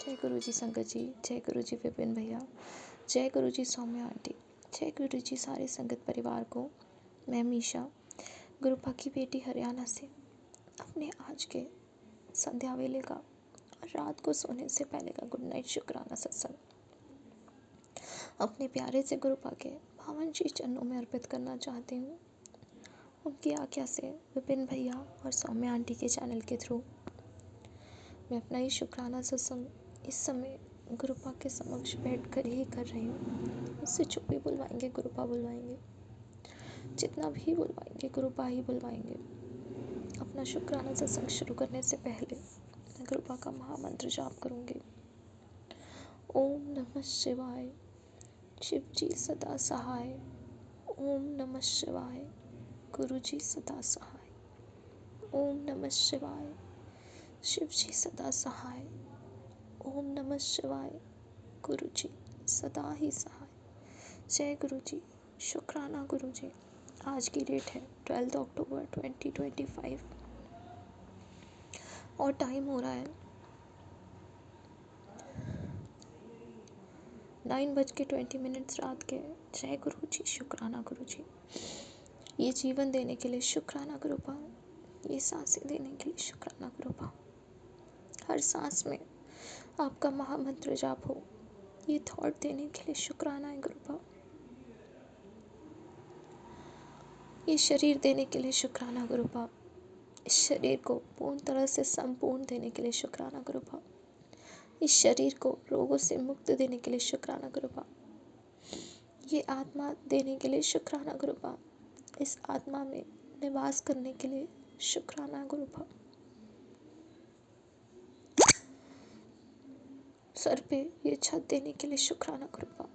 जय गुरु जी संगत जी, जय गुरु जी विपिन भैया, जय गुरु जी सौम्या आंटी, जय गुरु जी सारे संगत परिवार को। मैं मीशा गुरुपा की बेटी हरियाणा से अपने आज के संध्या वेले का और रात को सोने से पहले का गुड नाइट शुक्राना सत्संग अपने प्यारे से गुरुपा के पावन श्री चरणों में अर्पित करना चाहती हूँ। उनकी आज्ञा से विपिन भैया और सौम्या आंटी के चैनल के थ्रू मैं अपना ही शुक्राना सत्संग इस समय गुरुपा के समक्ष बैठ कर ही कर रही हूँ। उससे जो भी बुलवाएंगे गुरुपा बुलवाएंगे, जितना भी बुलवाएंगे गुरुपा ही बुलवाएंगे। अपना शुक्राना सत्संग शुरू करने से पहले मैं गुरुपा का महामंत्र जाप करूँगी। ओम नमः शिवाय, शिव जी सदा सहाय। ओम नमः शिवाय, गुरु जी सदा सहाय। ओम नमः शिवाय, शिव जी सदा सहाय। ओम नमः शिवाय, गुरु जी सदा ही सहाय। जय गुरु जी, शुक्राना गुरु जी। आज की डेट है 12 अक्टूबर 2025 और टाइम हो रहा है 9:20 रात के। जय गुरु जी, शुक्राना गुरु जी। ये जीवन देने के लिए शुक्राना गुरुपा, ये सांसें देने के लिए शुक्राना गुरुपा। हर सांस में आपका महामंत्र जाप हो, ये थॉट देने के लिए शुक्राना है गुरुपा। ये शरीर देने के लिए शुक्राना गुरुपा। इस शरीर को पूर्ण तरह से संपूर्ण देने के लिए शुक्राना गुरुपा। इस शरीर को रोगों से मुक्त देने के लिए शुक्राना गुरुपा। ये आत्मा देने के लिए शुक्राना गुरुपा। इस आत्मा में निवास करने के लिए शुक्राना गुरुपा। सर पे ये छत देने के लिए शुक्राना गुरुपा।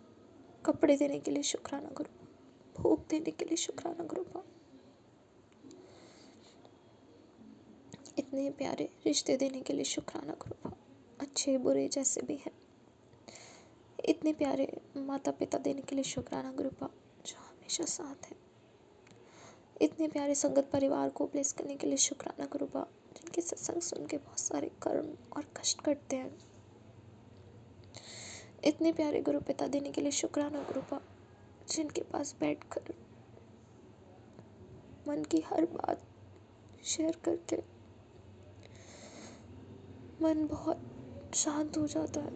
कपड़े देने के लिए शुक्राना गुरुपा। भूख देने के लिए शुक्राना गुरुपा। इतने प्यारे रिश्ते देने के लिए शुक्राना गुरुपा, अच्छे बुरे जैसे भी हैं। इतने प्यारे माता पिता देने के लिए शुक्राना गुरुपा, जो हमेशा साथ है। इतने प्यारे संगत परिवार को ब्लेस करने के लिए शुक्राना गुरुपा, जिनके सत्संग सुन के बहुत सारे कर्म और कष्ट कटते हैं। इतने प्यारे गुरु पिता देने के लिए शुक्राना गुरुपा, जिनके पास बैठकर मन की हर बात शेयर करके मन बहुत शांत हो जाता है।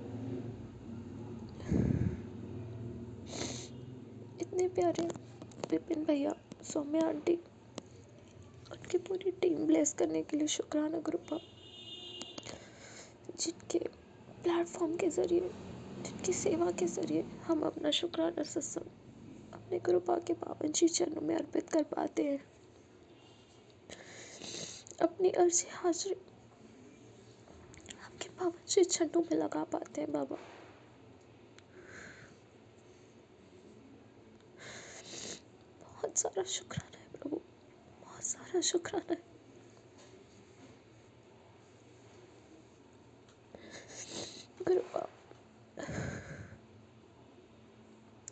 इतने प्यारे विपिन भैया, सौम्या आंटी, उनकी पूरी टीम ब्लेस करने के लिए शुक्राना गुरुपा, जिनके प्लेटफॉर्म के जरिए, जिनकी सेवा के जरिए हम अपना शुक्राना सत्संग अपने गुरुपा के पावन श्री चरणों में अर्पित कर पाते हैं। अपनी अर्जी हाजिरी आपके पावन श्री चरणों में लगा पाते हैं बाबा। बहुत सारा शुक्राना है प्रभु, बहुत सारा शुक्राना है। गुरुपा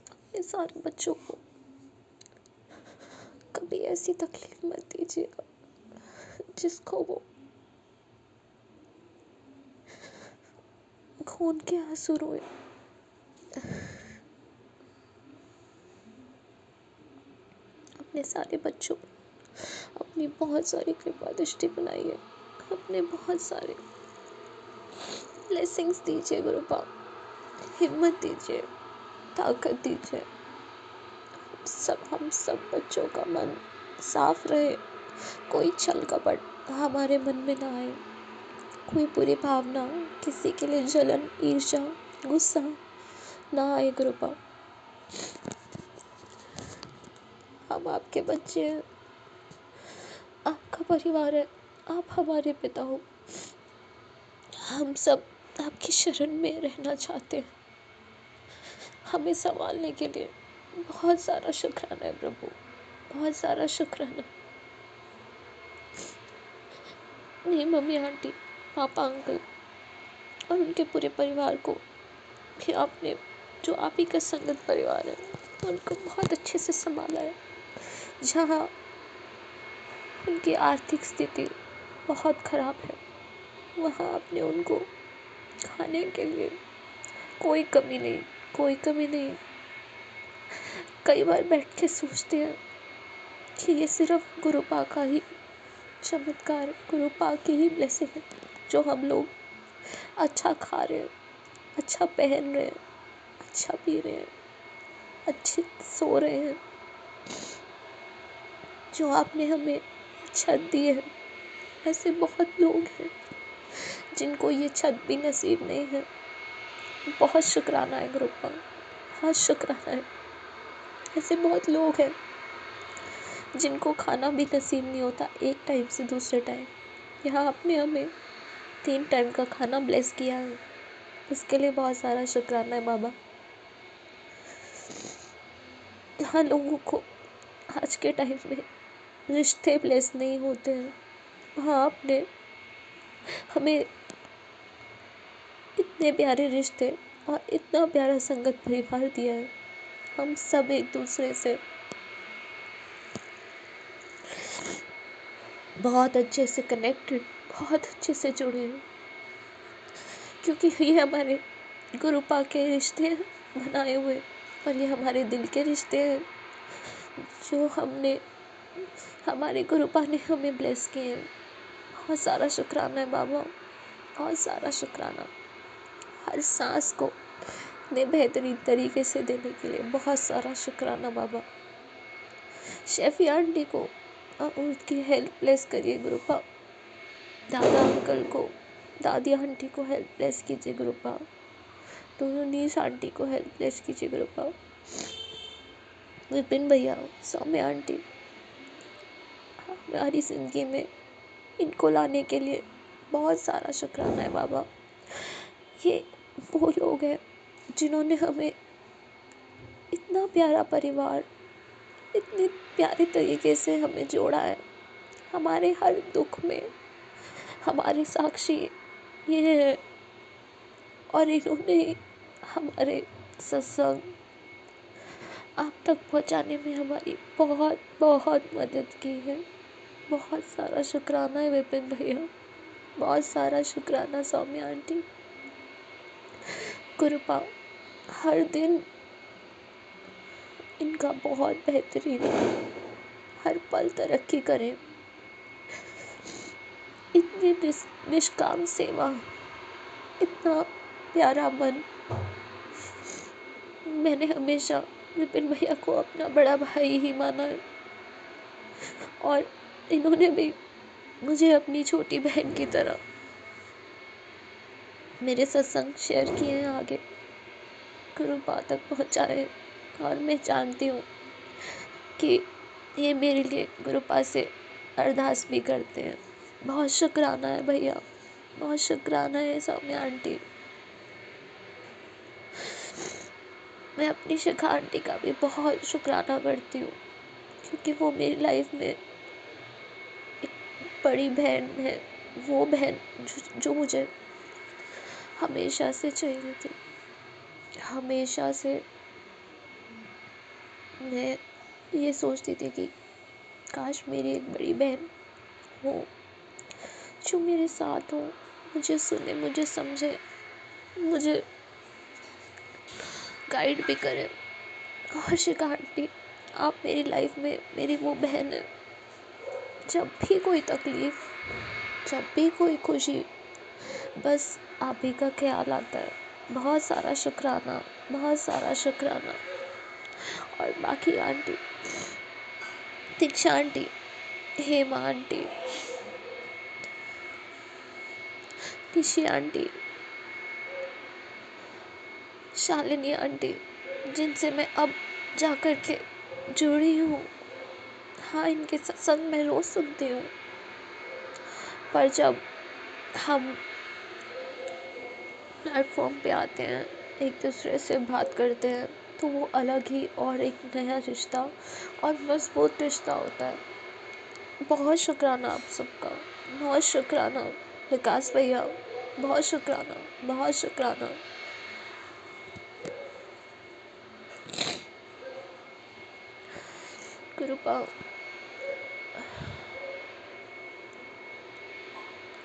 अपने सारे बच्चों को कभी ऐसी तकलीफ मत दीजिएगा जिसको वो खून के आंसू रोए। अपने सारे बच्चों को अपनी बहुत सारी कृपा दृष्टि बनाइए, अपने बहुत सारे ब्लेसिंग्स दीजिए गुरुपा, हिम्मत दीजिए, ताकत दीजिए। हम सब बच्चों का मन साफ रहे, कोई छल कपट हमारे मन में ना आए, कोई बुरी भावना, किसी के लिए जलन, ईर्ष्या, गुस्सा ना आए गुरुपा। हम आपके बच्चे हैं, आपका परिवार है, आप हमारे पिता हो। हम सब आपकी शरण में रहना चाहते हैं। हमें संभालने के लिए बहुत सारा शुक्राना है प्रभु, बहुत सारा शुक्राना। मेरी मम्मी, आंटी, पापा, अंकल और उनके पूरे परिवार को भी आपने, जो आप ही का संगत परिवार है, उनको बहुत अच्छे से संभाला है। जहाँ उनकी आर्थिक स्थिति बहुत खराब है, वहाँ आपने उनको खाने के लिए कोई कमी नहीं, कोई कमी नहीं। कई बार बैठ के सोचते हैं कि ये सिर्फ गुरुपा का ही चमत्कार, गुरुपा की ही ब्लेसिंग है जो हम लोग अच्छा खा रहे हैं, अच्छा पहन रहे हैं, अच्छा पी रहे हैं, अच्छे सो रहे हैं, जो आपने हमें छत दी है। ऐसे बहुत लोग हैं जिनको ये छत भी नसीब नहीं है। बहुत शुक्राना है गुरुपा, बहुत शुक्राना है। ऐसे बहुत लोग हैं जिनको खाना भी नसीब नहीं होता एक टाइम से दूसरे टाइम। यहाँ आपने हमें 3 टाइम का खाना ब्लेस किया है, उसके लिए बहुत सारा शुक्राना है बाबा। यहाँ लोगों को आज के टाइम में रिश्ते ब्लेस नहीं होते हैं, वहाँ आपने हमें इतने प्यारे रिश्ते और इतना प्यारा संगत परिवार दिया है। हम सब एक दूसरे से बहुत अच्छे से कनेक्टेड, बहुत अच्छे से जुड़े हैं, क्योंकि ये हमारे गुरुपा के रिश्ते हैं बनाए हुए, और ये हमारे दिल के रिश्ते हैं जो हमारे गुरुपा ने हमें ब्लेस किए हैं। बहुत सारा शुक्राना है बाबा, बहुत सारा शुक्राना। हर सांस को ने बेहतरीन तरीके से देने के लिए बहुत सारा शुक्राना बाबा। शेफी आंटी को उनकी हेल्प ब्लेस करिए गुरुपा। दादा अंकल को, दादी आंटी को हेल्प ब्लेस कीजिए गुरुपा। नीस आंटी को हेल्प ब्लेस कीजिए गुरुपा। विपिन भैया, सौम्य आंटी, हमारी जिंदगी में इनको लाने के लिए बहुत सारा शुक्राना है बाबा। ये वो लोग हैं जिन्होंने हमें इतना प्यारा परिवार, इतने प्यारे तरीके से हमें जोड़ा है। हमारे हर दुख में हमारे साक्षी ये है, और इन्होंने हमारे सत्संग आप तक पहुंचाने में हमारी बहुत बहुत मदद की है। बहुत सारा शुक्राना है विपिन भैया, बहुत सारा शुक्राना सौम्या आंटी। कृपा हर दिन इनका बहुत बेहतरीन, हर पल तरक्की करें। इतनी निष्काम सेवा, इतना प्यारा मन। मैंने हमेशा विपिन भैया को अपना बड़ा भाई ही माना है, और इन्होंने भी मुझे अपनी छोटी बहन की तरह मेरे सत्संग शेयर किए हैं, आगे कृपा तक पहुँचाए। और मैं जानती हूँ कि ये मेरे लिए कृपा से अरदास भी करते हैं। बहुत शुक्राना है भैया, बहुत शुक्राना है सौम्या आंटी। मैं अपनी शिखा आंटी का भी बहुत शुक्राना करती हूँ, क्योंकि वो मेरी लाइफ में एक बड़ी बहन है। वो बहन जो मुझे हमेशा से चाहिए थी। हमेशा से मैं ये सोचती थी कि काश मेरी एक बड़ी बहन हो जो मेरे साथ हो, मुझे सुने, मुझे समझे, मुझे गाइड भी करे। और शिखा आंटी, आप मेरी लाइफ में मेरी वो बहन है। जब भी कोई तकलीफ, जब भी कोई खुशी, बस आप ही का ख्याल आता है। बहुत सारा शुक्राना, बहुत सारा शुक्राना। और बाकी aunty, Diksha aunty, Hema aunty, Nishi aunty, Shalini aunty, जिनसे मैं अब जाकर के जुड़ी हूँ। हाँ, इनके सत्संग मैं रोज सुनती हूँ, पर जब हम प्लेटफॉर्म पे आते हैं, एक दूसरे से बात करते हैं, तो वो अलग ही और एक नया रिश्ता और मजबूत रिश्ता होता है। बहुत शुक्राना आप सबका, बहुत शुक्राना विकास भैया, बहुत शुक्राना, बहुत शुक्राना। कृपा,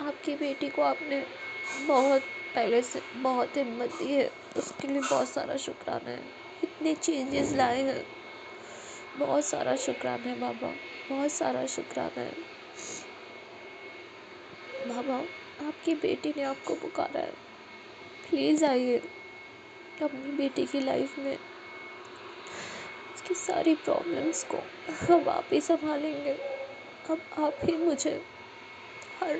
आपकी बेटी को आपने बहुत पहले से बहुत हिम्मत दी है, उसके लिए बहुत सारा शुक्राना है। इतने चेंजेस लाए हैं, बहुत सारा शुक्राना है बाबा, बहुत सारा शुक्राना है बाबा। आपकी बेटी ने आपको पुकारा है, प्लीज़ आइए अपनी बेटी की लाइफ में। उसकी सारी प्रॉब्लम्स को अब आप ही संभालेंगे। अब आप ही मुझे हर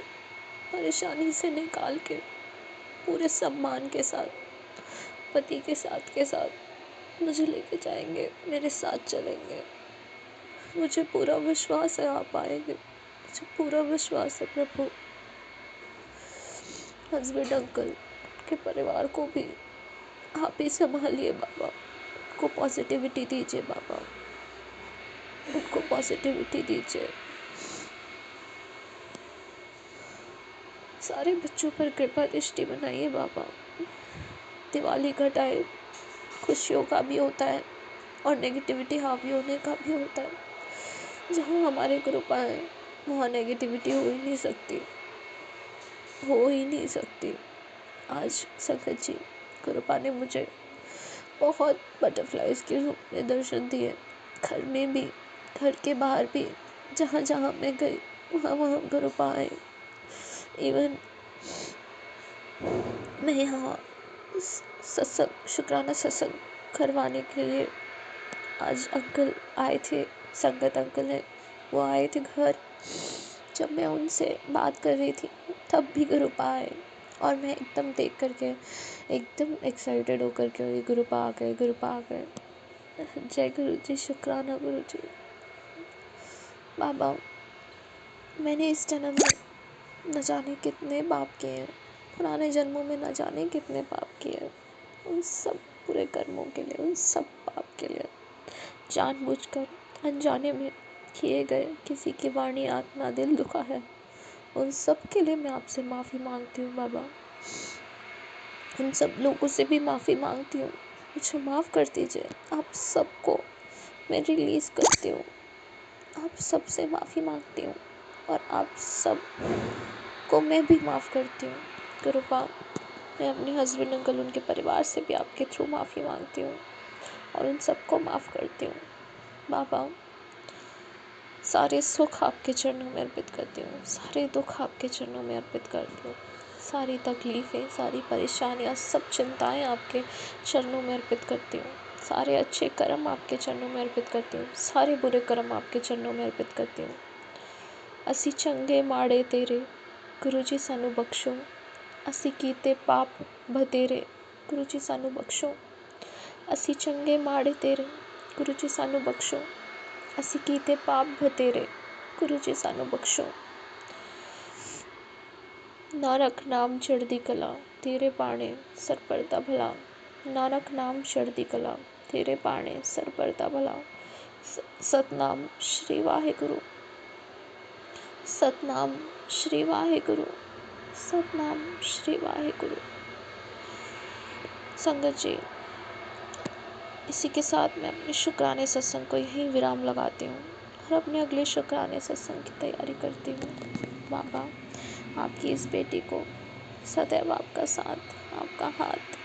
परेशानी से निकाल के पूरे सम्मान के साथ, पति के साथ मुझे लेके जाएंगे, मेरे साथ चलेंगे। मुझे पूरा विश्वास है आप आएंगे, मुझे पूरा विश्वास है प्रभु। हस्बैंड अंकल के परिवार को भी आप ही संभालिए बाबा। उनको पॉजिटिविटी दीजिए बाबा, उनको पॉजिटिविटी दीजिए। सारे बच्चों पर कृपा दृष्टि बनाइए बाबा। दिवाली का टाइम खुशियों का भी होता है और नेगेटिविटी हावी होने का भी होता है। जहाँ हमारे कृपा है वहाँ नेगेटिविटी हो ही नहीं सकती, हो ही नहीं सकती। आज संगत जी कृपा ने मुझे बहुत बटरफ्लाइज के रूप में दर्शन दिए, घर में भी, घर के बाहर भी। जहाँ जहाँ मैं गई वहाँ वहाँ कृपा आए। इवन मैं यहाँ सत्संग, शुक्राना सत्संग करवाने के लिए आज अंकल आए थे, संगत अंकल हैं, वो आए थे घर। जब मैं उनसे बात कर रही थी तब भी गुरुपा आए और मैं एकदम देख करके एकदम एक्साइटेड होकर के, ये गुरुपा आ गए, गुरुपा आ गए। जय गुरु जी, शुक्राना गुरु जी। बाबा, मैंने इस जन्म में न जाने कितने पाप किए हैं, पुराने जन्मों में न जाने कितने पाप किए हैं। उन सब पूरे कर्मों के लिए, उन सब पाप के लिए जानबूझकर अनजाने में किए गए किसी की वाणी, आत्मा, दिल दुखा है, उन सब के लिए मैं आपसे माफ़ी मांगती हूँ बाबा। उन सब लोगों से भी माफ़ी मांगती हूँ, मुझे माफ़ कर दीजिए। आप सबको मैं रिलीज़ करती हूँ, आप सब से माफ़ी मांगती हूँ और आप सब को मैं भी माफ़ करती हूँ। कृपा, मैं अपने हस्बैंड अंकल, उनके परिवार से भी आपके थ्रू माफ़ी मांगती हूँ और उन सबको माफ़ करती हूँ बाबा। सारे सुख आपके चरणों में अर्पित करती हूँ, सारे दुख आपके चरणों में अर्पित करती हूँ, सारी तकलीफ़ें, सारी परेशानियाँ, सब चिंताएं आपके चरणों में अर्पित करती हूँ। सारे अच्छे कर्म आपके चरणों में अर्पित करती हूँ, सारे बुरे कर्म आपके चरणों में अर्पित करती हूँ। असी चंगे माड़े तेरे गुरु जी सानू बख्शो, असी कीते पाप बतेरे गुरु जी सानू बख्शो। असी चंगे माड़े तेरे गुरु जी सानू बख्शो, असी कीते पाप बतेरे गुरु जी सानू बख्शो। नानक नाम चढ़दी कला तेरे बाणे सर परदा भला, नानक नाम चढ़दी कला तेरे बाणे सर परदा भला। सतनाम श्री वाहेगुरु, सतनाम श्री वाहेगुरु, सतनाम श्री वाहेगुरु। संगत जी, इसी के साथ मैं अपने शुक्राने सत्संग को यहीं विराम लगाती हूँ और अपने अगले शुक्राने सत्संग की तैयारी करती हूँ। बाबा, आपकी इस बेटी को सदैव आपका साथ, आपका हाथ,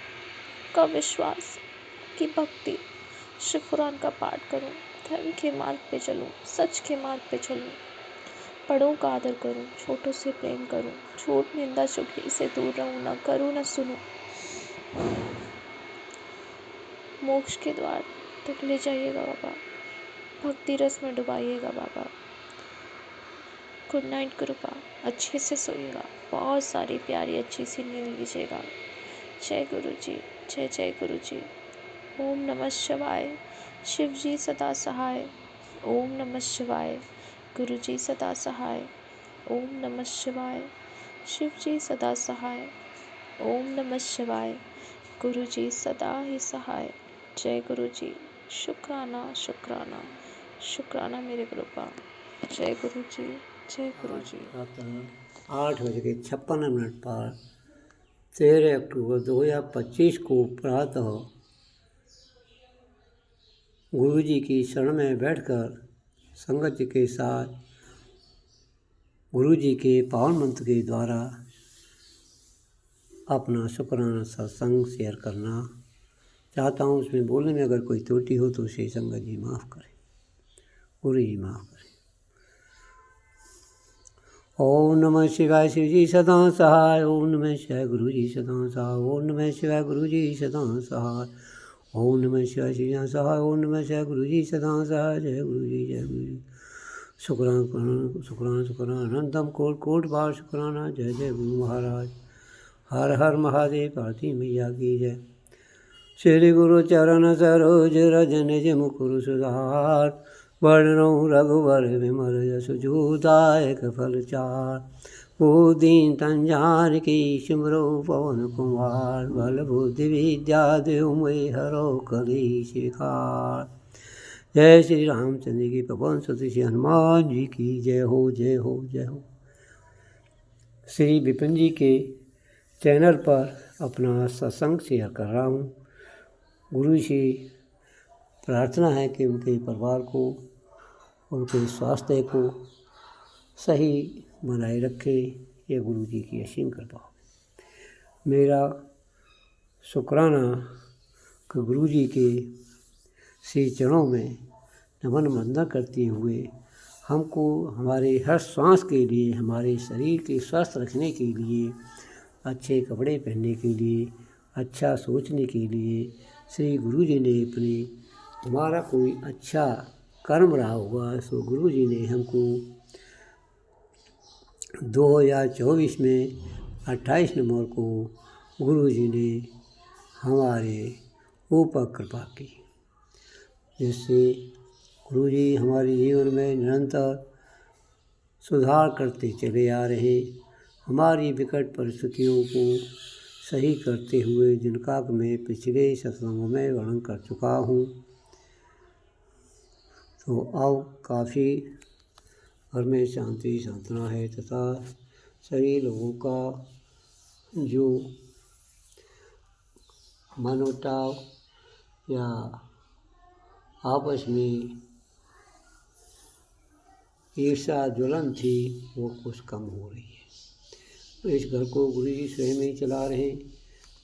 आपका विश्वास, आपकी भक्ति, शिव पुराण का पाठ करूँ, धर्म के मार्ग पे चलूँ, सच के मार्ग पे चलूँ, बड़ों का आदर करूँ, छोटों से प्रेम करूँ, झूठ निंदा चुगली से दूर रहूँ, ना करूँ ना सुनूँ, मोक्ष के द्वार तक ले जाइएगा बाबा, भक्ति रस में डुबाइएगा बाबा। गुड नाइट कृपा, अच्छे से सोइएगा, बहुत सारी प्यारी अच्छी सी नींद लीजिएगा। जय गुरु जी, जय जय गुरु जी। ओम नमः शिवाय, शिव जी सदा सहाय। ओम नमः शिवाय, गुरु जी सदा सहाय। ओम नमः शिवाय, शिव जी सदा सहाय। ओम नमः शिवाय, गुरु जी सदा ही सहाय। जय गुरु जी, शुक्राना शुक्राना शुक्राना मेरे कृपा। जय गुरु जी, जय गुरु आज जी। प्रातः 8:56 पर 13 अक्टूबर 2025 को प्रातः गुरु जी की शरण में बैठकर संगत जी के साथ गुरु जी के पावन मंत्र के द्वारा अपना शुक्राना सत्संग शेयर करना चाहता हूँ। उसमें बोलने में अगर कोई त्रुटि हो तो उसे संगत जी माफ़ करें, गुरु जी माफ़ करें। ओम नमः शिवाय शिव जी सदा सहाय। ओम नमः शिवाय गुरु जी सदा सहाय। ओम नमः शिवाय गुरु जी सदा सहाय। ओम नमः शिवाय शिव जी सहाय। ओम नमः शिवाय गुरु जी सदा सहाय। जय गुरु जी, जय गुरु जी। शुक्राना शुक्राना शुक्राना अनंतम कोट कोट बार शुक्राना। जय जय गुरु महाराज। हर हर महादेव। पार्वती मैया की जय। श्री गुरु चरण सरोज रज निज मुकुर सुधार। वर्णो रघुवर विमल यश दायक फल चार। दीन तंजान की सिमरो पवन कुमार। बल बुद्धि विद्या देव मय हरो कलेश विकार। जय श्री रामचंद्र की पवन सुत श्री हनुमान जी की जय हो, जय हो, जय हो। श्री विपिन जी के चैनल पर अपना सत्संग शेयर कर रहा हूँ। गुरु से प्रार्थना है कि उनके परिवार को, उनके स्वास्थ्य को सही बनाए रखे। ये गुरु जी की असीम कृपा। मेरा शुक्राना कि गुरु जी के श्री चरणों में नमन वंदना करते हुए हमको हमारे हर श्वास के लिए, हमारे शरीर के स्वस्थ रखने के लिए, अच्छे कपड़े पहनने के लिए, अच्छा सोचने के लिए श्री गुरु जी ने अपने, हमारा कोई अच्छा कर्म रहा होगा सो गुरु जी ने हमको 2024 में 28 नवंबर को गुरु जी ने हमारे ऊपर कृपा की, जिससे गुरु जी हमारे जीवन में निरंतर सुधार करते चले आ रहे। हमारी विकट परिस्थितियों को सही करते हुए, जिनका मैं पिछले सत्संगों में वर्णन कर चुका हूँ। तो अब काफ़ी घर में शांति सांत्वना है तथा सभी लोगों का जो मनमुटाव या आपस में ईर्ष्या ज्वलन थी वो कुछ कम हो रही है। तो इस घर को गुरु जी स्वयं ही चला रहे हैं।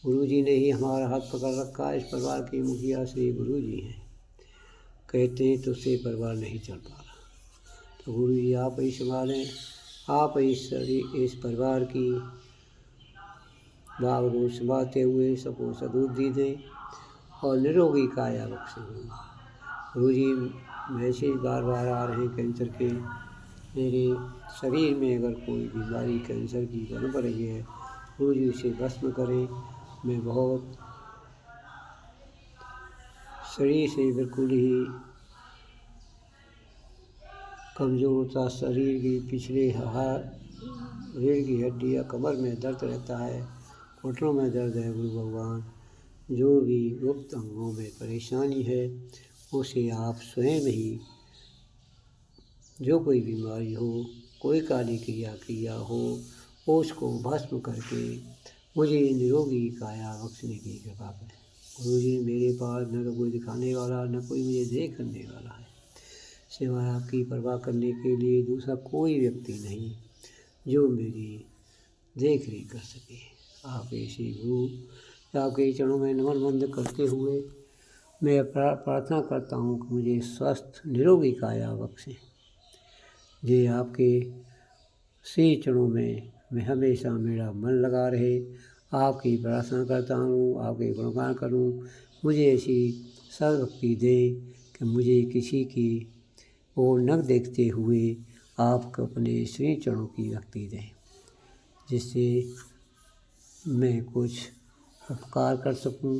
गुरु जी ने ही हमारा हाथ पकड़ रखा है। इस परिवार के मुखिया श्री गुरु जी हैं। कहते हैं तो उससे परिवार नहीं चल पा रहा, तो गुरु जी आप ही संभालें, आप ही इस परिवार की बागडोर संभालते हुए सबको सद्बुद्धि दें और निरोगी काया बख्शें। गुरु जी मैसेज बार बार आ रहे हैं कैंसर के। मेरे शरीर में अगर कोई बीमारी कैंसर की जन्म रही है, गुरु जी उसे भस्म करें। मैं बहुत शरीर से बिल्कुल ही कमज़ोर था। शरीर की पिछले रीढ़ की हड्डी या कमर में दर्द रहता है, घुटनों में दर्द है। गुरु भगवान जो भी गुप्त अंगों में परेशानी है उसे आप स्वयं ही, जो कोई बीमारी हो, कोई काली क्रिया हो, उसको भस्म करके मुझे निरोगी काया बख्शने की कृपा करें। गुरु जी मेरे पास न तो कोई दिखाने वाला, न कोई मुझे देख करने वाला है। सिवाय आपकी परवाह करने के लिए दूसरा कोई व्यक्ति नहीं जो मेरी देख रेख कर सके। आप ऐसे गुरु आपके चरणों में नमन वंदन करते हुए मैं प्रार्थना करता हूँ कि मुझे स्वस्थ निरोगी काया बख्शें। जे आपके श्री चरणों में मैं हमेशा मेरा मन लगा रहे। आपकी प्रार्थना करता हूँ, आपके गुणगान करूँ। मुझे ऐसी सर्वभक्ति दें कि मुझे किसी की ओर न देखते हुए आपको अपने श्री चरणों की भक्ति दें, जिससे मैं कुछ उपकार कर सकूँ,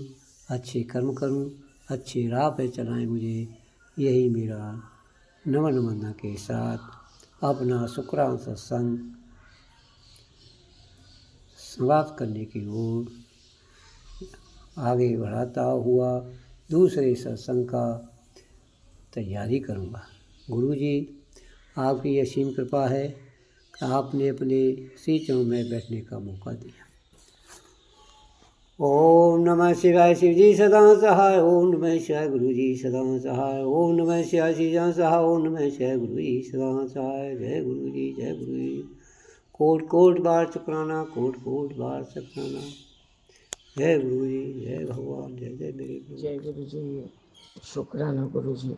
अच्छे कर्म करूँ, अच्छे राह पे चलाएं मुझे। यही मेरा नमन वंदना के साथ अपना शुक्राना सत्संग समाप्त करने की ओर आगे बढ़ाता हुआ दूसरे सत्संग का तैयारी करूँगा। गुरु जी आपकी असीम कृपा है कि आपने अपने श्री चरणों में बैठने का मौका दिया। ओम नमः शिवाय शिव जी सदा सहाय। ओम नमः शिवाय गुरु जी सदा सहाय। ओम नमः शिवाय शिव जी सहाय। ओम नमः शिवाय गुरु जी सदा सहाय। जय गुरु जी, जय गुरु जी। कोट कोट बार शुक्राना, कोट कोट बार शुक्राना। जय गुरु जी, जय भगवान, जय जय मेरे गुरु। जय गुरु जी। शुक्राना गुरु जी,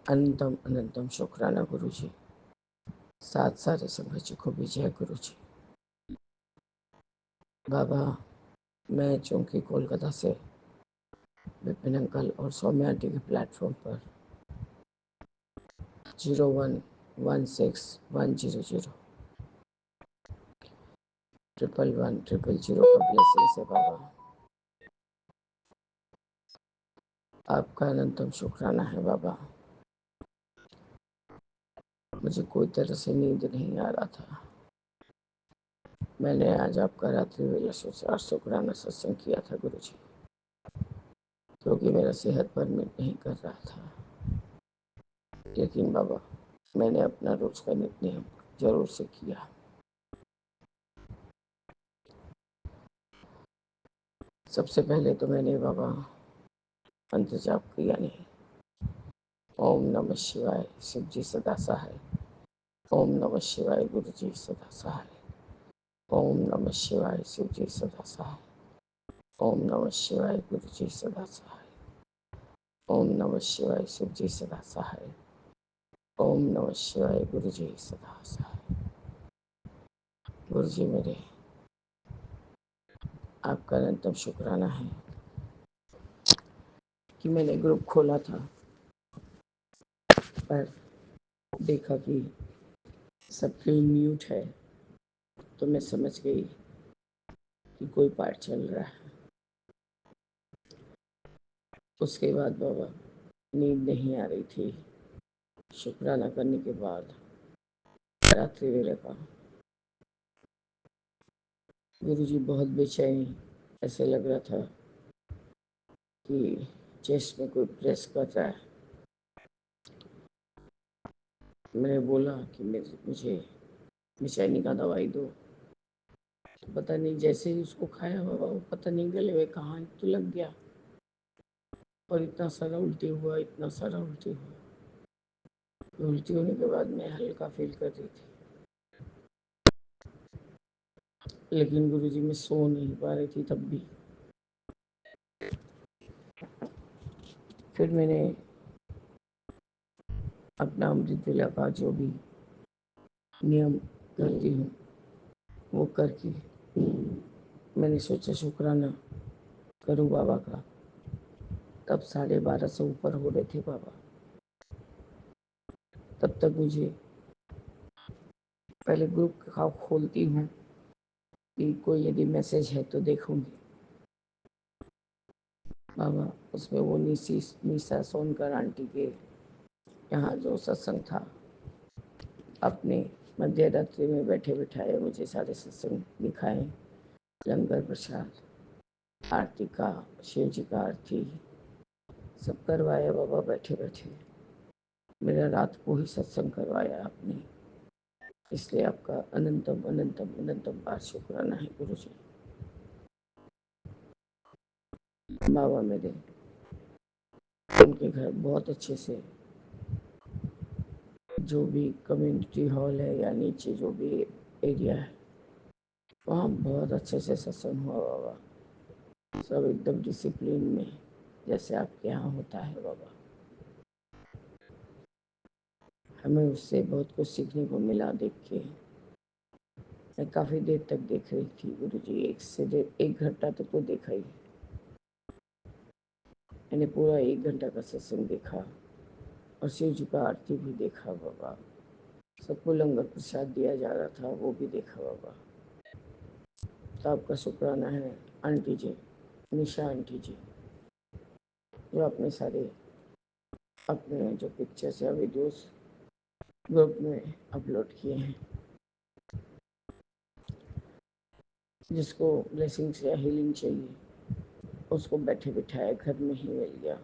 अनंतम अनंतम शुक्राना गुरु जी। साथ सारे संगत जी को भी जय गुरु जी। बाबा, मैं चूंकि कोलकाता से विपिन अंकल और सौम्या आंटी के प्लेटफॉर्म पर 0116 100 111 000 का ब्लेसिंग से बाबा, आपका अनंतम शुक्राना है बाबा। मुझे कोई तरह से नींद नहीं आ रहा था। मैंने आज आपका रात्रि वेला से शुक्राना सत्संग किया था गुरु जी, क्योंकि मेरा सेहत परमिट नहीं कर रहा था। लेकिन बाबा, मैंने अपना रोज का नित्य जरूर से किया। सबसे पहले तो मैंने बाबा मंत्र जाप किया नहीं। ओम नमः शिवाय, शिव जी सदा सहाय। ओम नमः शिवाय, गुरु जी सदा सहाय। ओम नमः शिवाय, शिव जी सदा सहाय। ओम नमः शिवाय, गुरु जी सदा सहाय। ओम नमः शिवाय, शिव जी सदा सहाय। ओम नमः शिवाय, गुरु जी सदा सहाय। गुरु जी मेरे, आपका अनंतम शुक्राना है कि मैंने ग्रुप खोला था, पर देखा कि सबके म्यूट है, तो मैं समझ गई कि कोई पाठ चल रहा है। उसके बाद बाबा नींद नहीं आ रही थी। शुक्राना करने के बाद रात्रि वेले का गुरु जी बहुत बेचैनी, ऐसे लग रहा था कि चेस्ट में कोई प्रेस कर रहा है। मैंने बोला कि मुझे बेचैनी का दवाई दो। तो पता नहीं, जैसे ही उसको खाया बाबा, वो पता नहीं गले में कहाँ तो लग गया, और इतना सारा उल्टी हुआ, इतना सारा उल्टी हुआ। उल्टी होने के बाद मैं हल्का फील कर रही थी, लेकिन गुरुजी मैं सो नहीं पा रही थी तब भी। फिर मैंने अपना अमृत वेला का जो भी नियम करती हूँ वो करके मैंने सोचा शुक्राना करूँ बाबा का। तब 12:30 से ऊपर हो रहे थे बाबा। तब तक मुझे पहले ग्रुप का खोलती हूँ कि कोई यदि मैसेज है तो देखूंगी बाबा। उसमें वो निशा सोनकर आंटी के यहाँ जो सत्संग था, अपने मध्य रात्रि में बैठे बिठाए मुझे सारे सत्संग दिखाए, लंगर प्रसाद, आरती का, शिव जी का आरती सब करवाया बाबा बैठे बैठे। मेरा रात को ही सत्संग करवाया आपने, इसलिए आपका अनंतम अनंतम अनंतम बार शुक्राना है गुरु जी। बाबा मेरे, उनके घर बहुत अच्छे से, जो भी कम्युनिटी हॉल है या नीचे जो भी एरिया है, वहाँ बहुत अच्छे से सत्संग हुआ बाबा। सब एकदम डिसिप्लिन में, जैसे आपके यहाँ होता है बाबा। हमें उससे बहुत कुछ सीखने को मिला देख के। मैं काफ़ी देर तक देख रही थी गुरु जी, 1 घंटा तक तो देखा ही। मैंने पूरा 1 घंटा का सत्संग देखा और शिव जी का आरती भी देखा बाबा। सबको लंगर प्रसाद दिया जा रहा था, वो भी देखा बाबा। तो आपका शुक्राना है आंटी जी, निशा आंटी जी, जो अपने सारे अपने जो पिक्चर्स या वीडियोस ग्रुप में अपलोड किए हैं। जिसको ब्लेसिंग्स या हीलिंग चाहिए उसको बैठे बिठाए घर में ही मिल गया।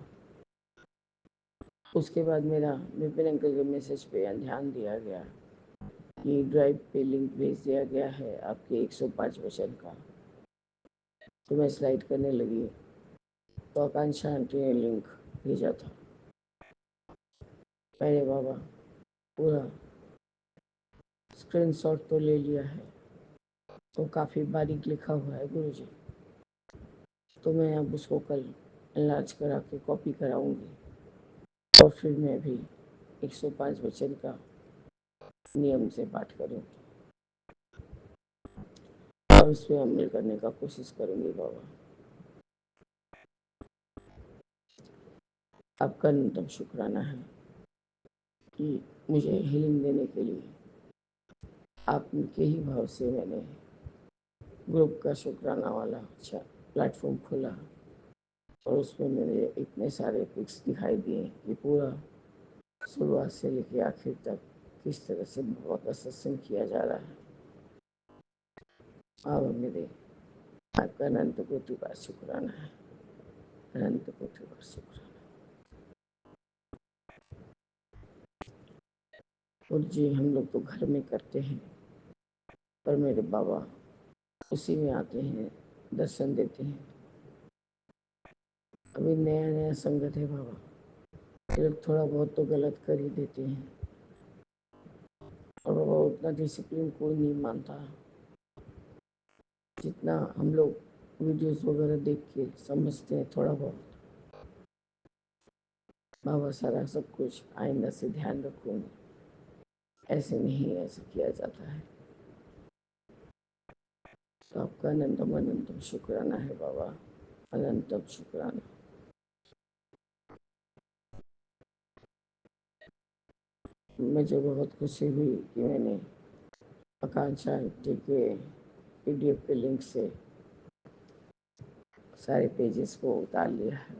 उसके बाद मेरा विपिन अंकल के मैसेज पे ध्यान दिया गया कि ड्राइव पे लिंक भेज दिया गया है आपके 105 वचन का। तो मैं स्लाइड करने लगी तो आकांक्षा आंटी ने लिंक भेजा था। मैंने बाबा पूरा स्क्रीनशॉट तो ले लिया है, तो काफ़ी बारीक लिखा हुआ है गुरु जी। तो मैं अब उसको कल इलाज करा के कॉपी कराऊंगी और फिर मैं भी 105 वचन का नियम से पाठ करूंगी और उस पर अमल करने का कोशिश करूंगी बाबा। आपका न्यूनतम शुक्राना है कि मुझे हीलिंग देने के लिए आपके ही भाव से मैंने ग्रुप का शुक्राना वाला अच्छा प्लेटफॉर्म खोला और उसमें मेरे इतने सारे पिक्स दिखाई दिए कि पूरा शुरुआत से लेकर आखिर तक किस तरह से बाबा का सत्संग किया जा रहा है। अब मेरे आपका अनंत कोटि बार शुक्राना है, अनंत कोटि बार शुक्राना। और जी हम लोग तो घर में करते हैं, पर मेरे बाबा उसी में आते हैं, दर्शन देते हैं। अभी नया नया संगत है बाबा, ये लोग थोड़ा बहुत तो गलत कर ही देते हैं और बाबा उतना डिसिप्लिन कोई नहीं मानता जितना हम लोग वीडियोस वगैरह देख के समझते हैं थोड़ा बहुत। बाबा सारा सब कुछ आइंदा से ध्यान रखूंगी, ऐसे नहीं ऐसे किया जाता है। तो आपका अनंतम अनंतम शुक्राना है बाबा, अनंतम शुक्राना। मुझे बहुत खुशी हुई कि मैंने आकांक्षा आंटी के PDF के लिंक से सारे पेजेस को उतार लिया है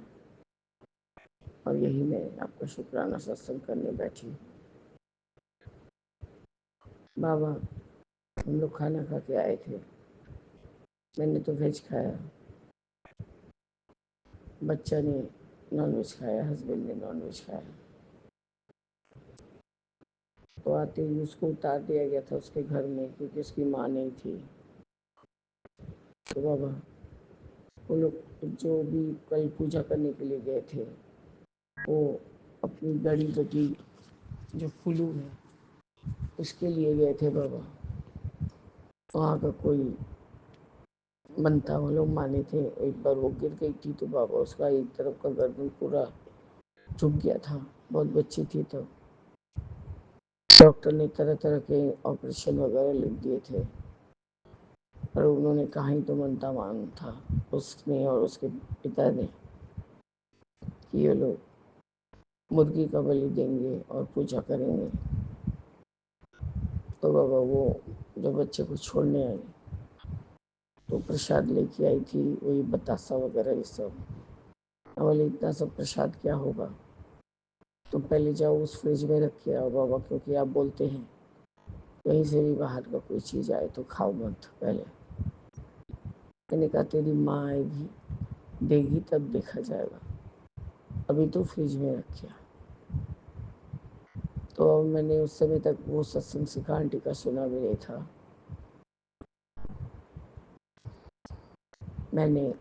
और यही मैं आपका शुक्राना सत्संग करने बैठी। बाबा हम लोग खाना खा के आए थे, मैंने तो वेज खाया, बच्चा ने नॉन वेज खाया, हस्बैंड ने नॉन वेज खाया। तो आते ही उसको उतार दिया गया था उसके घर में क्योंकि उसकी माँ नहीं थी। तो बाबा वो लोग जो भी कल पूजा करने के लिए गए थे वो अपनी बड़ी बेटी जो फुलू है उसके लिए गए थे बाबा। वहाँ का कोई मनता वो लोग माने थे। एक बार वो गिर गई थी तो बाबा उसका एक तरफ का गर्दन पूरा झुक गया था, बहुत बच्ची थी। तो डॉक्टर ने तरह तरह के ऑपरेशन वगैरह लिख दिए थे पर उन्होंने कहीं तो मनता मान था उसने और उसके पिता ने कि ये लोग मुर्गी का बलि देंगे और पूजा करेंगे। तो बाबा वो जब बच्चे को छोड़ने आई तो प्रसाद लेके आई थी, वही बतासा वगैरह ये सब। बोले इतना सब प्रसाद क्या होगा, तुम पहले जाओ उस फ्रिज में रख के आओ बाबा, क्योंकि आप बोलते हैं कहीं से भी बाहर का कोई चीज़ आए तो खाओ मत पहले। मैंने कहा तेरी माँ आएगी देगी तब देखा जाएगा, अभी तो फ्रिज में रखा। तो मैंने उस समय तक वो सत्संग शिखा आंटी का सुना भी नहीं था। मैंने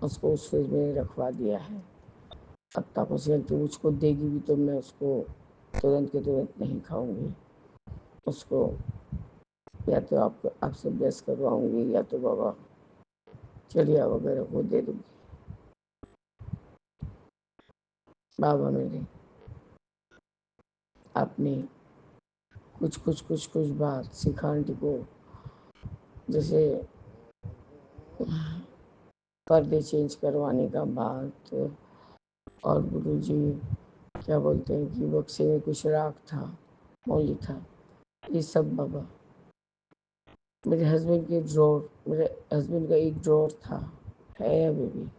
उसको उस फ्रिज में रखवा दिया है। अब तापस आंटी मुझको देगी भी तो मैं उसको तुरंत के तुरंत नहीं खाऊंगी, उसको या तो आपसे ब्लेस करवाऊंगी या तो बाबा चिड़िया वगैरह को दे दूंगी। बाबा मेरे आपने कुछ बात शिखा आंटी को, जैसे पर्दे चेंज करवाने का बात, और गुरुजी क्या बोलते हैं कि बक्से में कुछ राख था, मौली था, ये सब बाबा। मेरे हस्बैंड के ड्रॉर, मेरे हस्बैंड का एक ड्रॉर था, है अभी भी।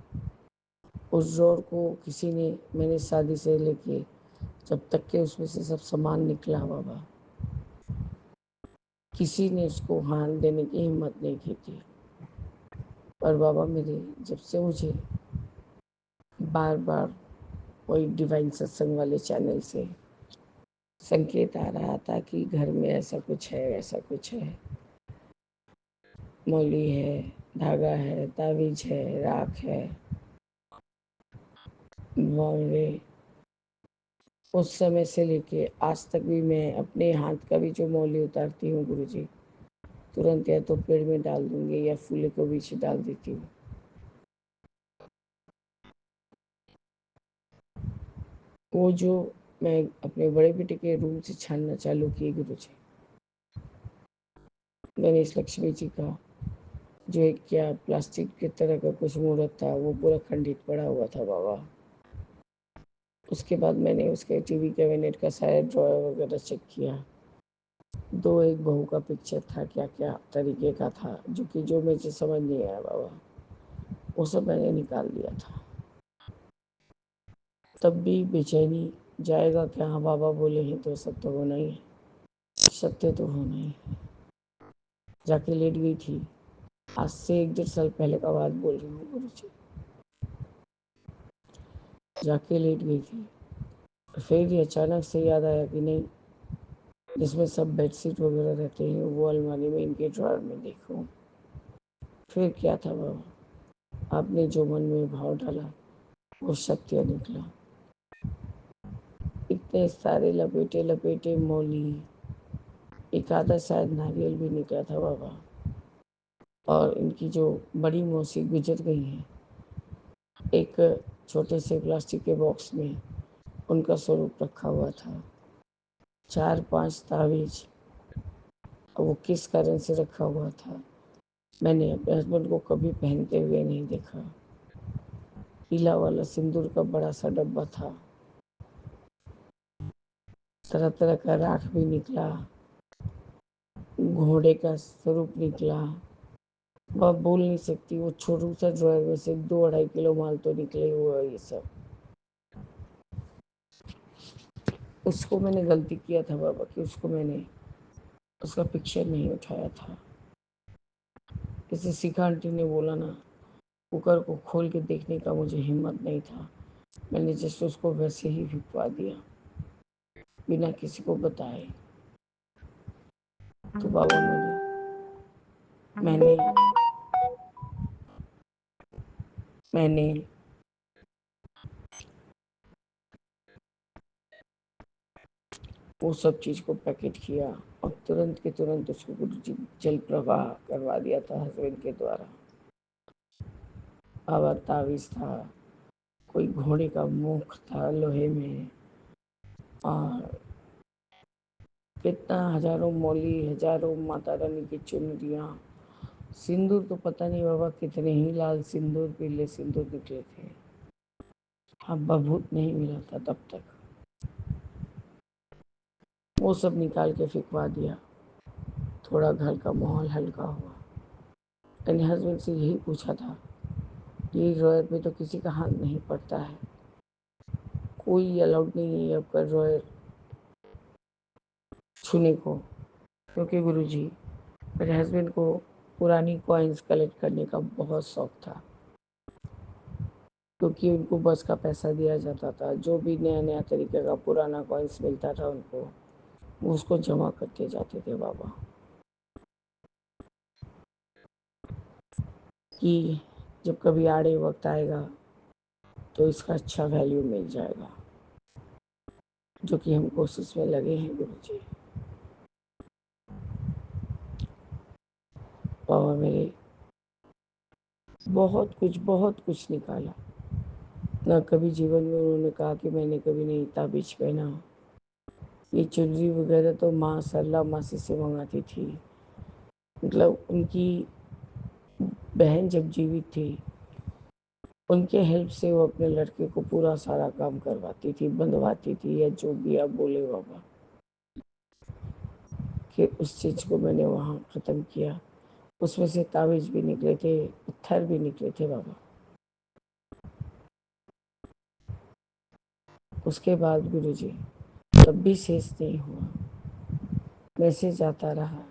उस ड्रॉर को किसी ने, मैंने शादी से लेके जब तक के उसमें से सब सामान निकला बाबा, किसी ने उसको हाथ देने की हिम्मत नहीं की थी। पर बाबा मेरे जब से मुझे बार बार वही डिवाइन सत्संग वाले चैनल से संकेत आ रहा था कि घर में ऐसा कुछ है, ऐसा कुछ है, मौली है, धागा है, तावीज है, राख है, मेरे उस समय से लेके आज तक भी मैं अपने हाथ का भी जो मौली उतारती हूँ गुरुजी, तुरंत या तो पेड़ में डाल दूंगी या फूले को बीच डाल देती हूँ। वो जो मैं अपने बड़े बेटे के रूम से छानना चालू किए गुरुजी, मैंने इस लक्ष्मी जी का जो एक क्या प्लास्टिक की तरह का कुछ मूर्त था वो पूरा खंडित पड़ा हुआ था बाबा। उसके बाद मैंने उसके टीवी कैबिनेट का सारा ड्रॉयर वगैरह चेक किया। दो एक बहू का पिक्चर था, क्या क्या तरीके का था, जो मुझे समझ नहीं आया बाबा, वो सब मैंने निकाल दिया था। तब भी बेचैनी, जाएगा क्या? हाँ बाबा बोले हैं तो सत्य होना ही है, सत्य तो होना ही है। जाके लेट गई थी। आज से 1 डेढ़ साल पहले का बात बोल रही हूँ गुरु जी। जाके लेट गई थी, फिर ही अचानक से याद आया कि नहीं, जिसमें सब बेडशीट वगैरह रहते हैं वो अलमारी में इनके ड्रॉर में देखूं। फिर क्या था बाबा, आपने जो मन में भाव डाला वो सत्य निकला। इतने सारे लपेटे लपेटे मौली, एक आधा शायद नारियल भी निकला था बाबा। और इनकी जो बड़ी मौसी गुजर गई हैं, एक छोटे से प्लास्टिक के बॉक्स में उनका स्वरूप रखा हुआ था। 4-5 तावीज, वो किस कारण से रखा हुआ था मैंने अपने हस्बैंड को कभी पहनते हुए नहीं देखा। पीला वाला सिंदूर का बड़ा सा डब्बा था, तरह तरह का राख भी निकला, घोड़े का स्वरूप निकला। वह बोल नहीं सकती, वो छोटू सा ड्रॉयर में से 2-2.5 किलो माल तो निकले हुआ ये सब। उसको मैंने गलती किया था बाबा कि उसको मैंने उसका पिक्चर नहीं उठाया था। जैसे शिखा आंटी ने बोला ना, कुकर को खोल के देखने का मुझे हिम्मत नहीं था, मैंने जैसे उसको वैसे ही फिकवा दिया बिना किसी को बताए। तो बाबा मैंने मैंने वो सब चीज़ को पैकेट किया और तुरंत के तुरंत उसको गुरुजी जल प्रवाह करवा दिया था हस्बैंड के द्वारा। बाबा तावीज था, कोई घोड़े का मुख था लोहे में, और कितना हजारों मौली, हजारों माता रानी की चुनरियाँ, सिंदूर तो पता नहीं बाबा कितने ही लाल सिंदूर, पीले सिंदूर निकले थे। हाँ, बभूत नहीं मिला था तब तक। वो सब निकाल के फिकवा दिया। थोड़ा घर का माहौल हल्का हुआ। मैंने हस्बैंड से यही पूछा था, ये ड्रॉयर पे तो किसी का हाथ नहीं पड़ता है, कोई अलाउड नहीं है आपका ड्रॉयर छूने को, क्योंकि गुरुजी मेरे हस्बैंड को पुरानी कॉइन्स कलेक्ट करने का बहुत शौक था। क्योंकि उनको बस का पैसा दिया जाता था, जो भी नया नया तरीके का पुराना कॉइन्स मिलता था उनको, वो उसको जमा करते जाते थे बाबा, कि जब कभी आड़े वक्त आएगा तो इसका अच्छा वैल्यू मिल जाएगा, जो कि हम कोशिश में लगे हैं गुरुजी। बाबा मेरे बहुत कुछ निकाला। ना कभी जीवन में उन्होंने कहा कि मैंने कभी नहीं ताबीज पहना। ये चुनरी वगैरह तो माँ सरला मासी से मंगाती थी। मतलब उनकी बहन जब जीवित थी, उनके हेल्प से वो अपने लड़के को पूरा सारा काम करवाती थी, बंधवाती थी, या जो भी आप बोले बाबा, कि उस चीज़ को मैंने वहाँ ख़त्म किया। उसमें से ताबीज भी निकले थे, पत्थर भी निकले थे बाबा। उसके बाद गुरुजी तब भी शेष नहीं हुआ। मैसेज आता रहा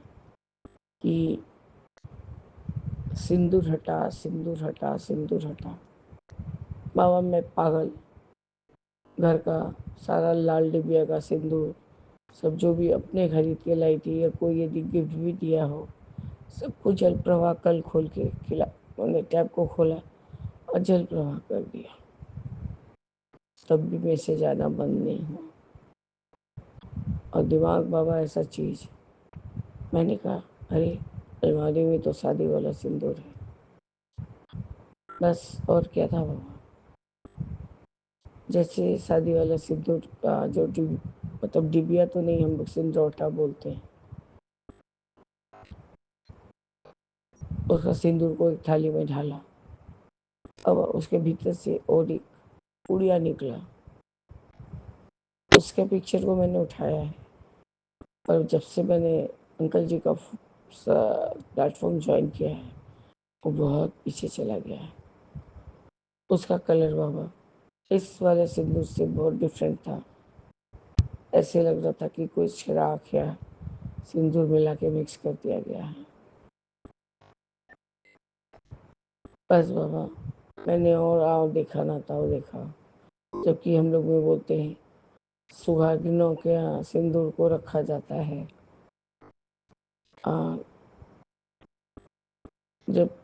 कि सिंदूर हटा, सिंदूर हटा, सिंदूर हटा। बाबा मैं पागल, घर का सारा लाल डिबिया का सिंदूर सब जो भी अपने खरीद के लाई थी, या कोई यदि गिफ्ट भी दिया हो, सबको जल प्रवाह कल खोल के खिला, उन्होंने टैप को खोला और जल प्रवाह कर दिया। तब भी मैसेज आना बंद नहीं हुआ। और दिमाग बाबा ऐसा चीज़, मैंने कहा अरे अलमारी में तो शादी वाला सिंदूर है, बस और क्या था बाबा। जैसे शादी वाला सिंदूर का जो मतलब डिबिया तो नहीं, हम लोग सिंदूरटा बोलते हैं, उसका सिंदूर को एक थाली में ढाला। अब उसके भीतर से और एक उड़िया निकला। उसके पिक्चर को मैंने उठाया है, और जब से मैंने अंकल जी का प्लेटफॉर्म ज्वाइन किया है, वो बहुत पीछे चला गया है। उसका कलर बाबा इस वाले सिंदूर से बहुत डिफरेंट था। ऐसे लग रहा था कि कोई चिराग या सिंदूर मिला के मिक्स कर दिया गया है। बस बाबा, मैंने और देखा ना था वो देखा। जबकि हम लोग में बोलते हैं सुहागिनों के यहाँ सिंदूर को रखा जाता है, जब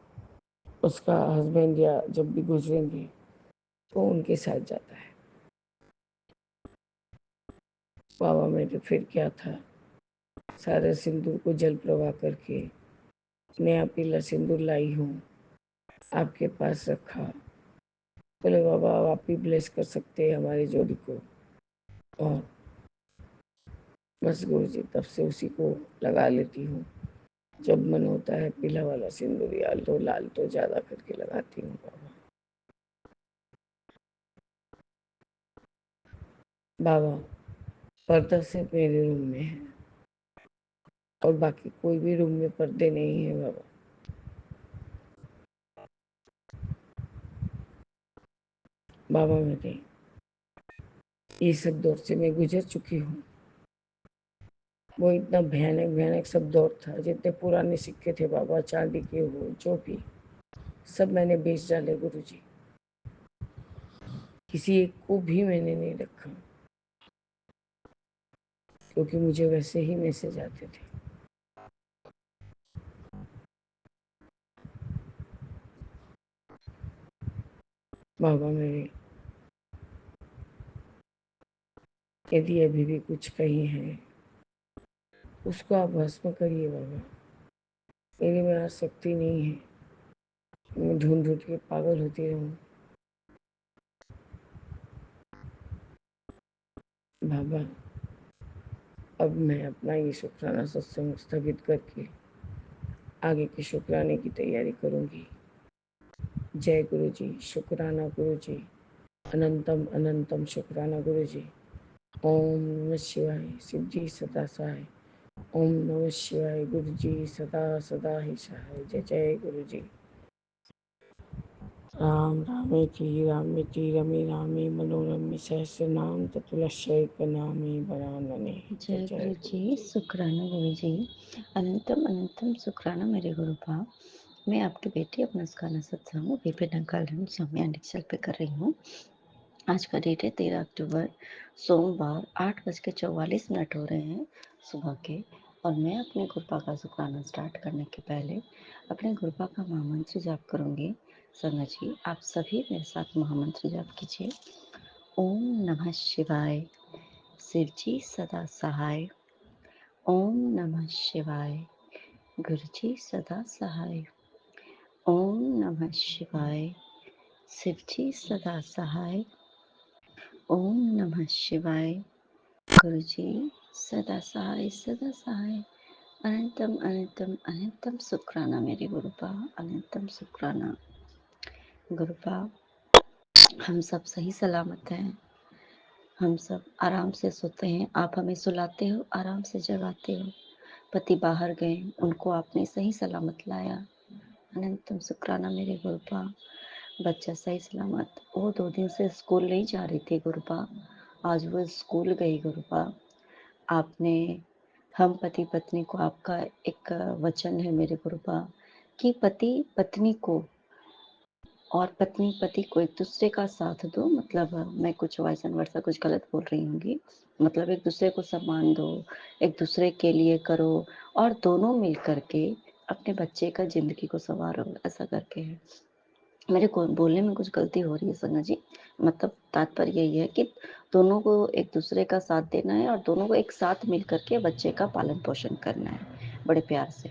उसका हस्बैंड या जब भी गुजरेंगे तो उनके साथ जाता है। बाबा मैंने फिर क्या था, सारे सिंदूर को जल प्रवाह करके नया पीला सिंदूर लाई हूँ, आपके पास रखा। बोले बाबा आप भी ब्लेस कर सकते हैं हमारी जोड़ी को। और बस गुरु जी तब से उसी को लगा लेती हूँ। जब मन होता है पीला वाला सिंदूर या तो लाल तो ज्यादा करके लगाती हूँ बाबा। बाबा पर्दा सिर्फ मेरे रूम में है, और बाकी कोई भी रूम में पर्दे नहीं है बाबा। बाबा मेरे ये सब दौर से मैं गुजर चुकी हूँ। वो इतना भयानक भयानक सब दौर था। जितने पुराने सिक्के थे बाबा, चांदी के हो जो भी, सब मैंने बेच डाले गुरु जी। किसी एक को भी मैंने नहीं रखा, क्योंकि मुझे वैसे ही मैसेज आते थे। बाबा मेरे यदि अभी भी कुछ कहीं है उसको आप भस्म करिए बाबा। मेरे में आज शक्ति नहीं है, मैं ढूंढ ढूंढ के पागल होती रहूं। बाबा अब मैं अपना ये शुक्राना सत्संग स्थगित करके आगे के शुक्राने की तैयारी करूंगी। जय गुरु जी, शुक्राना गुरु जी, अनंतम अनंतम शुक्राना गुरु जी। ओम नमः शिवाय, शिव जी सदा सहाय। ओम नमः शिवाय, गुरु जी सदा सदा ही सहाय। जय जय गुरु जी। राम रामेति रामेति रमे रामे मनोरमे सहस्र नाम ततुलश्यैक नामे वरानने। जय जय जय गुरु गुरु जी, जी। शुक्राना गुरु जी, अनंतम अनंतम शुक्राना मेरे गुरु बाप। मैं आपकी बेटी अपना स्काना सत्संग विभिन्न कालन स्वामी अडिक्शल पे कर रही हूँ। आज का डेट है 13 अक्टूबर सोमवार, 8:44 हो रहे हैं सुबह के। और मैं अपने गुरपा का शुक्राना स्टार्ट करने के पहले अपने गुरपा का महामंत्र जाप करूँगी। संगत जी आप सभी मेरे साथ महामंत्र जाप कीजिए। ओम नमः शिवाय, शिव जी सदा सहाय। ओम नमः शिवाय, गुरुजी सदा सहाय। ओम नमः शिवाय, शिवजी सदा सहाय। ओम नमः शिवाय, गुरुजी सदा सहाय सदा सहाय। अनंतम अनंतम अनंतम शुक्राना मेरे गुरुपा, अनंतम शुक्राना गुरुपा। हम सब सही सलामत हैं, हम सब आराम से सोते हैं, आप हमें सुलाते हो, आराम से जगाते हो। पति बाहर गए, उनको आपने सही सलामत लाया, अनंतम शुक्राना मेरे गुरुपा। बच्चा सही सलामत, वो 2 दिन से स्कूल नहीं जा रही थी गुरुपा, आज वो स्कूल गई गुरुपा। आपने हम पति पत्नी को, आपका एक वचन है मेरे गुरुपा कि पति पत्नी को और पत्नी पति को एक दूसरे का साथ दो। मतलब मैं कुछ वॉइस एंड वर्ड कुछ गलत बोल रही होंगी, मतलब एक दूसरे को सम्मान दो, एक दूसरे के लिए करो, और दोनों मिल करके अपने बच्चे का जिंदगी को संवारो, ऐसा करके है। मेरे को बोलने में कुछ गलती हो रही है संगत जी, मतलब तात्पर्य यही है कि दोनों को एक दूसरे का साथ देना है और दोनों को एक साथ मिल करके बच्चे का पालन पोषण करना है बड़े प्यार से।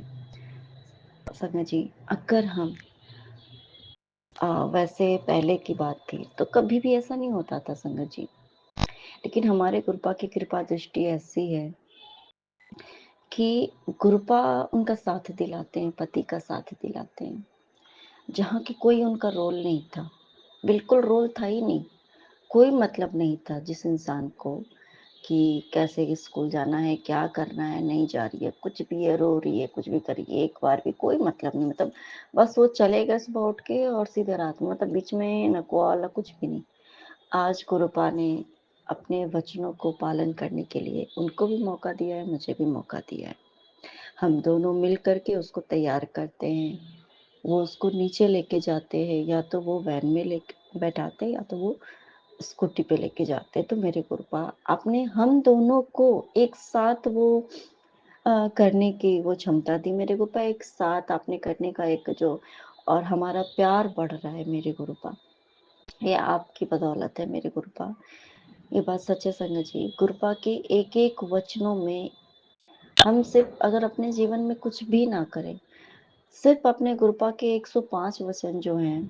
संगत जी अगर हम वैसे पहले की बात थी तो कभी भी ऐसा नहीं होता था संगत जी। लेकिन हमारे गुरुपा की कृपा दृष्टि ऐसी है कि गुरुपा उनका साथ दिलाते हैं, पति का साथ दिलाते हैं, जहाँ की कोई उनका रोल नहीं था। बिल्कुल रोल था ही नहीं। कोई मतलब नहीं था जिस इंसान को कि कैसे स्कूल जाना है, क्या करना है, नहीं जा रही है, कुछ भी है, रो रही है, कुछ भी कर रही है, एक बार भी कोई मतलब नहीं। मतलब बस वो चले गए सुबह उठ के और सीधे रात में, मतलब बीच में ना कॉल ना कुछ भी नहीं। आज गुरुपा ने अपने वचनों को पालन करने के लिए उनको भी मौका दिया है, मुझे भी मौका दिया है। हम दोनों मिल कर के उसको तैयार करते हैं। वो उसको नीचे लेके जाते हैं, या तो वो वैन में लेके बैठाते हैं या तो वो स्कूटी पे लेके जाते हैं। तो मेरे गुरुपा आपने हम दोनों को एक साथ वो करने की वो क्षमता दी मेरे गुरुपा, एक साथ आपने करने का एक जो, और हमारा प्यार बढ़ रहा है मेरे गुरुपा। ये आपकी बदौलत है मेरे गुरुपा। ये बात सच है संगत जी। गुरुपा के एक-एक वचनों में हम सिर्फ अगर अपने जीवन में कुछ भी ना करें, सिर्फ अपने गुरुपा के 105 वचन जो हैं,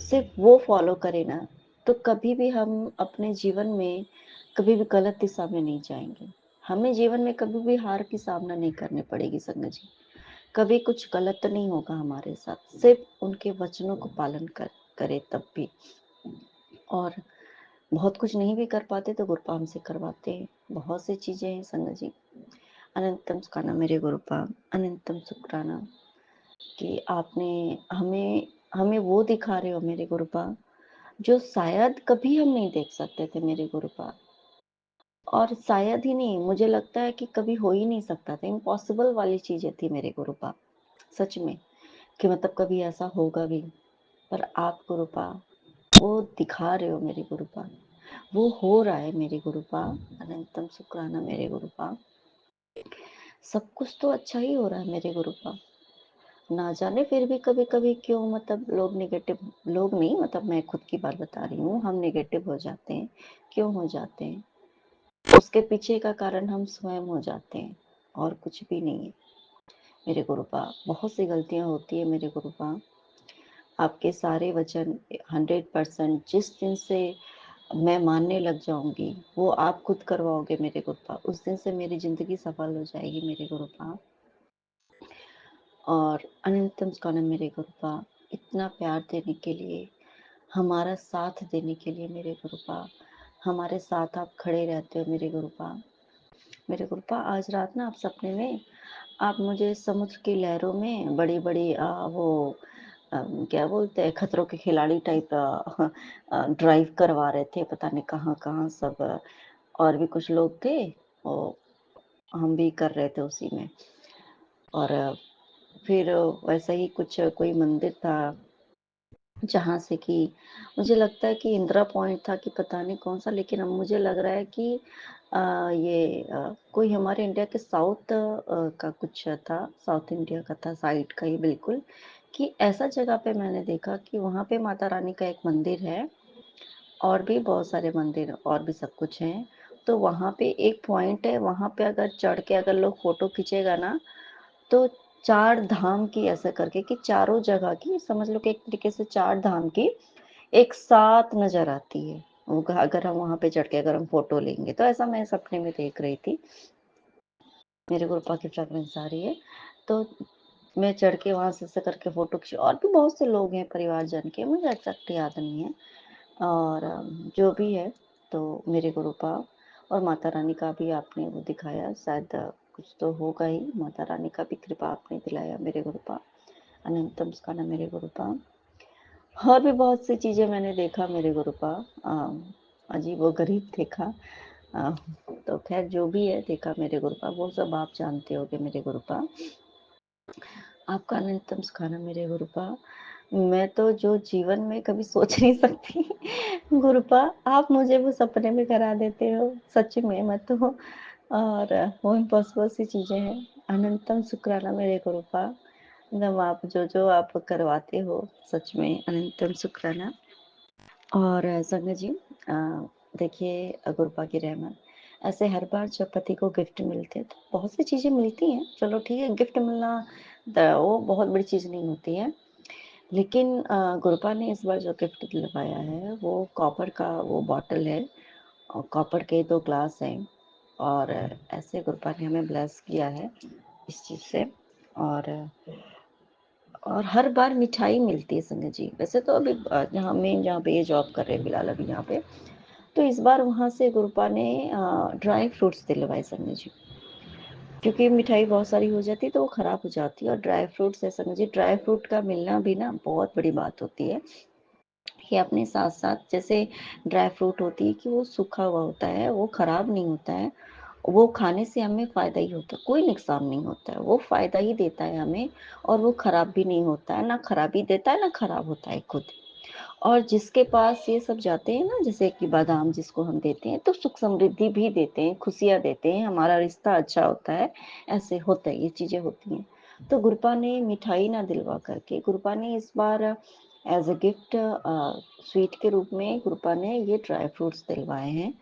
सिर्फ वो फॉलो करें ना, तो कभी भी हम अपने जीवन में कभी भी गलत दिशा में नहीं जाएँगे। हमें जीवन में कभी भी हार की सामना नहीं करनी पड़ेगी संगत जी। कभी कुछ गलत नहीं होगा हमारे साथ, सिर्फ उनके वचनों को पालन करें तब भी। और बहुत कुछ नहीं भी कर पाते तो गुरुपा हमसे करवाते हैं। बहुत सी चीज़ें हैं संगत जी। अनंतम सुखाना मेरे गुरुपा, अनंतम शुक्राना कि आपने हमें हमें वो दिखा रहे हो मेरे गुरुपा, जो शायद कभी हम नहीं देख सकते थे मेरे गुरुपा। और शायद ही नहीं, मुझे लगता है कि कभी हो ही नहीं सकता था। इम्पॉसिबल वाली चीज़ें थी मेरे गुरुपा, सच में, कि मतलब कभी ऐसा होगा भी। पर आप गुरुपा वो दिखा रहे हो मेरे गुरुपा, वो हो रहा है मेरे गुरुपा। अनंतम शुक्राना मेरे गुरुपा। सब कुछ तो अच्छा ही हो रहा है मेरे गुरुपा। ना जाने फिर भी कभी-कभी क्यों, मतलब लोग नेगेटिव, लोग नहीं, मतलब मैं खुद की बात बता रही हूँ, हम नेगेटिव हो जाते हैं। क्यों हो जाते हैं? उसके पीछे का कारण हम स्वयं हो जाते हैं, और कुछ भी नहीं है मेरे गुरुपा। बहुत सी गलतियाँ होती है मेरे गुरुपा। आपके सारे वचन 100% जिस दिन से मैं मानने लग जाऊँगी, वो आप खुद करवाओगे मेरे गुरुपा। उस दिन से मेरी ज़िंदगी सफल हो जाएगी मेरे गुरुपा। और अनंतम स्कॉलर मेरे गुरुपा, इतना प्यार देने के लिए, हमारा साथ देने के लिए मेरे गुरुपा, हमारे साथ आप खड़े रहते हो मेरे गुरुपा। मेरे गुरुपा आज रात ना आप सपने में आप मुझे समुद्र की लहरों में बड़ी-बड़ी क्या बोलते हैं, खतरों के खिलाड़ी टाइप ड्राइव करवा रहे थे, पता नहीं कहाँ-कहाँ सब। और भी कुछ लोग थे, वो हम भी कर रहे थे उसी में। और फिर वैसा ही कुछ कोई मंदिर था, जहाँ से कि मुझे लगता है कि इंदिरा पॉइंट था कि पता नहीं कौन-सा, लेकिन अब मुझे लग रहा है कि कोई हमारे इंडिया के साउथ का कुछ था, साउथ इंडिया का था, साइड का ही बिल्कुल, कि ऐसा जगह पे मैंने देखा कि वहाँ पे माता रानी का एक मंदिर है, और भी बहुत सारे मंदिर और भी सब कुछ हैं। तो वहाँ पे एक पॉइंट है, वहाँ पे अगर चढ़ के अगर लोग फ़ोटो खींचेगा ना, तो 4 धाम की ऐसा करके कि चारों जगह की, समझ लो कि एक तरीके से 4 धाम की एक साथ नज़र आती है। वो अगर हम वहाँ पे चढ़ के अगर हम फ़ोटो लेंगे, तो ऐसा मैं सपने में देख रही थी। मेरे गुरुपा की फ्रेग्रेंस आ रही है, तो मैं चढ़ के वहाँ से ऐसे करके फ़ोटो खींची, और भी बहुत से लोग हैं परिवारजन के, मुझे एग्ज़ैक्ट याद नहीं है। और जो भी है, तो मेरे गुरुपा और माता रानी का भी आपने वो दिखाया, शायद कुछ तो होगा ही, माता रानी का भी कृपा आपने दिलाया मेरे गुरुपा। अनंतम स्काना मेरे गुरुपा। और भी बहुत सी चीज़ें मैंने देखा मेरे गुरुपा, अजीब-ओ-गरीब देखा। अ, तो ख़ैर जो भी है देखा मेरे गुरुपा, वो सब आप जानते होंगे मेरे गुरुपा। आपका अनंतम सुखाना मेरे गुरुपा। मैं तो जो जीवन में कभी सोच नहीं सकती गुरुपा, आप मुझे वो सपने में करा देते हो, सच में मैं तो, और वो इम्पॉसिबल सी चीज़ें हैं। अनंतम शुक्राना मेरे गुरुपा, मतलब आप जो-जो आप करवाते हो, सच में अनंतम शुक्राना। और संगत जी, अ, देखिए गुरुपा की रहमत, ऐसे हर बार जब पति को गिफ्ट मिलते हैं तो बहुत सी चीज़ें मिलती हैं, चलो ठीक है, गिफ्ट मिलना वो बहुत बड़ी चीज़ नहीं होती है। लेकिन गुरपा ने इस बार जो गिफ्ट दिलवाया है वो कॉपर का वो बॉटल है और कॉपर के 2 ग्लास हैं और ऐसे गुरपा ने हमें ब्लेस किया है इस चीज़ से। और हर बार मिठाई मिलती है संगत जी। वैसे तो अभी जहाँ पे ये जॉब कर रहे हैं फिलहाल अभी यहाँ पे, तो इस बार वहाँ से गुरपा ने ड्राई फ्रूट्स दिलवाए संगत जी। क्योंकि मिठाई बहुत सारी हो जाती है तो वो खराब हो जाती है, और ड्राई फ्रूट्स ऐसा मुझे ड्राई फ्रूट का मिलना भी ना बहुत बड़ी बात होती है। ये अपने साथ साथ जैसे ड्राई फ्रूट होती है कि वो सूखा हुआ होता है, वो खराब नहीं होता है, वो खाने से हमें फायदा ही होता है, कोई नुकसान नहीं होता है, वो फायदा ही देता है हमें। और वो खराब भी नहीं होता है, ना खराबी देता है ना खराब होता है खुद। और जिसके पास ये सब जाते हैं ना, जैसे कि बादाम जिसको हम देते हैं तो सुख समृद्धि भी देते हैं, खुशियाँ देते हैं, हमारा रिश्ता अच्छा होता है, ऐसे होता है, ये चीज़ें होती हैं। तो गुरपा ने मिठाई ना दिलवा करके गुरपा ने इस बार एज अ गिफ्ट स्वीट के रूप में गुरपा ने ये ड्राई फ्रूट्स दिलवाए हैं।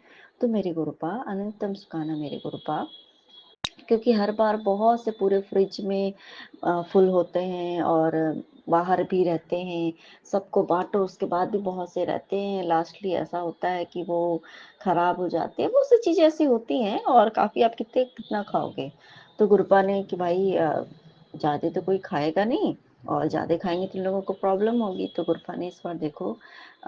तो मेरे गुरपा अनंतम सुखाना मेरे गुरपा, क्योंकि हर बार बहुत से पूरे फ्रिज में फुल होते हैं और बाहर भी रहते हैं, सबको बाँटो उसके बाद भी बहुत से रहते हैं, लास्टली ऐसा होता है कि वो खराब हो जाते हैं, बहुत सी चीज़ें ऐसी होती हैं और काफ़ी आप कितना खाओगे? तो गुरपा ने कि भाई ज़्यादा तो कोई खाएगा नहीं और ज़्यादा खाएँगे तो लोगों को प्रॉब्लम होगी, तो गुरपा ने इस बार देखो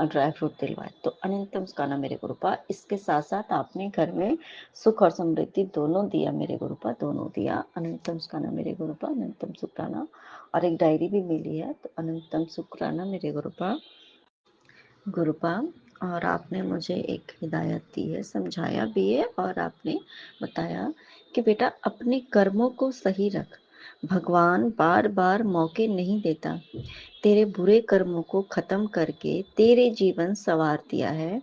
ड्राई फ्रूट दिलवाए। तो अनंतम मुस्काना मेरे गुरपा, इसके साथ-साथ आपने घर में सुख और समृद्धि दोनों दिया मेरे गुरुपा, दोनों दिया। अनंतम सुखाना मेरे गुरुपा, अनंतम सुखराना। और एक डायरी भी मिली है, तो अनंतम सुखराना मेरे गुरुपा गुरुपा। और आपने मुझे एक हिदायत दी है, समझाया भी है और आपने बताया कि बेटा अपने कर्मों को सही रख, भगवान बार बार मौके नहीं देता, तेरे बुरे कर्मों को खत्म करके तेरे जीवन संवार दिया है।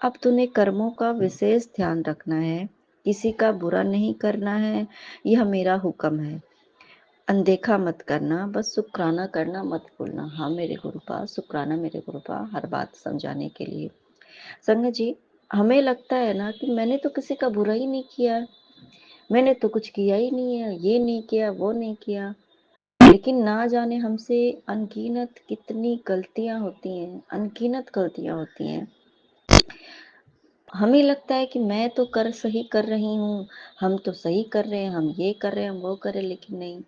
अब तूने कर्मों का विशेष ध्यान रखना है, किसी का बुरा नहीं करना है, यह मेरा हुक्म है। अनदेखा मत करना, बस शुक्राना करना मत भूलना। हाँ मेरे गुरुपा, शुक्राना मेरे गुरुपा, हर बात समझाने के लिए। संगत जी, हमें लगता है ना कि मैंने तो किसी का बुरा ही नहीं किया, मैंने तो कुछ किया ही नहीं है, ये नहीं किया, वो नहीं किया। लेकिन ना जाने हमसे अनगिनत कितनी गलतियां होती हैं, अनगिनत गलतियां होती हैं। हमें लगता है कि मैं तो सही कर रही हूँ, हम तो सही कर रहे हैं, हम ये कर रहे हैं, हम वो कर रहे हैं, लेकिन नहीं।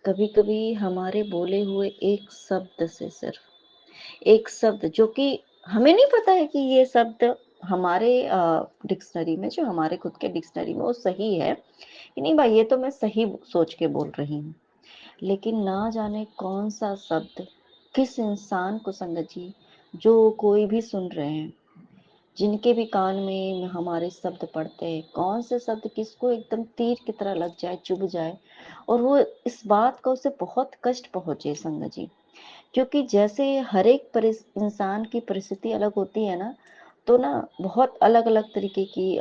कभी-कभी हमारे बोले हुए एक शब्द से, सिर्फ एक शब्द जो कि हमें नहीं पता है कि ये शब्द हमारे डिक्शनरी में, जो हमारे खुद के डिक्शनरी में वो सही है कि नहीं, भाई ये तो मैं सही सोच के बोल रही हूँ। लेकिन ना जाने कौन सा शब्द किस इंसान को, संगत जी, जो कोई भी सुन रहे हैं, जिनके भी कान में हमारे शब्द पड़ते हैं, कौन से शब्द किसको एकदम तीर की तरह लग जाए, चुभ जाए, और वो इस बात का उसे बहुत कष्ट पहुंचे संगत जी। क्योंकि जैसे हर एक इंसान की परिस्थिति अलग होती है ना, तो ना बहुत अलग अलग तरीके की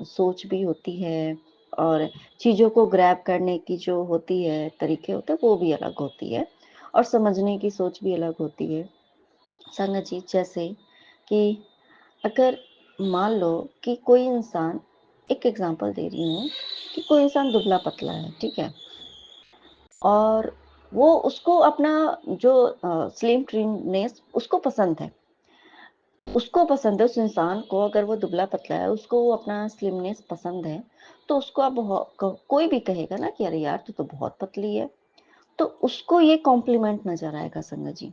सोच भी होती है, और चीज़ों को ग्रैब करने की जो होती है तरीके होते हैं वो भी अलग होती है, और समझने की सोच भी अलग होती है संगत जी। जैसे कि अगर मान लो कि कोई इंसान, एक एग्जांपल दे रही हूँ, कि कोई इंसान दुबला पतला है, ठीक है, और वो उसको अपना जो स्लिम ट्रिमनेस उसको पसंद है, उसको पसंद है, उस इंसान को, अगर वो दुबला पतला है उसको वो अपना स्लिमनेस पसंद है, तो उसको अब कोई भी कहेगा ना कि अरे यार तू तो बहुत पतली है, तो उसको ये कॉम्प्लीमेंट नजर आएगा संगत जी,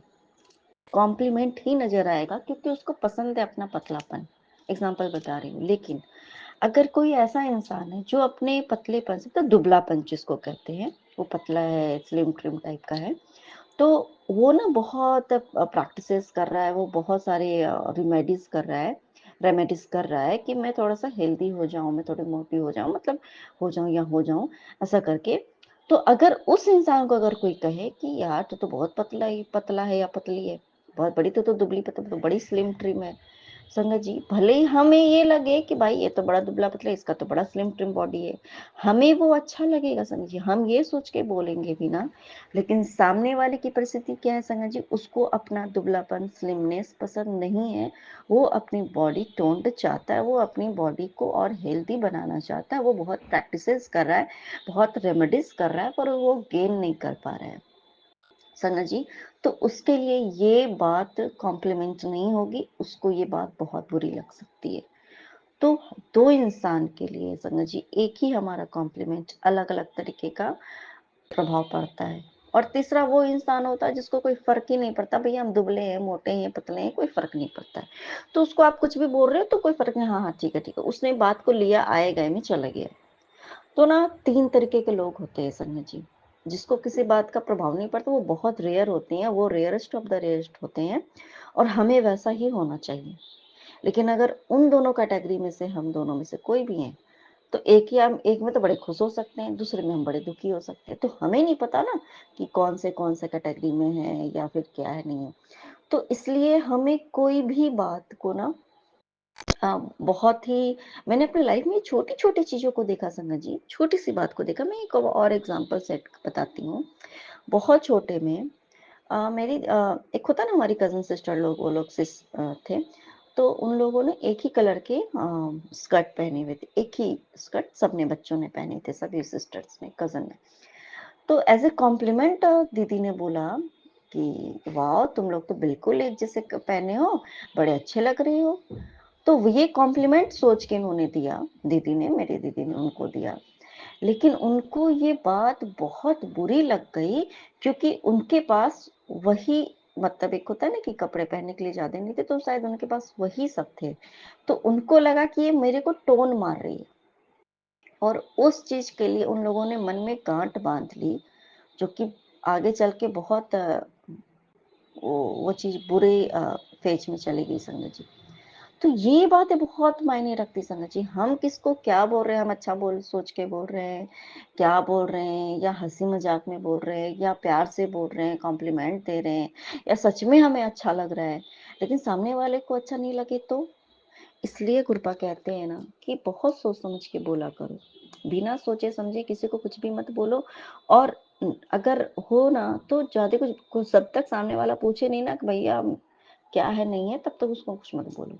कॉम्प्लीमेंट ही नजर आएगा, क्योंकि उसको पसंद है अपना पतलापन। एग्जाम्पल बता रही हूँ। लेकिन अगर कोई ऐसा इंसान है जो अपने पतलेपन से, तो दुबलापन जिसको कहते हैं, वो पतला है, स्लिम ट्रिम टाइप का है, तो वो ना बहुत प्रैक्टिसेस कर रहा है, वो बहुत सारे रेमेडीज कर रहा है कि मैं थोड़ा सा हेल्दी हो जाऊं, मैं थोड़ी मोटी हो जाऊं, मतलब हो जाऊं या हो जाऊं, ऐसा करके। तो अगर उस इंसान को अगर कोई कहे कि यार तू तो बहुत पतला है या पतली है, बहुत बड़ी, तो दुबली पतली, तो बड़ी स्लिम ट्रिम है, संगत जी, भले ही हमें ये लगे कि भाई ये तो बड़ा दुबला पतला है, इसका तो बड़ा स्लिम ट्रिम बॉडी है, हमें वो अच्छा लगेगा संगत जी, हम ये सोच के बोलेंगे भी ना। लेकिन सामने वाले की परिस्थिति क्या है संगत जी, उसको अपना दुबलापन, स्लिमनेस पसंद नहीं है, वो अपनी बॉडी टोन्ड चाहता है, वो अपनी बॉडी को और हेल्दी बनाना चाहता है, वो बहुत प्रैक्टिसेस कर रहा है, बहुत रेमेडीज कर रहा है, पर वो गेन नहीं कर पा रहा है संगत जी। तो उसके लिए ये बात कॉम्प्लीमेंट नहीं होगी, उसको ये बात बहुत बुरी लग सकती है। तो 2 इंसान के लिए संगत जी एक ही हमारा कॉम्प्लीमेंट अलग-अलग तरीके का प्रभाव पड़ता है। और तीसरा वो इंसान होता है जिसको कोई फ़र्क ही नहीं पड़ता, भई हम दुबले हैं, मोटे हैं, पतले हैं, कोई फ़र्क नहीं पड़ता है। तो उसको आप कुछ भी बोल रहे हो तो कोई फ़र्क नहीं, हाँ, हाँ, ठीक है, ठीक है। उसने बात को लिया, आए गए में चला गया। तो ना 3 तरीके के लोग होते हैं संगत जी, जिसको किसी बात का प्रभाव नहीं पड़ता, वो बहुत रेयर होते हैं, वो रेयरेस्ट ऑफ द रेयरेस्ट होते हैं और हमें वैसा ही होना चाहिए। लेकिन अगर उन दोनों कैटेगरी में से हम दोनों में से कोई भी हैं, तो एक में तो बड़े खुश हो सकते हैं, दूसरे में हम बड़े दुखी हो सकते हैं। तो हमें नहीं पता ना कि कौन से कैटेगरी में है या फिर क्या है, नहीं है। तो इसलिए हमें कोई भी बात को ना बहुत ही मैंने अपनी लाइफ में छोटी-छोटी चीज़ों को देखा संगत जी, छोटी-सी बात को देखा। मैं एक और एग्ज़ाम्पल सेट बताती हूँ। बहुत छोटे में एक होता है ना हमारी कज़न सिस्टर लोग, वो लोग थे। तो उन लोगों ने एक ही कलर के स्कर्ट पहने हुए थे। एक ही स्कर्ट सबने बच्चों ने पहने थे, सभी सिस्टर्स ने, कज़न ने। तो एज़ अ कॉम्प्लीमेंट दीदी ने बोला कि वाओ! तुम लोग तो बिल्कुल एक जैसे पहने हो, बड़े अच्छे लग रहे हो। तो ये कॉम्प्लीमेंट सोच के उन्होंने दिया, दीदी ने, मेरी दीदी ने उनको दिया। लेकिन उनको ये बात बहुत बुरी लग गई, क्योंकि उनके पास वही, मतलब एक होता है ना कि कपड़े पहनने के लिए ज़्यादा नहीं थे, तो शायद उनके पास वही सब थे। तो उनको लगा कि ये मेरे को टोन मार रही है, और उस चीज़ के लिए उन लोगों ने मन में गाँठ बाँध ली, जो कि आगे चल के बहुत वो चीज़ बुरे फ़ेज़ में चली गई संगत जी। तो ये बातें बहुत मायने रखती संगत जी। हम किसको क्या बोल रहे हैं, हम अच्छा बोल सोच के बोल रहे हैं, क्या बोल रहे हैं, या हँसी-मज़ाक में बोल रहे हैं, या प्यार से बोल रहे हैं, कॉम्प्लीमेंट दे रहे हैं, या सच में हमें अच्छा लग रहा है, लेकिन सामने वाले को अच्छा नहीं लगे तो? इसलिए गुरबा कहते हैं ना कि बहुत सोच समझ के बोला करो। बिना सोचे समझे किसी को कुछ भी मत बोलो। और अगर हो ना तो ज़्यादा कुछ जब तक सामने वाला पूछे नहीं ना कि भैया क्या है, नहीं है, तब तक उसको कुछ मत बोलो।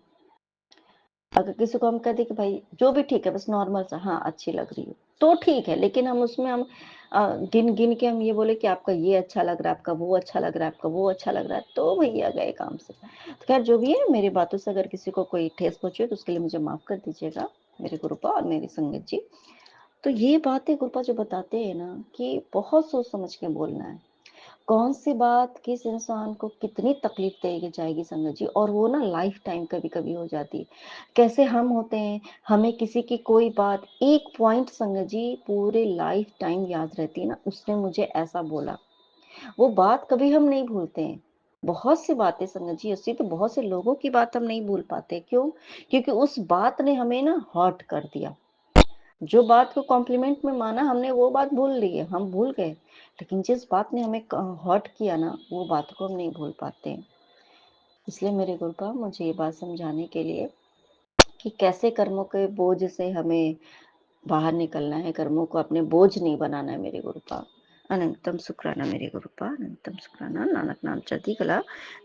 अगर किसी को हम कह दें कि भाई जो भी ठीक है, बस नॉर्मल सा, हाँ, अच्छी लग रही हो, तो ठीक है। लेकिन हम उसमें गिन-गिन के हम ये बोले कि आपका ये अच्छा लग रहा है, आपका वो अच्छा लग रहा है, आपका वो अच्छा लग रहा है, तो भैया गए काम से। तो खैर जो भी है, मेरी बातों से अगर किसी को कोई ठेस पहुँची हो तो उसके लिए मुझे माफ़ कर दीजिएगा, मेरे गुरुपा और मेरी संगत जी। तो ये बातें गुरुपा जो बताते हैं ना कि बहुत सोच समझ के बोलना है। कौन-सी बात किस इंसान को कितनी तकलीफ देगी जाएगी संगत जी, और वो ना लाइफ टाइम कभी-कभी हो जाती है। कैसे हम होते हैं, हमें किसी की कोई बात एक पॉइंट संगत जी पूरे लाइफ टाइम याद रहती है ना, उसने मुझे ऐसा बोला। वो बात कभी हम नहीं भूलते हैं। बहुत सी बातें संगत जी ऐसी, तो बहुत से लोगों की बात हम नहीं भूल पाते। क्यों? क्योंकि उस बात ने हमें ना हर्ट कर दिया। जो बात को कॉम्प्लीमेंट में माना हमने, वो बात भूल ली है, हम भूल गए। लेकिन जिस बात ने हमें हर्ट किया ना, वो बात को हम नहीं भूल पाते हैं। इसलिए मेरे गुरुपा मुझे ये बात समझाने के लिए कि कैसे कर्मों के बोझ से हमें बाहर निकलना है, कर्मों को अपने बोझ नहीं बनाना है मेरे गुरुपा। अनंतम शुक्राना मेरे गुरुपा, अनंतम शुक्राना। नानक नाम चढ़ती कला,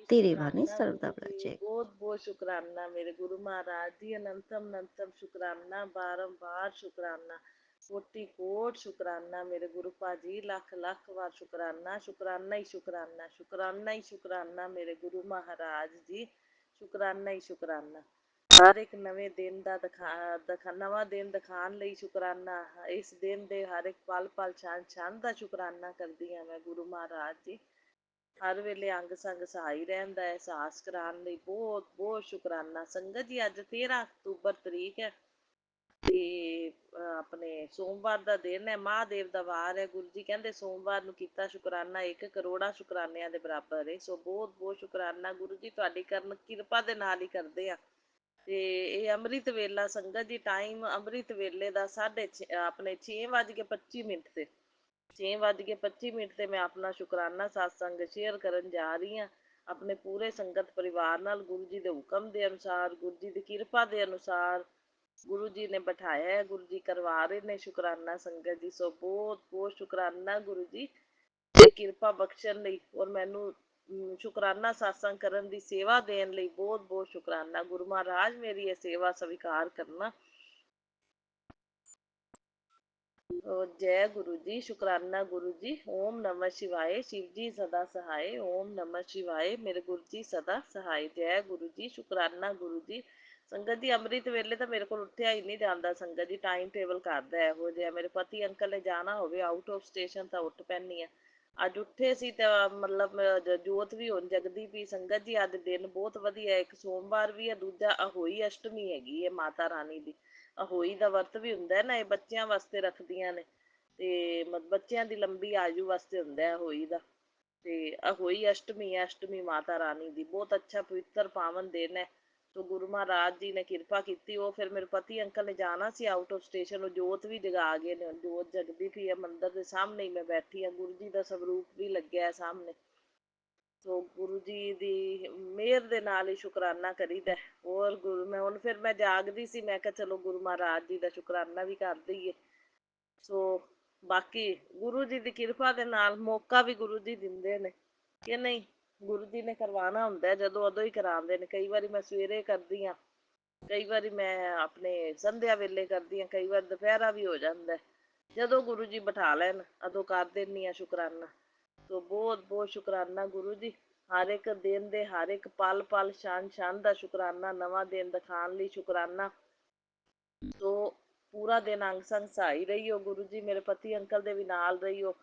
तेरी वाणी शुक्राना सर्वदा गुरु जी, विराजे। बहुत बहुत शुक्राना मेरे गुरु महाराज जी, अनंतम अनंतम शुक्राना, बारंबार शुक्राना, कोटि कोट शुक्राना मेरे गुरु पाजी, लख लख बार शुक्राना, शुक्राना ही शुक्राना, शुक्राना ही शुक्राना मेरे गुरु महाराज जी, शुक्राना ही शुक्राना। हर एक नਵੇਂ ਦਿਨ ਦਾ ਨਵਾਂ ਦਿਨ ਦਿਖਾਉਣ ਲਈ ਸ਼ੁਕਰਾਨਾ। ਇਸ ਦਿਨ ਦੇ ਹਰ ਇੱਕ ਪਲ ਪਲ ਛਣ ਛਣ ਦਾ ਸ਼ੁਕਰਾਨਾ ਕਰਦੀ ਹਾਂ ਮੈਂ ਗੁਰੂ ਮਹਾਰਾਜ ਜੀ। ਹਰ ਵੇਲੇ ਅੰਗ ਸੰਗ ਸਹਾਈ ਰਹਿਣ ਦਾ ਅਹਿਸਾਸ ਕਰਾਉਣ ਲਈ ਬਹੁਤ ਬਹੁਤ ਸ਼ੁਕਰਾਨਾ। ਸੰਗਤ ਜੀ ਅੱਜ 13 ਅਕਤੂਬਰ ਤਰੀਕ ਹੈ ਤੇ ਆਪਣੇ ਸੋਮਵਾਰ ਦਾ ਦਿਨ ਹੈ, ਮਹਾਦੇਵ ਦਾ ਵਾਰ ਹੈ। ਗੁਰੂ ਜੀ ਕਹਿੰਦੇ ਸੋਮਵਾਰ ਨੂੰ ਕੀਤਾ ਸ਼ੁਕਰਾਨਾ 1 ਕਰੋੜਾ ਸ਼ੁਕਰਾਨਿਆਂ ਦੇ ਬਰਾਬਰ ਹੈ। ਸੋ ਬਹੁਤ ਬਹੁਤ ਸ਼ੁਕਰਾਨਾ ਗੁਰੂ ਜੀ, ਤੁਹਾਡੀ ਕਰਨ ਕਿਰਪਾ ਦੇ ਨਾਲ ਹੀ ਕਰਦੇ ਆ। ਤੇ ਇਹ ਅੰਮ੍ਰਿਤ ਵੇਲਾ ਸੰਗਤ ਜੀ, ਟਾਈਮ ਅੰਮ੍ਰਿਤ ਵੇਲੇ ਦਾ 6:25 ਤੇ 6:25 ਤੇ ਮੈਂ ਆਪਣਾ ਸ਼ੁਕਰਾਨਾ ਸਤਸੰਗ ਸ਼ੇਅਰ ਕਰਨ ਜਾ ਰਹੀ ਹਾਂ ਆਪਣੇ ਪੂਰੇ ਸੰਗਤ ਪਰਿਵਾਰ ਨਾਲ। ਗੁਰੂ ਜੀ ਦੇ ਹੁਕਮ ਦੇ ਅਨੁਸਾਰ, ਗੁਰੂ ਜੀ ਦੀ ਕਿਰਪਾ ਦੇ ਅਨੁਸਾਰ ਗੁਰੂ ਜੀ ਨੇ ਬਿਠਾਇਆ ਹੈ, ਗੁਰੂ ਜੀ ਕਰਵਾ ਰਹੇ ਨੇ ਸ਼ੁਕਰਾਨਾ ਸੰਗਤ ਜੀ। ਸੋ ਬਹੁਤ ਬਹੁਤ ਸ਼ੁਕਰਾਨਾ ਗੁਰੂ ਜੀ ਦੀ ਕਿਰਪਾ ਬਖਸ਼ਣ ਲਈ, ਔਰ ਮੈਨੂੰ ਸ਼ੁਕਰਾਨਾ ਸਤਸੰਗ ਕਰਨ ਦੀ ਸੇਵਾ ਦੇਣ ਲਈ ਬਹੁਤ ਬਹੁਤ ਸ਼ੁਕਰਾਨਾ। ਗੁਰੂ ਮਹਾਰਾਜ ਮੇਰੀ ਇਹ ਸੇਵਾ ਸਵੀਕਾਰ ਕਰਨਾ। जय गुरु जी, शुक्राना गुरु जी। ओम नमः शिवाय, शिव जी सदा सहाय। ओम नमः शिवाय, मेरे गुरु जी सदा सहाय। जय गुरु जी, शुक्राना गुरु जी। ਸੰਗਤ ਜੀ ਅੰਮ੍ਰਿਤ ਵੇਲੇ ਤਾਂ ਮੇਰੇ ਕੋਲ ਉੱਠਿਆ ਹੀ ਨਹੀਂ ਜਾਂਦਾ। ਸੰਗਤ ਜੀ ਟਾਈਮ ਟੇਬਲ ਕਰਦਾ ਇਹੋ ਜਿਹਾ। ਮੇਰੇ ਪਤੀ ਅੰਕਲ ਨੇ ਜਾਣਾ ਹੋਵੇ ਆਊਟ ਆਫ ਸਟੇਸ਼ਨ ਤਾਂ ਉੱਠ ਪੈਂਦੀ ਆ। ਅੱਜ ਉੱਠੇ ਸੀ ਤਾਂ ਮਤਲਬ ਜੋਤ ਵੀ ਹੁਣ ਜਗਦੀ ਪਈ। ਸੰਗਤ ਜੀ ਅੱਜ ਦਿਨ ਬਹੁਤ ਵਧੀਆ। ਇੱਕ ਸੋਮਵਾਰ ਵੀ ਹੈ, ਦੂਜਾ ਅਹੋਈ ਅਸ਼ਟਮੀ ਹੈਗੀ ਹੈ ਮਾਤਾ ਰਾਣੀ ਦੀ। ਅਹੋਈ ਦਾ ਵਰਤ ਵੀ ਹੁੰਦਾ ਨਾ, ਇਹ ਬੱਚਿਆਂ ਵਾਸਤੇ ਰੱਖਦੀਆਂ ਨੇ ਤੇ ਬੱਚਿਆਂ ਦੀ ਲੰਬੀ ਆਯੂ ਵਾਸਤੇ ਹੁੰਦਾ ਹੈ ਅਹੋਈ ਦਾ। ਤੇ ਅਹੋਈ ਅਸ਼ਟਮੀ ਹੈ, ਅਸ਼ਟਮੀ ਮਾਤਾ ਰਾਣੀ ਦੀ। ਬਹੁਤ ਅੱਛਾ ਪਵਿੱਤਰ ਪਾਵਨ ਦਿਨ ਹੈ। ਤੋ ਗੁਰੂ ਮਹਾਰਾਜ ਜੀ ਨੇ ਕਿਰਪਾ ਕੀਤੀ। ਉਹ ਫਿਰ ਮੇਰੇ ਪਤੀ ਅੰਕਲ ਨੇ ਜਾਣਾ ਸੀ ਆਊਟ ਆਫ ਸਟੇਸ਼ਨ। ਉਹ ਜੋਤ ਵੀ ਜਗਾ ਗਏ ਨੇ, ਜੋਤ ਜਗਦੀ ਪਈ ਹੈ ਮੰਦਿਰ ਦੇ ਸਾਹਮਣੇ ਹੀ ਮੈਂ ਬੈਠੀ ਹਾਂ। ਗੁਰੂ ਜੀ ਦਾ ਸਰੂਪ ਵੀ ਲੱਗਿਆ ਹੈ ਸਾਹਮਣੇ। ਸੋ ਗੁਰੂ ਜੀ ਦੀ ਮਿਹਰ ਦੇ ਨਾਲ ਹੀ ਸ਼ੁਕਰਾਨਾ ਕਰੀਦਾ। ਹੋਰ ਗੁਰੂ ਮੈਂ ਹੁਣ ਫਿਰ ਮੈਂ ਜਾਗਦੀ ਸੀ, ਮੈਂ ਕਿਹਾ ਚਲੋ ਗੁਰੂ ਮਹਾਰਾਜ ਜੀ ਦਾ ਸ਼ੁਕਰਾਨਾ ਵੀ ਕਰ ਦਈਏ। ਸੋ ਬਾਕੀ ਗੁਰੂ ਜੀ ਦੀ ਕਿਰਪਾ ਦੇ ਨਾਲ ਮੌਕਾ ਵੀ ਗੁਰੂ ਜੀ ਦਿੰਦੇ ਨੇ ਕਿ ਨਹੀਂ। ਗੁਰੂ ਜੀ ਨੇ ਕਰਵਾਉਣਾ ਹੁੰਦਾ ਜਦੋਂ ਉਦੋਂ ਹੀ ਕਰਾਉਂਦੇ ਨੇ। ਕਈ ਵਾਰੀ ਮੈਂ ਸਵੇਰੇ ਕਰਦੀ ਹਾਂ, ਕਈ ਵਾਰੀ ਮੈਂ ਆਪਣੇ ਸੰਧਿਆ ਵੇਲੇ ਕਰਦੀ ਹਾਂ, ਕਈ ਵਾਰ ਦੁਪਹਿਰਾ ਵੀ ਹੋ ਜਾਂਦਾ। ਜਦੋਂ ਗੁਰੂ ਜੀ ਬਿਠਾ ਲੈਣ ਉਦੋਂ ਕਰ ਦਿੰਦੀ ਹਾਂ ਸ਼ੁਕਰਾਨਾ। ਸੋ ਬਹੁਤ ਬਹੁਤ ਸ਼ੁਕਰਾਨਾ ਗੁਰੂ ਜੀ। ਹਰ ਇੱਕ ਦਿਨ ਦੇ ਹਰ ਇੱਕ ਪਲ ਪਲ ਛਣ ਛਣ ਦਾ ਸ਼ੁਕਰਾਨਾ। ਨਵਾਂ ਦਿਨ ਦਿਖਾਉਣ ਲਈ ਸ਼ੁਕਰਾਨਾ। ਸੋ ਪੂਰਾ ਦਿਨ ਅੰਗ ਸੰਗ ਸਹਾਈ ਰਹੀਓ ਗੁਰੂ ਜੀ। ਮੇਰੇ ਪਤੀ ਅੰਕਲ ਦੇ ਵੀ ਨਾਲ ਰਹੀਓ,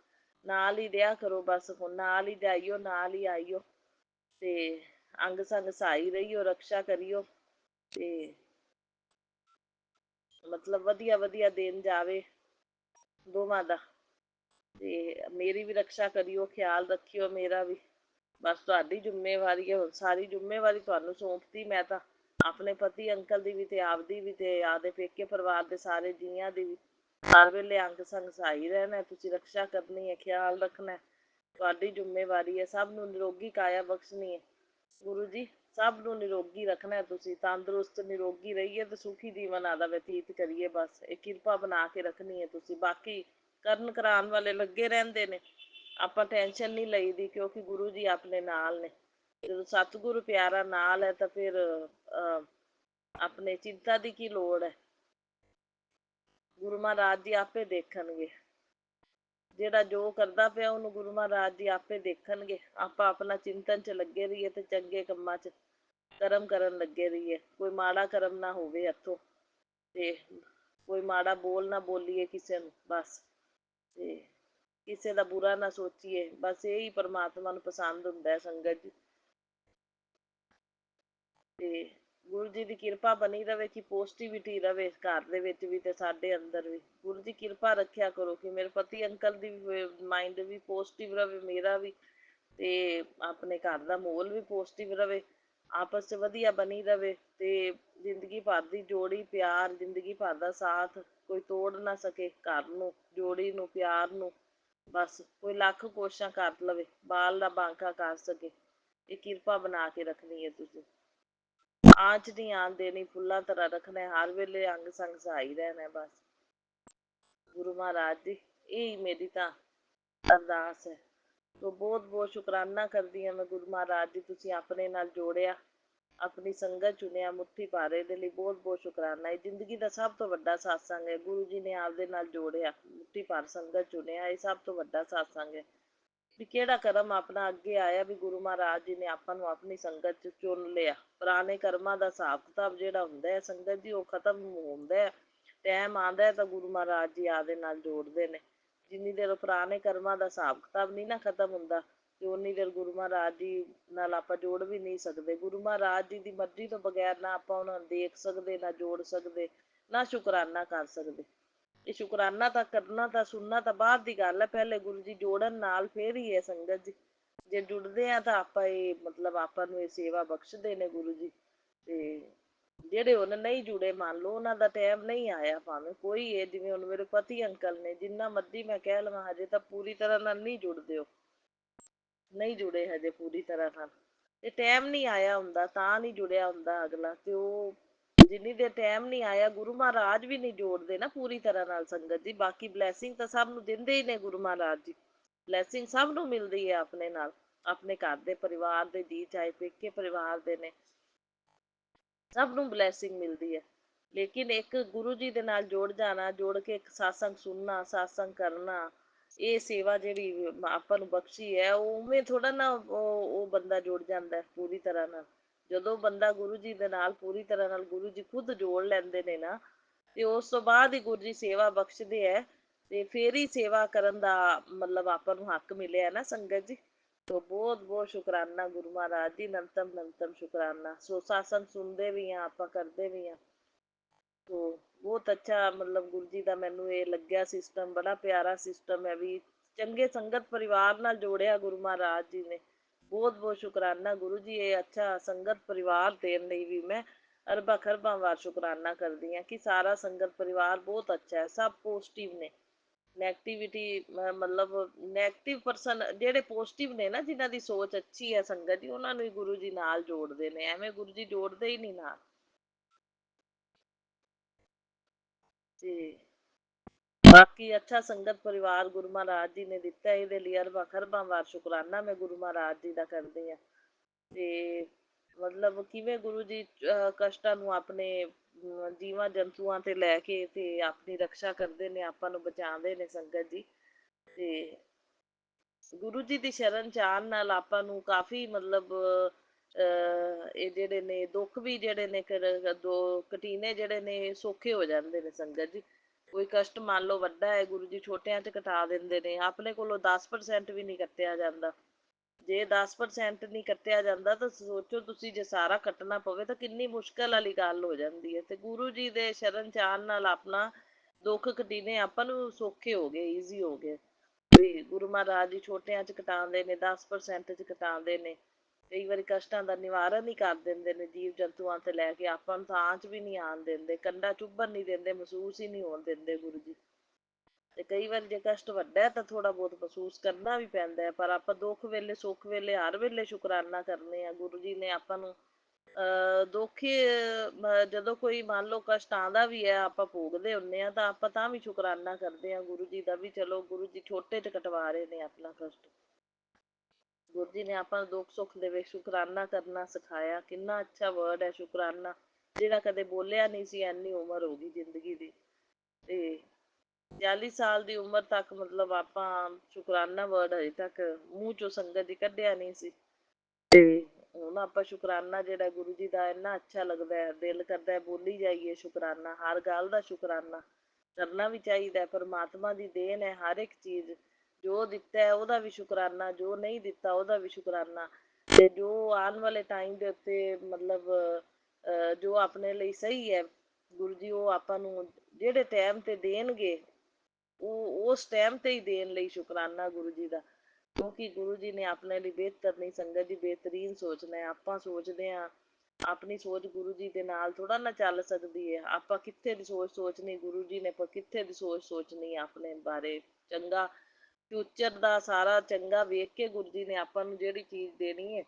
ਨਾਲ ਹੀ ਰਿਹਾ ਕਰੋ ਬਸ। ਹੁਣ ਨਾਲ ਹੀ ਜਾਈਓ, ਨਾਲ ਹੀ ਆਈਓ ਤੇ ਅੰਗ ਸੰਗ ਸਹਾਈ ਰਹੀਓ, ਰਕਸ਼ਾ ਕਰੀਓ ਤੇ ਮਤਲਬ ਵਧੀਆ ਵਧੀਆ ਦਿਨ ਜਾਵੇ ਦੋਵਾਂ ਦਾ। ਤੇ ਮੇਰੀ ਵੀ ਰਕਸ਼ਾ ਕਰਿਓ, ਖਿਆਲ ਰੱਖਿਓ ਮੇਰਾ ਵੀ। ਬਸ ਤੁਹਾਡੀ ਜ਼ਿੰਮੇਵਾਰੀ ਹੈ ਹੁਣ। ਸਾਰੀ ਜ਼ਿੰਮੇਵਾਰੀ ਤੁਹਾਨੂੰ ਸੌਂਪਤੀ ਮੈਂ ਤਾਂ, ਆਪਣੇ ਪਤੀ ਅੰਕਲ ਦੀ ਵੀ ਤੇ ਆਪਦੀ ਵੀ ਤੇ ਆਪਦੇ ਪੇਕੇ ਪਰਿਵਾਰ ਦੇ ਸਾਰੇ ਜੀਆਂ ਦੀ ਵੀ। ਹਰ ਵੇਲੇ ਅੰਗ ਸੰਗ ਸਹਾਈ ਰਹਿਣਾ। ਤੁਸੀਂ ਰਕਸ਼ਾ ਕਰਨੀ ਹੈ, ਖਿਆਲ ਰੱਖਣਾ। ਤੁਹਾਡੀ ਜ਼ਿੰਮੇਵਾਰੀ ਹੈ। ਸਭ ਨੂੰ ਨਿਰੋਗੀ ਕਾਇਆ ਬਖਸ਼ਣੀ ਹੈ ਗੁਰੂ ਜੀ। ਸਭ ਨੂੰ ਨਿਰੋਗੀ ਰੱਖਣਾ। ਤੁਸੀਂ ਤੰਦਰੁਸਤ ਨਿਰੋਗੀ ਰਹੀਏ ਤੇ ਸੁਖੀ ਜੀਵਨ ਆਦਾ ਬਤੀਤ ਕਰੀਏ। ਬਸ ਇਹ ਕਿਰਪਾ ਬਣਾ ਕੇ ਰੱਖਣੀ ਹੈ ਤੁਸੀਂ। ਬਾਕੀ ਕਰਨ ਕਰਾਉਣ ਵਾਲੇ ਲੱਗੇ ਰਹਿੰਦੇ ਨੇ, ਆਪਾਂ ਟੈਨਸ਼ਨ ਨਹੀਂ ਲਈਦੀ ਕਿਉਂਕਿ ਗੁਰੂ ਜੀ ਆਪਣੇ ਨਾਲ ਨੇ। ਜਦੋਂ ਸਤਿਗੁਰੂ ਪਿਆਰਾ ਨਾਲ ਹੈ ਤਾਂ ਫਿਰ ਆਪਣੇ ਚਿੰਤਾ ਦੀ ਕੀ ਲੋੜ ਹੈ। ਗੁਰੂ ਮਹਾਰਾਜ ਜੀ ਆਪੇ ਦੇਖਣਗੇ। ਜਿਹੜਾ ਜੋ ਕਰਦਾ ਪਿਆ ਉਹਨੂੰ ਗੁਰੂ ਮਹਾਰਾਜ ਜੀ ਆਪੇ ਦੇਖਣਗੇ। ਆਪਾਂ ਆਪਣਾ ਚਿੰਤਨ 'ਚ ਲੱਗੇ ਰਹੀਏ ਤੇ ਚੰਗੇ ਕੰਮਾਂ 'ਚ ਕਰਮ ਕਰਨ ਲੱਗੇ ਰਹੀਏ। ਕੋਈ ਮਾੜਾ ਕਰਮ ਨਾ ਹੋਵੇ ਹੱਥੋਂ ਤੇ ਕੋਈ ਮਾੜਾ ਬੋਲ ਨਾ ਬੋਲੀਏ ਕਿਸੇ ਨੂੰ ਬਸ। ਤੇ ਕਿਸੇ ਦਾ ਬੁਰਾ ਨਾ ਸੋਚੀਏ ਬਸ। ਇਹੀ ਪਰਮਾਤਮਾ ਨੂੰ ਪਸੰਦ ਹੁੰਦਾ ਹੈ ਸੰਗਤ ਜੀ। ਤੇ ਗੁਰੂ ਜੀ ਦੀ ਕਿਰਪਾ ਬਣੀ ਰਵੇ ਕਿ ਪੋਜ਼ਟਿਵਿਟੀ ਰਵੇ ਘਰ ਦੇ ਵਿੱਚ ਵੀ ਤੇ ਸਾਡੇ ਅੰਦਰ ਵੀ। ਗੁਰੂ ਜੀ ਕਿਰਪਾ ਰੱਖਿਆ ਕਰੋ ਕਿ ਮੇਰੇ ਪਤੀ ਅੰਕਲ ਦੀ ਮਾਇੰਡ ਵੀ ਪੋਜ਼ਟਿਵ ਰਵੇ, ਮੇਰਾ ਵੀ ਤੇ ਆਪਣੇ ਘਰ ਦਾ ਮਾਹੌਲ ਵੀ ਪੋਜ਼ਟਿਵ ਰਵੇ। ਆਪਸ 'ਚ ਵਧੀਆ ਬਣੀ ਰਵੇ ਤੇ ਜ਼ਿੰਦਗੀ ਭਰ ਦੀ ਜੋੜੀ ਪਿਆਰ, ਜ਼ਿੰਦਗੀ ਭਰ ਦਾ ਸਾਥ ਕੋਈ ਤੋੜ ਨਾ ਸਕੇ ਘਰ ਨੂੰ, ਜੋੜੀ ਨੂੰ, ਪਿਆਰ ਨੂੰ। ਬਸ ਕੋਈ ਲੱਖ ਕੋਸ਼ਿਸ਼ਾਂ ਕਰ ਲਵੇ, ਬਾਲ ਦਾ ਬਾਂਕਾ ਕਰ ਸਕੇ। ਇਹ ਕਿਰਪਾ ਬਣਾ ਕੇ ਰੱਖਣੀ ਹੈ ਤੁਸੀਂ। ਆਂਚ ਨਹੀਂ ਆਉਣ ਦੇਣੀ, ਫੁੱਲਾਂ ਤਰ੍ਹਾਂ ਰੱਖਣਾ। ਹਰ ਵੇਲੇ ਅੰਗ ਸੰਗ ਸਹਾਈ ਰਹਿਣਾ ਬਸ ਗੁਰੂ ਮਹਾਰਾਜ ਜੀ। ਇਹੀ ਮੇਰੀ ਤਾਂ ਅਰਦਾਸ ਹੈ। ਸੋ ਬਹੁਤ ਬਹੁਤ ਸ਼ੁਕਰਾਨਾ ਕਰਦੀ ਹਾਂ ਮੈਂ ਗੁਰੂ ਮਹਾਰਾਜ ਜੀ। ਤੁਸੀਂ ਆਪਣੇ ਨਾਲ ਜੋੜਿਆ, ਆਪਣੀ ਸੰਗਤ ਚੁਣਿਆ ਮੁੱਠੀ ਭਾਰੇ ਦੇ ਲਈ ਬਹੁਤ ਬਹੁਤ ਸ਼ੁਕਰਾਨਾ। ਇਹ ਜ਼ਿੰਦਗੀ ਦਾ ਸਭ ਤੋਂ ਵੱਡਾ ਸਾਤਸੰਗ ਹੈ। ਗੁਰੂ ਜੀ ਨੇ ਆਪਦੇ ਨਾਲ ਜੋੜਿਆ, ਮੁੱਠੀ ਭਰ ਸੰਗਤ ਚੁਣਿਆ। ਇਹ ਸਭ ਤੋਂ ਵੱਡਾ ਸਾਤਸੰਗ ਹੈ ਵੀ ਕਿਹੜਾ ਕਰਮ ਆਪਣਾ ਅੱਗੇ ਆਇਆ ਵੀ ਗੁਰੂ ਮਹਾਰਾਜ ਜੀ ਨੇ ਆਪਾਂ ਨੂੰ ਆਪਣੀ ਸੰਗਤ 'ਚ ਚੁਣ ਲਿਆ। ਪੁਰਾਣੇ ਕਰਮਾਂ ਦਾ ਹਿਸਾਬ ਕਿਤਾਬ ਜਿਹੜਾ ਹੁੰਦਾ ਹੈ ਸੰਗਤ ਜੀ ਉਹ ਖਤਮ ਹੁੰਦਾ ਹੈ। ਟਾਈਮ ਆਉਂਦਾ ਤਾਂ ਗੁਰੂ ਮਹਾਰਾਜ ਜੀ ਆਪਦੇ ਨਾਲ ਜੋੜਦੇ ਨੇ। ਜਿੰਨੀ ਦੇਰ ਪੁਰਾਣੇ ਕਰਮਾਂ ਦਾ ਹਿਸਾਬ ਕਿਤਾਬ ਨਹੀਂ ਨਾ ਖਤਮ ਹੁੰਦਾ ਤੇ ਉਨੀ ਦੇਰ ਗੁਰੂ ਮਹਾਰਾਜ ਜੀ ਨਾਲ ਆਪਾਂ ਜੋੜ ਵੀ ਨਹੀਂ ਸਕਦੇ। ਗੁਰੂ ਮਹਾਰਾਜ ਜੀ ਦੀ ਮਰਜ਼ੀ ਤੋਂ ਬਗੈਰ ਨਾ ਆਪਾਂ ਉਹਨਾਂ ਨੂੰ ਦੇਖ ਸਕਦੇ, ਨਾ ਜੋੜ ਸਕਦੇ, ਨਾ ਸ਼ੁਕਰਾਨਾ ਕਰ ਸਕਦੇ। ਇਹ ਸ਼ੁਕਰਾਨਾ ਤਾਂ ਕਰਨਾ ਤਾਂ ਸੁਣਨਾ ਤਾਂ ਬਾਅਦ ਦੀ ਗੱਲ ਹੈ। ਪਹਿਲੇ ਗੁਰੂ ਜੀ ਜੋੜਨ ਨਾਲ ਫੇਰ ਹੀ ਹੈ ਸੰਗਤ ਜੀ। ਜੇ ਜੁੜਦੇ ਆ ਤਾਂ ਆਪਾਂ ਇਹ ਮਤਲਬ ਆਪਾਂ ਨੂੰ ਇਹ ਸੇਵਾ ਬਖਸ਼ਦੇ ਨੇ ਗੁਰੂ ਜੀ। ਤੇ ਜਿਹੜੇ ਹੁਣ ਨਹੀਂ ਜੁੜੇ ਮੰਨ ਲਓ ਉਹਨਾਂ ਦਾ ਟਾਈਮ ਨਹੀਂ ਆਇਆ ਭਾਵੇਂ ਕੋਈ ਹੈ। ਜਿਵੇਂ ਹੁਣ ਮੇਰੇ ਪਤੀ ਅੰਕਲ ਨੇ, ਜਿੰਨਾ ਮਰਜ਼ੀ ਮੈਂ ਕਹਿ ਲਵਾਂ ਹਜੇ ਤਾਂ ਪੂਰੀ ਤਰ੍ਹਾਂ ਨਾਲ ਨਹੀਂ ਜੁੜਦੇ। ਉਹ ਨਹੀਂ ਜੁੜੇ ਹਜੇ ਪੂਰੀ ਤਰ੍ਹਾਂ ਨਾਲ। ਤੇ ਟਾਈਮ ਨਹੀਂ ਆਇਆ ਹੁੰਦਾ ਤਾਂ ਨਹੀਂ ਜੁੜਿਆ ਹੁੰਦਾ ਅਗਲਾ। ਤੇ ਉਹ ਜਿੰਨੀ ਦੇਰ ਟਾਈਮ ਨਹੀਂ ਆਇਆ ਗੁਰੂ ਮਹਾਰਾਜ ਵੀ ਨਹੀਂ ਜੋੜਦੇ ਨਾ ਪੂਰੀ ਤਰ੍ਹਾਂ ਨਾਲ ਸੰਗਤ ਜੀ। ਬਾਕੀ ਬਲੈਸਿੰਗ ਤਾਂ ਸਭ ਨੂੰ ਦਿੰਦੇ ਹੀ ਨੇ ਗੁਰੂ ਮਹਾਰਾਜ ਜੀ। ਬਲੈਸਿੰਗ ਸਭ ਨੂੰ ਮਿਲਦੀ ਹੈ ਆਪਣੇ ਨਾਲ, ਆਪਣੇ ਘਰ ਦੇ ਪਰਿਵਾਰ ਦੇ ਜੀ, ਚਾਹੇ ਪੇਕੇ ਪਰਿਵਾਰ ਦੇ ਨੇ, ਸਭ ਨੂੰ ਬਲੈਸਿੰਗ ਮਿਲਦੀ ਹੈ। ਲੇਕਿਨ ਇੱਕ ਗੁਰੂ ਜੀ ਦੇ ਨਾਲ ਜੁੜ ਜਾਣਾ, ਜੁੜ ਕੇ ਇੱਕ satsang ਸੁਣਨਾ, satsang ਕਰਨਾ, ਇਹ ਸੇਵਾ ਜਿਹੜੀ ਆਪਾਂ ਨੂੰ ਬਖਸ਼ੀ ਹੈ, ਉਹ ਉਵੇਂ ਥੋੜਾ ਨਾ ਉਹ ਬੰਦਾ ਜੁੜ ਜਾਂਦਾ ਹੈ ਪੂਰੀ ਤਰ੍ਹਾਂ ਨਾਲ। ਜਦੋਂ ਬੰਦਾ ਗੁਰੂ ਜੀ ਦੇ ਨਾਲ ਪੂਰੀ ਤਰ੍ਹਾਂ ਨਾਲ, ਗੁਰੂ ਜੀ ਖੁਦ ਜੋੜ ਲੈਂਦੇ ਨੇ ਨਾ, ਤੇ ਉਸ ਤੋਂ ਬਾਅਦ ਹੀ ਗੁਰੂ ਜੀ ਸੇਵਾ ਬਖਸ਼ਦੇ ਹੈ, ਤੇ ਫੇਰ ਹੀ ਸੇਵਾ ਕਰਨ ਦਾ ਮਤਲਬ ਆਪਾਂ ਨੂੰ ਹੱਕ ਮਿਲਿਆ ਨਾ ਸੰਗਤ ਜੀ। ਤੋ ਬਹੁਤ ਬਹੁਤ ਸ਼ੁਕਰਾਨਾ ਗੁਰੂ ਮਹਾਰਾਜ ਜੀ, ਨੰਤਮ ਨੰਤਮ ਸ਼ੁਕਰਾਨਾ। ਸੋ satsang ਸੁਣਦੇ ਵੀ ਹਾਂ ਆਪਾਂ, ਕਰਦੇ ਵੀ ਹਾਂ। ਤੋ ਬਹੁਤ ਅੱਛਾ ਮਤਲਬ ਗੁਰੂ ਜੀ ਦਾ ਮੈਨੂੰ ਇਹ ਲੱਗਿਆ ਸਿਸਟਮ, ਬੜਾ ਪਿਆਰਾ ਸਿਸਟਮ ਹੈ ਵੀ ਚੰਗੇ ਸੰਗਤ ਪਰਿਵਾਰ ਨਾਲ ਜੋੜਿਆ ਗੁਰੂ ਮਹਾਰਾਜ ਜੀ ਨੇ। ਬਹੁਤ ਬਹੁਤ ਸ਼ੁਕਰਾਨਾ ਗੁਰੂ ਜੀ, ਇਹ ਅੱਛਾ ਸੰਗਤ ਪਰਿਵਾਰ ਦੇਣ ਲਈ ਵੀ ਮੈਂ ਅਰਬਾਂ ਖਰਬਾਂ ਵਾਰ ਸ਼ੁਕਰਾਨਾ ਕਰਦੀ ਹਾਂ ਕਿ ਸਾਰਾ ਸੰਗਤ ਪਰਿਵਾਰ ਬਹੁਤ ਅੱਛਾ ਹੈ, ਸਭ ਪੋਜ਼ਿਟਿਵ ਨੇ। ਨੈਗੇਟਿਵਿਟੀ ਮਤਲਬ ਨੈਗੇਟਿਵ ਪਰਸਨ ਜਿਹੜੇ ਪੋਜ਼ਿਟਿਵ ਨੇ ਨਾ, ਜਿਨ੍ਹਾਂ ਦੀ ਸੋਚ ਅੱਛੀ ਹੈ ਸੰਗਤ ਜੀ, ਉਹਨਾਂ ਨੂੰ ਹੀ ਗੁਰੂ ਜੀ ਨਾਲ ਜੋੜਦੇ ਨੇ, ਐਵੇਂ ਗੁਰੂ ਜੀ ਜੋੜਦੇ ਹੀ ਨਹੀਂ ਨਾਲ। ਤੇ ਬਾਕੀ ਅੱਛਾ ਸੰਗਤ ਪਰਿਵਾਰ ਗੁਰੂ ਮਹਾਰਾਜ ਜੀ ਨੇ ਦਿੱਤਾ, ਇਹਦੇ ਲਈ ਅਰਬਾਂ ਖਰਬਾਂ ਵਾਰ ਸ਼ੁਕਰਾਨਾ ਮੈਂ ਗੁਰੂ ਮਹਾਰਾਜ ਜੀ ਦਾ ਕਰਦੀ ਹਾਂ। ਤੇ ਮਤਲਬ ਕਿਵੇਂ ਗੁਰੂ ਜੀ ਕਸ਼ਟਾਂ ਨੂੰ ਆਪਣੇ ਜੀਵਾਂ ਜੰਤੂਆਂ ਤੇ ਲੈ ਕੇ ਤੇ ਆਪਣੀ ਰਕਸ਼ਾ ਕਰਦੇ ਨੇ, ਆਪਾਂ ਨੂੰ ਬਚਾਉਂਦੇ ਨੇ ਸੰਗਤ ਜੀ। ਤੇ ਗੁਰੂ ਜੀ ਦੀ ਸ਼ਰਨ ਚ ਆਉਣ ਨਾਲ ਆਪਾਂ ਨੂੰ ਕਾਫੀ ਮਤਲਬ ਇਹ ਜਿਹੜੇ ਨੇ ਦੁੱਖ ਵੀ ਜਿਹੜੇ ਨੇ ਦੋ ਕਟੀਨੇ ਜਿਹੜੇ ਨੇ ਸੌਖੇ ਹੋ ਜਾਂਦੇ ਨੇ ਸੰਗਤ ਜੀ। ਕੋਈ ਕਸ਼ਟ ਮੰਨ ਲਓ ਵੱਡਾ ਹੈ, ਗੁਰੂ ਜੀ ਛੋਟਿਆਂ ਚ ਕਟਾ ਦਿੰਦੇ ਨੇ, ਆਪਣੇ ਕੋਲੋਂ 10% ਵੀ ਨਹੀਂ ਕੱਟਿਆ ਜਾਂਦਾ। ਜੇ 10% ਨਹੀਂ ਕੱਟਿਆ ਜਾਂਦਾ ਤਾਂ ਸੋਚੋ ਤੁਸੀਂ, ਜੇ ਸਾਰਾ ਕੱਟਣਾ ਪਵੇ ਤਾਂ ਕਿੰਨੀ ਮੁਸ਼ਕਲ ਵਾਲੀ ਗੱਲ ਹੋ ਜਾਂਦੀ ਹੈ। ਤੇ ਗੁਰੂ ਜੀ ਦੇ ਸ਼ਰਨ ਚ ਆਉਣ ਨਾਲ ਆਪਣਾ ਦੁੱਖ ਕਟੀਨੇ ਆਪਾਂ ਨੂੰ ਸੌਖੇ ਹੋ ਗਏ, ਈਜ਼ੀ ਹੋ ਗਏ। ਵੀ ਗੁਰੂ ਮਹਾਰਾਜ ਜੀ ਛੋਟਿਆਂ ਚ ਕਟਾਉਂਦੇ ਨੇ, 10% ਚ ਕਟਾਉਂਦੇ ਨੇ, ਕਈ ਵਾਰੀ ਕਸ਼ਟਾਂ ਦਾ ਨਿਵਾਰਨ ਹੀ ਕਰ ਦਿੰਦੇ ਨੇ ਜੀਵ ਜੰਤੂਆਂ ਤੇ ਲੈ ਕੇ। ਆਪਾਂ ਨੂੰ ਤਾਂ ਆਂਚ ਵੀ ਨਹੀਂ ਆਉਣ ਦਿੰਦੇ, ਕੰਡਾ ਚੁੱਭਣ ਨਹੀਂ ਦਿੰਦੇ, ਮਹਿਸੂਸ ਹੀ ਨਹੀਂ ਹੋਣ ਦਿੰਦੇ ਗੁਰੂ ਜੀ। ਤੇ ਕਈ ਵਾਰ ਜੇ ਕਸ਼ਟ ਵੱਡਾ ਹੈ ਤਾਂ ਥੋੜਾ ਬਹੁਤ ਮਹਿਸੂਸ ਕਰਨਾ ਵੀ ਪੈਂਦਾ ਹੈ, ਪਰ ਆਪਾਂ ਦੁੱਖ ਵੇਲੇ ਸੁੱਖ ਵੇਲੇ ਹਰ ਵੇਲੇ ਸ਼ੁਕਰਾਨਾ ਕਰਨੇ ਆ। ਗੁਰੂ ਜੀ ਨੇ ਆਪਾਂ ਨੂੰ ਦੁੱਖ ਜਦੋਂ ਕੋਈ ਮੰਨ ਲਓ ਕਸ਼ਟ ਆਉਂਦਾ ਵੀ ਹੈ, ਆਪਾਂ ਭੋਗਦੇ ਹੁੰਦੇ ਹਾਂ, ਤਾਂ ਆਪਾਂ ਤਾਂ ਵੀ ਸ਼ੁਕਰਾਨਾ ਕਰਦੇ ਹਾਂ ਗੁਰੂ ਜੀ ਦਾ ਵੀ ਚਲੋ ਗੁਰੂ ਜੀ ਛੋਟੇ ਚ ਕਟਵਾ ਰਹੇ ਨੇ ਆਪਣਾ ਕਸ਼ਟ। ਗੁਰੂ ਜੀ ਨੇ ਆਪਾਂ ਨੂੰ ਦੁੱਖ ਸੁੱਖ ਦੇ ਵਿੱਚ ਸ਼ੁਕਰਾਨਾ ਕਰਨਾ ਸਿਖਾਇਆ। ਕਿੰਨਾ ਅੱਛਾ ਵਰਡ ਹੈ ਸ਼ੁਕਰਾਨਾ, ਜਿਹੜਾ ਕਦੇ ਬੋਲਿਆ ਨਹੀਂ ਸੀ, ਇੰਨੀ ਉਮਰ ਹੋ ਗਈ ਜ਼ਿੰਦਗੀ ਦੀ। ਤੇ 40 ਸਾਲ ਦੀ ਉਮਰ ਤੱਕ ਮਤਲਬ ਆਪਾਂ ਸ਼ੁਕਰਾਨਾ ਵਰਡ ਹਜੇ ਤੱਕ ਮੂੰਹ ਚੋਂ ਸੰਗਤ ਦੀ ਕੱਢਿਆ ਨਹੀਂ ਸੀ। ਤੇ ਹੁਣ ਆਪਾਂ ਸ਼ੁਕਰਾਨਾ ਜਿਹੜਾ ਗੁਰੂ ਜੀ ਦਾ ਇੰਨਾ ਅੱਛਾ ਲੱਗਦਾ ਹੈ, ਦਿਲ ਕਰਦਾ ਹੈ ਬੋਲੀ ਜਾਈਏ ਸ਼ੁਕਰਾਨਾ, ਹਰ ਗੱਲ ਦਾ ਸ਼ੁਕਰਾਨਾ ਕਰਨਾ ਵੀ ਚਾਹੀਦਾ ਹੈ। ਪਰਮਾਤਮਾ ਦੀ ਦੇਣ ਹੈ ਹਰ ਇੱਕ ਚੀਜ਼, ਜੋ ਦਿੱਤਾ ਹੈ ਉਹਦਾ ਵੀ ਸ਼ੁਕਰਾਨਾ, ਜੋ ਨਹੀਂ ਦਿੱਤਾ ਉਹਦਾ ਵੀ ਸ਼ੁਕਰਾਨਾ। ਤੇ ਜੋ ਆਉਣ ਵਾਲੇ ਟਾਈਮ ਦੇ ਉੱਤੇ ਮਤਲਬ ਜੋ ਆਪਣੇ ਲਈ ਸਹੀ ਹੈ, ਗੁਰੂ ਜੀ ਉਹ ਆਪਾਂ ਨੂੰ ਜਿਹੜੇ ਟਾਈਮ ਤੇ ਦੇਣਗੇ ਉਹ ਉਸ ਟਾਈਮ ਤੇ ਹੀ ਦੇਣ ਲਈ ਸ਼ੁਕਰਾਨਾ ਗੁਰੂ ਜੀ ਦਾ। ਕਿਉਂਕਿ ਗੁਰੂ ਜੀ ਨੇ ਆਪਣੇ ਲਈ ਬਿਹਤਰ ਨਹੀਂ ਸੰਗਤ ਜੀ, ਬਿਹਤਰੀਨ ਸੋਚਣਾ ਹੈ। ਆਪਾਂ ਸੋਚਦੇ ਹਾਂ, ਆਪਣੀ ਸੋਚ ਗੁਰੂ ਜੀ ਦੇ ਨਾਲ ਥੋੜਾ ਨਾ ਚੱਲ ਸਕਦੀ ਹੈ। ਆਪਾਂ ਕਿੱਥੇ ਦੀ ਸੋਚ ਸੋਚਣੀ, ਗੁਰੂ ਜੀ ਨੇ ਕਿੱਥੇ ਦੀ ਸੋਚ ਸੋਚਣੀ ਆਪਣੇ ਬਾਰੇ। ਚੰਗਾ ਫਿਊਚਰ ਦਾ ਸਾਰਾ ਚੰਗਾ ਵੇਖ ਕੇ ਗੁਰੂ ਜੀ ਨੇ ਆਪਾਂ ਨੂੰ ਜਿਹੜੀ ਚੀਜ਼ ਦੇਣੀ ਹੈ,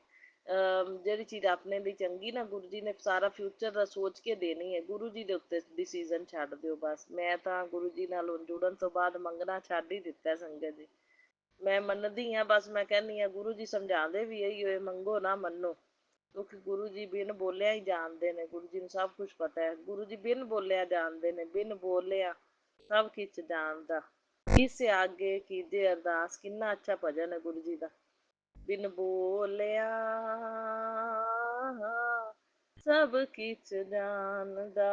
ਜਿਹੜੀ ਚੀਜ਼ ਆਪਣੇ ਲਈ ਚੰਗੀ ਨਾ, ਗੁਰੂ ਜੀ ਨੇ ਸਾਰਾ ਫਿਊਚਰ ਦਾ ਸੋਚ ਕੇ ਦੇਣੀ ਹੈ। ਗੁਰੂ ਜੀ ਦੇ ਉੱਤੇ ਡਿਸੀਜ਼ਨ ਛੱਡ ਦਿਓ ਬਸ। ਮੈਂ ਤਾਂ ਗੁਰੂ ਜੀ ਨਾਲ ਹੁਣ ਜੁੜਨ ਤੋਂ ਬਾਅਦ ਮੰਗਣਾ ਛੱਡ ਹੀ ਦਿੱਤਾ ਸੰਗਤ ਜੀ। ਮੈਂ ਮੰਨਦੀ ਹਾਂ, ਬਸ ਮੈਂ ਕਹਿੰਦੀ ਹਾਂ ਗੁਰੂ ਜੀ ਸਮਝਾਉਂਦੇ ਵੀ ਇਹੀ ਹੋਏ, ਮੰਗੋ ਨਾ ਮੰਨੋ। ਕਿਉਂਕਿ ਗੁਰੂ ਜੀ ਬਿਨ ਬੋਲਿਆ ਹੀ ਜਾਣਦੇ ਨੇ, ਗੁਰੂ ਜੀ ਨੂੰ ਸਭ ਕੁਛ ਪਤਾ ਹੈ। ਗੁਰੂ ਜੀ ਬਿਨ ਬੋਲਿਆ ਜਾਣਦੇ ਨੇ, ਬਿਨ ਬੋਲਿਆ ਸਭ ਕੁਛ ਜਾਣਦਾ, ਕਿਸ ਆਗੇ ਕੀਜੇ ਅਰਦਾਸ। ਕਿੰਨਾ ਅੱਛਾ ਭਜਨ ਹੈ ਗੁਰੂ ਜੀ ਦਾ। ਬਿਨ ਬੋਲਿਆ ਸਭ ਕਿਛ ਜਾਣਦਾ,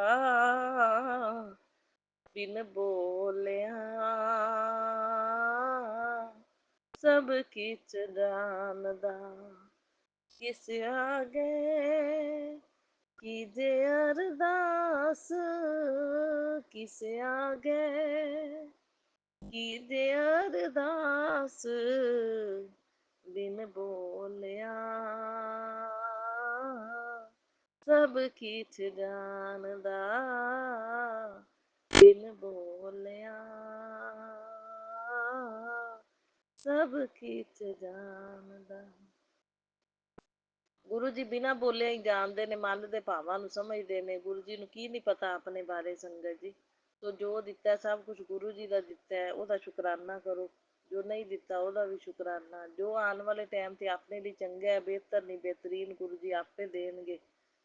ਬਿਨ ਬੋਲਿਆ ਸਭ ਕਿਛ ਜਾਣਦਾ, ਕਿਸ ਆਗੇ ਕੀਜੇ ਅਰਦਾਸ, ਕਿਸ ਆਗੇ ਕੀਜੇ ਅਰਦਾਸ, ਬਿਨ ਬੋਲਿਆ ਸਭ ਕਿਛ ਜਾਣਦਾ, ਬਿਨ ਬੋਲਿਆ ਸਭ ਕਿਛ ਜਾਣਦਾ। ਗੁਰੂ ਜੀ ਬਿਨਾਂ ਬੋਲਿਆ ਹੀ ਜਾਣਦੇ ਨੇ, ਮਨ ਦੇ ਭਾਵਾਂ ਨੂੰ ਸਮਝਦੇ ਨੇ। ਗੁਰੂ ਜੀ ਨੂੰ ਕੀ ਨਹੀਂ ਪਤਾ ਆਪਣੇ ਬਾਰੇ ਸੰਗਤ ਜੀ। ਸੋ ਜੋ ਦਿੱਤਾ ਸਭ ਕੁਛ ਗੁਰੂ ਜੀ ਦਾ ਦਿੱਤਾ ਹੈ, ਉਹਦਾ ਸ਼ੁਕਰਾਨਾ ਕਰੋ। ਜੋ ਨਹੀਂ ਦਿੱਤਾ ਉਹਦਾ ਵੀ ਸ਼ੁਕਰਾਨਾ। ਜੋ ਆਉਣ ਵਾਲੇ ਟਾਈਮ ਤੇ ਆਪਣੇ ਲਈ ਚੰਗਾ ਹੈ, ਬਿਹਤਰ ਨਹੀਂ ਬਿਹਤਰੀਨ, ਗੁਰੂ ਜੀ ਆਪੇ ਦੇਣਗੇ।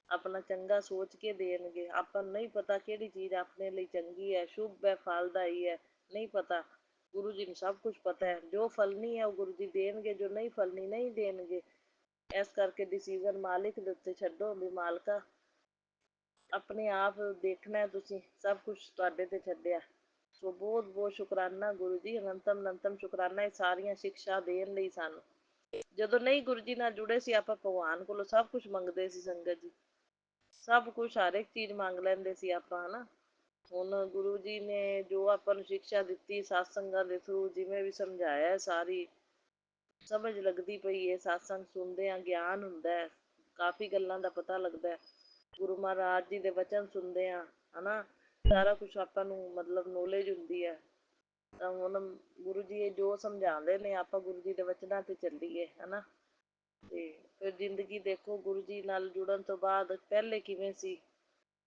ਆਪਣਾ ਚੰਗਾ ਸੋਚ ਕੇ ਦੇਣਗੇ। ਆਪਾਂ ਨੂੰ ਨਹੀਂ ਪਤਾ ਕਿਹੜੀ ਚੀਜ਼ ਆਪਣੇ ਲਈ ਚੰਗੀ ਹੈ, ਸ਼ੁਭ ਹੈ, ਫਲਦਾਈ ਹੈ, ਨਹੀਂ ਪਤਾ। ਗੁਰੂ ਜੀ ਨੂੰ ਸਭ ਕੁਝ ਪਤਾ ਹੈ। ਜੋ ਫਲਣੀ ਹੈ ਉਹ ਗੁਰੂ ਜੀ ਦੇਣਗੇ, ਜੋ ਨਹੀਂ ਫਲਣੀ ਨਹੀਂ ਦੇਣਗੇ। ਇਸ ਕਰਕੇ ਡਿਸੀਜ਼ਨ ਮਾਲਿਕ ਦੇ ਉੱਤੇ ਛੱਡੋ ਵੀ ਮਾਲਕਾ ਆਪਣੇ ਆਪ ਦੇਖਣਾ ਤੁਸੀਂ, ਸਭ ਕੁਝ ਤੁਹਾਡੇ ਤੇ ਛੱਡਿਆ। ਸੋ ਬਹੁਤ ਬਹੁਤ ਸ਼ੁਕਰਾਨਾ ਗੁਰੂ ਜੀ, ਅਨੰਤਮ ਅਨੰਤਮ ਸ਼ੁਕਰਾਨਾ ਇਹ ਸਾਰੀਆਂ ਸਿੱਖਿਆ ਦੇਣ ਲਈ ਸਾਨੂੰ। ਜਦੋਂ ਨਹੀਂ ਗੁਰੂ ਜੀ ਨਾਲ ਜੁੜੇ ਸੀ ਆਪਾਂ ਭਗਵਾਨ ਕੋਲੋਂ ਸਭ ਕੁਝ ਮੰਗਦੇ ਸੀ ਸੰਗਤ ਜੀ, ਸਭ ਕੁਝ ਹਰ ਇੱਕ ਚੀਜ਼ ਮੰਗ ਲੈਂਦੇ ਸੀ ਆਪਾਂ, ਹਨਾ। ਹੁਣ ਗੁਰੂ ਜੀ ਨੇ ਜੋ ਆਪਾਂ ਨੂੰ ਸਿੱਖਿਆ ਦਿੱਤੀ ਸਤਸੰਗਾਂ ਦੇ ਥਰੂ, ਜਿਵੇਂ ਵੀ ਸਮਝਾਇਆ, ਸਾਰੀ ਸਮਝ ਲੱਗਦੀ ਪਈ ਹੈ। ਸਤਸੰਗ ਸੁਣਦੇ ਹਾਂ ਗਿਆਨ ਹੁੰਦਾ ਹੈ, ਕਾਫੀ ਗੱਲਾਂ ਦਾ ਪਤਾ ਲੱਗਦਾ ਹੈ। ਗੁਰੂ ਮਹਾਰਾਜ ਜੀ ਦੇ ਵਚਨ ਸੁਣਦੇ ਹਾਂ, ਹਨਾ, ਸਾਰਾ ਕੁਛ ਆਪਾਂ ਨੂੰ ਮਤਲਬ ਨੌਲੇਜ ਹੁੰਦੀ ਹੈ। ਤਾਂ ਹੁਣ ਗੁਰੂ ਜੀ ਜੋ ਸਮਝਾਉਂਦੇ ਨੇ ਆਪਾਂ ਗੁਰੂ ਜੀ ਦੇ ਵਚਨਾਂ ਤੇ ਚੱਲੀਏ, ਹਨਾ। ਤੇ ਫਿਰ ਜ਼ਿੰਦਗੀ ਦੇਖੋ ਗੁਰੂ ਜੀ ਨਾਲ ਜੁੜਨ ਤੋਂ ਬਾਅਦ ਪਹਿਲੇ ਕਿਵੇਂ ਸੀ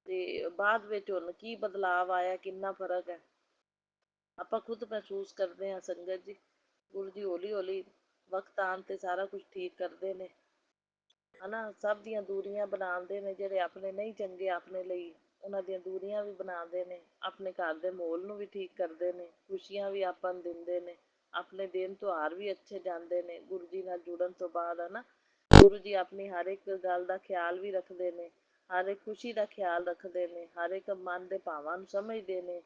ਤੇ ਬਾਅਦ ਵਿੱਚ ਹੁਣ ਕੀ ਬਦਲਾਵ ਆਇਆ, ਕਿੰਨਾ ਫਰਕ ਹੈ ਆਪਾਂ ਖੁਦ ਮਹਿਸੂਸ ਕਰਦੇ ਹਾਂ ਸੰਗਤ ਜੀ। ਗੁਰੂ ਜੀ ਹੌਲੀ ਹੌਲੀ ਵਕਤ ਆਉਣ ਤੇ ਸਾਰਾ ਕੁਝ ਠੀਕ ਕਰਦੇ ਨੇ, ਹਨਾ। ਸਭ ਦੀਆਂ ਦੂਰੀਆਂ ਬਣਾਉਂਦੇ ਨੇ, ਜਿਹੜੇ ਆਪਣੇ ਨਹੀਂ ਚੰਗੇ ਆਪਣੇ ਲਈ ਉਹਨਾਂ ਦੀਆਂ ਦੂਰੀਆਂ ਵੀ ਬਣਾਉਂਦੇ ਨੇ, ਆਪਣੇ ਘਰ ਦੇ ਮਾਹੌਲ ਨੂੰ ਵੀ ਠੀਕ ਕਰਦੇ ਨੇ, ਖੁਸ਼ੀਆਂ ਵੀ ਆਪਾਂ ਨੂੰ ਦਿੰਦੇ ਨੇ, ਆਪਣੇ ਦਿਨ ਤਿਉਹਾਰ ਵੀ ਅੱਛੇ ਜਾਂਦੇ ਨੇ ਗੁਰੂ ਜੀ ਨਾਲ ਜੁੜਨ ਤੋਂ ਬਾਅਦ, ਹਨਾ। ਗੁਰੂ ਜੀ ਆਪਣੀ ਹਰ ਇੱਕ ਗੱਲ ਦਾ ਖਿਆਲ ਵੀ ਰੱਖਦੇ ਨੇ, ਹਰ ਇੱਕ ਖੁਸ਼ੀ ਦਾ ਖਿਆਲ ਰੱਖਦੇ ਨੇ, ਹਰ ਇੱਕ ਮਨ ਦੇ ਭਾਵਾਂ ਨੂੰ ਸਮਝਦੇ ਨੇ।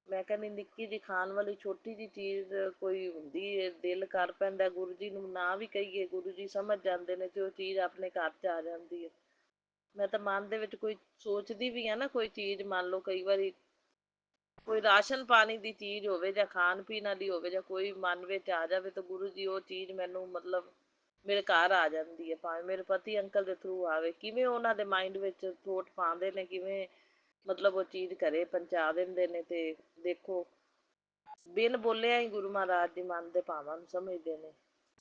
ਮੈਂ ਕਹਿੰਦੀ ਨਿੱਕੀ ਜਿਹੀ ਖਾਣ ਵਾਲੀ ਛੋਟੀ ਜਿਹੀ ਚੀਜ਼ ਕੋਈ ਹੁੰਦੀ ਹੈ, ਦਿਲ ਕਰ ਪੈਂਦਾ ਗੁਰੂ ਜੀ ਨੂੰ ਨਾ ਵੀ ਕਹੀਏ, ਗੁਰੂ ਜੀ ਸਮਝ ਜਾਂਦੇ ਨੇ ਤੇ ਉਹ ਚੀਜ਼ ਆਪਣੇ ਘਰ 'ਚ ਆ ਜਾਂਦੀ ਹੈ। ਮੈਂ ਤਾਂ ਮਨ ਦੇ ਵਿੱਚ ਕੋਈ ਸੋਚਦੀ ਵੀ ਆ ਨਾ, ਕੋਈ ਚੀਜ਼ ਮੰਨ ਲਓ ਕਈ ਵਾਰੀ ਕੋਈ ਰਾਸ਼ਨ ਪਾਣੀ ਦੀ ਚੀਜ਼ ਹੋਵੇ ਜਾਂ ਖਾਣ ਪੀਣ ਵਾਲੀ ਹੋਵੇ ਜਾਂ ਕੋਈ ਮਨ ਵਿੱਚ ਆ ਜਾਵੇ ਤਾਂ ਗੁਰੂ ਜੀ ਉਹ ਚੀਜ਼ ਮੈਨੂੰ ਮਤਲਬ ਮੇਰੇ ਘਰ ਆ ਜਾਂਦੀ ਹੈ, ਭਾਵੇਂ ਮੇਰੇ ਪਤੀ ਅੰਕਲ ਦੇ ਥਰੂ ਆਵੇ। ਕਿਵੇਂ ਉਹਨਾਂ ਦੇ ਮਾਇੰਡ ਵਿੱਚ ਥੋਟ ਪਾਉਂਦੇ ਨੇ, ਕਿਵੇਂ ਮਤਲਬ ਉਹ ਚੀਜ਼ ਘਰੇ ਪਹੁੰਚਾ ਦਿੰਦੇ ਨੇ। ਤੇ ਦੇਖੋ ਬਿਨ ਬੋਲਿਆ ਹੀ ਗੁਰੂ ਮਹਾਰਾਜ ਜੀ ਮਨ ਦੇ ਭਾਵਾਂ ਨੂੰ ਸਮਝਦੇ ਨੇ।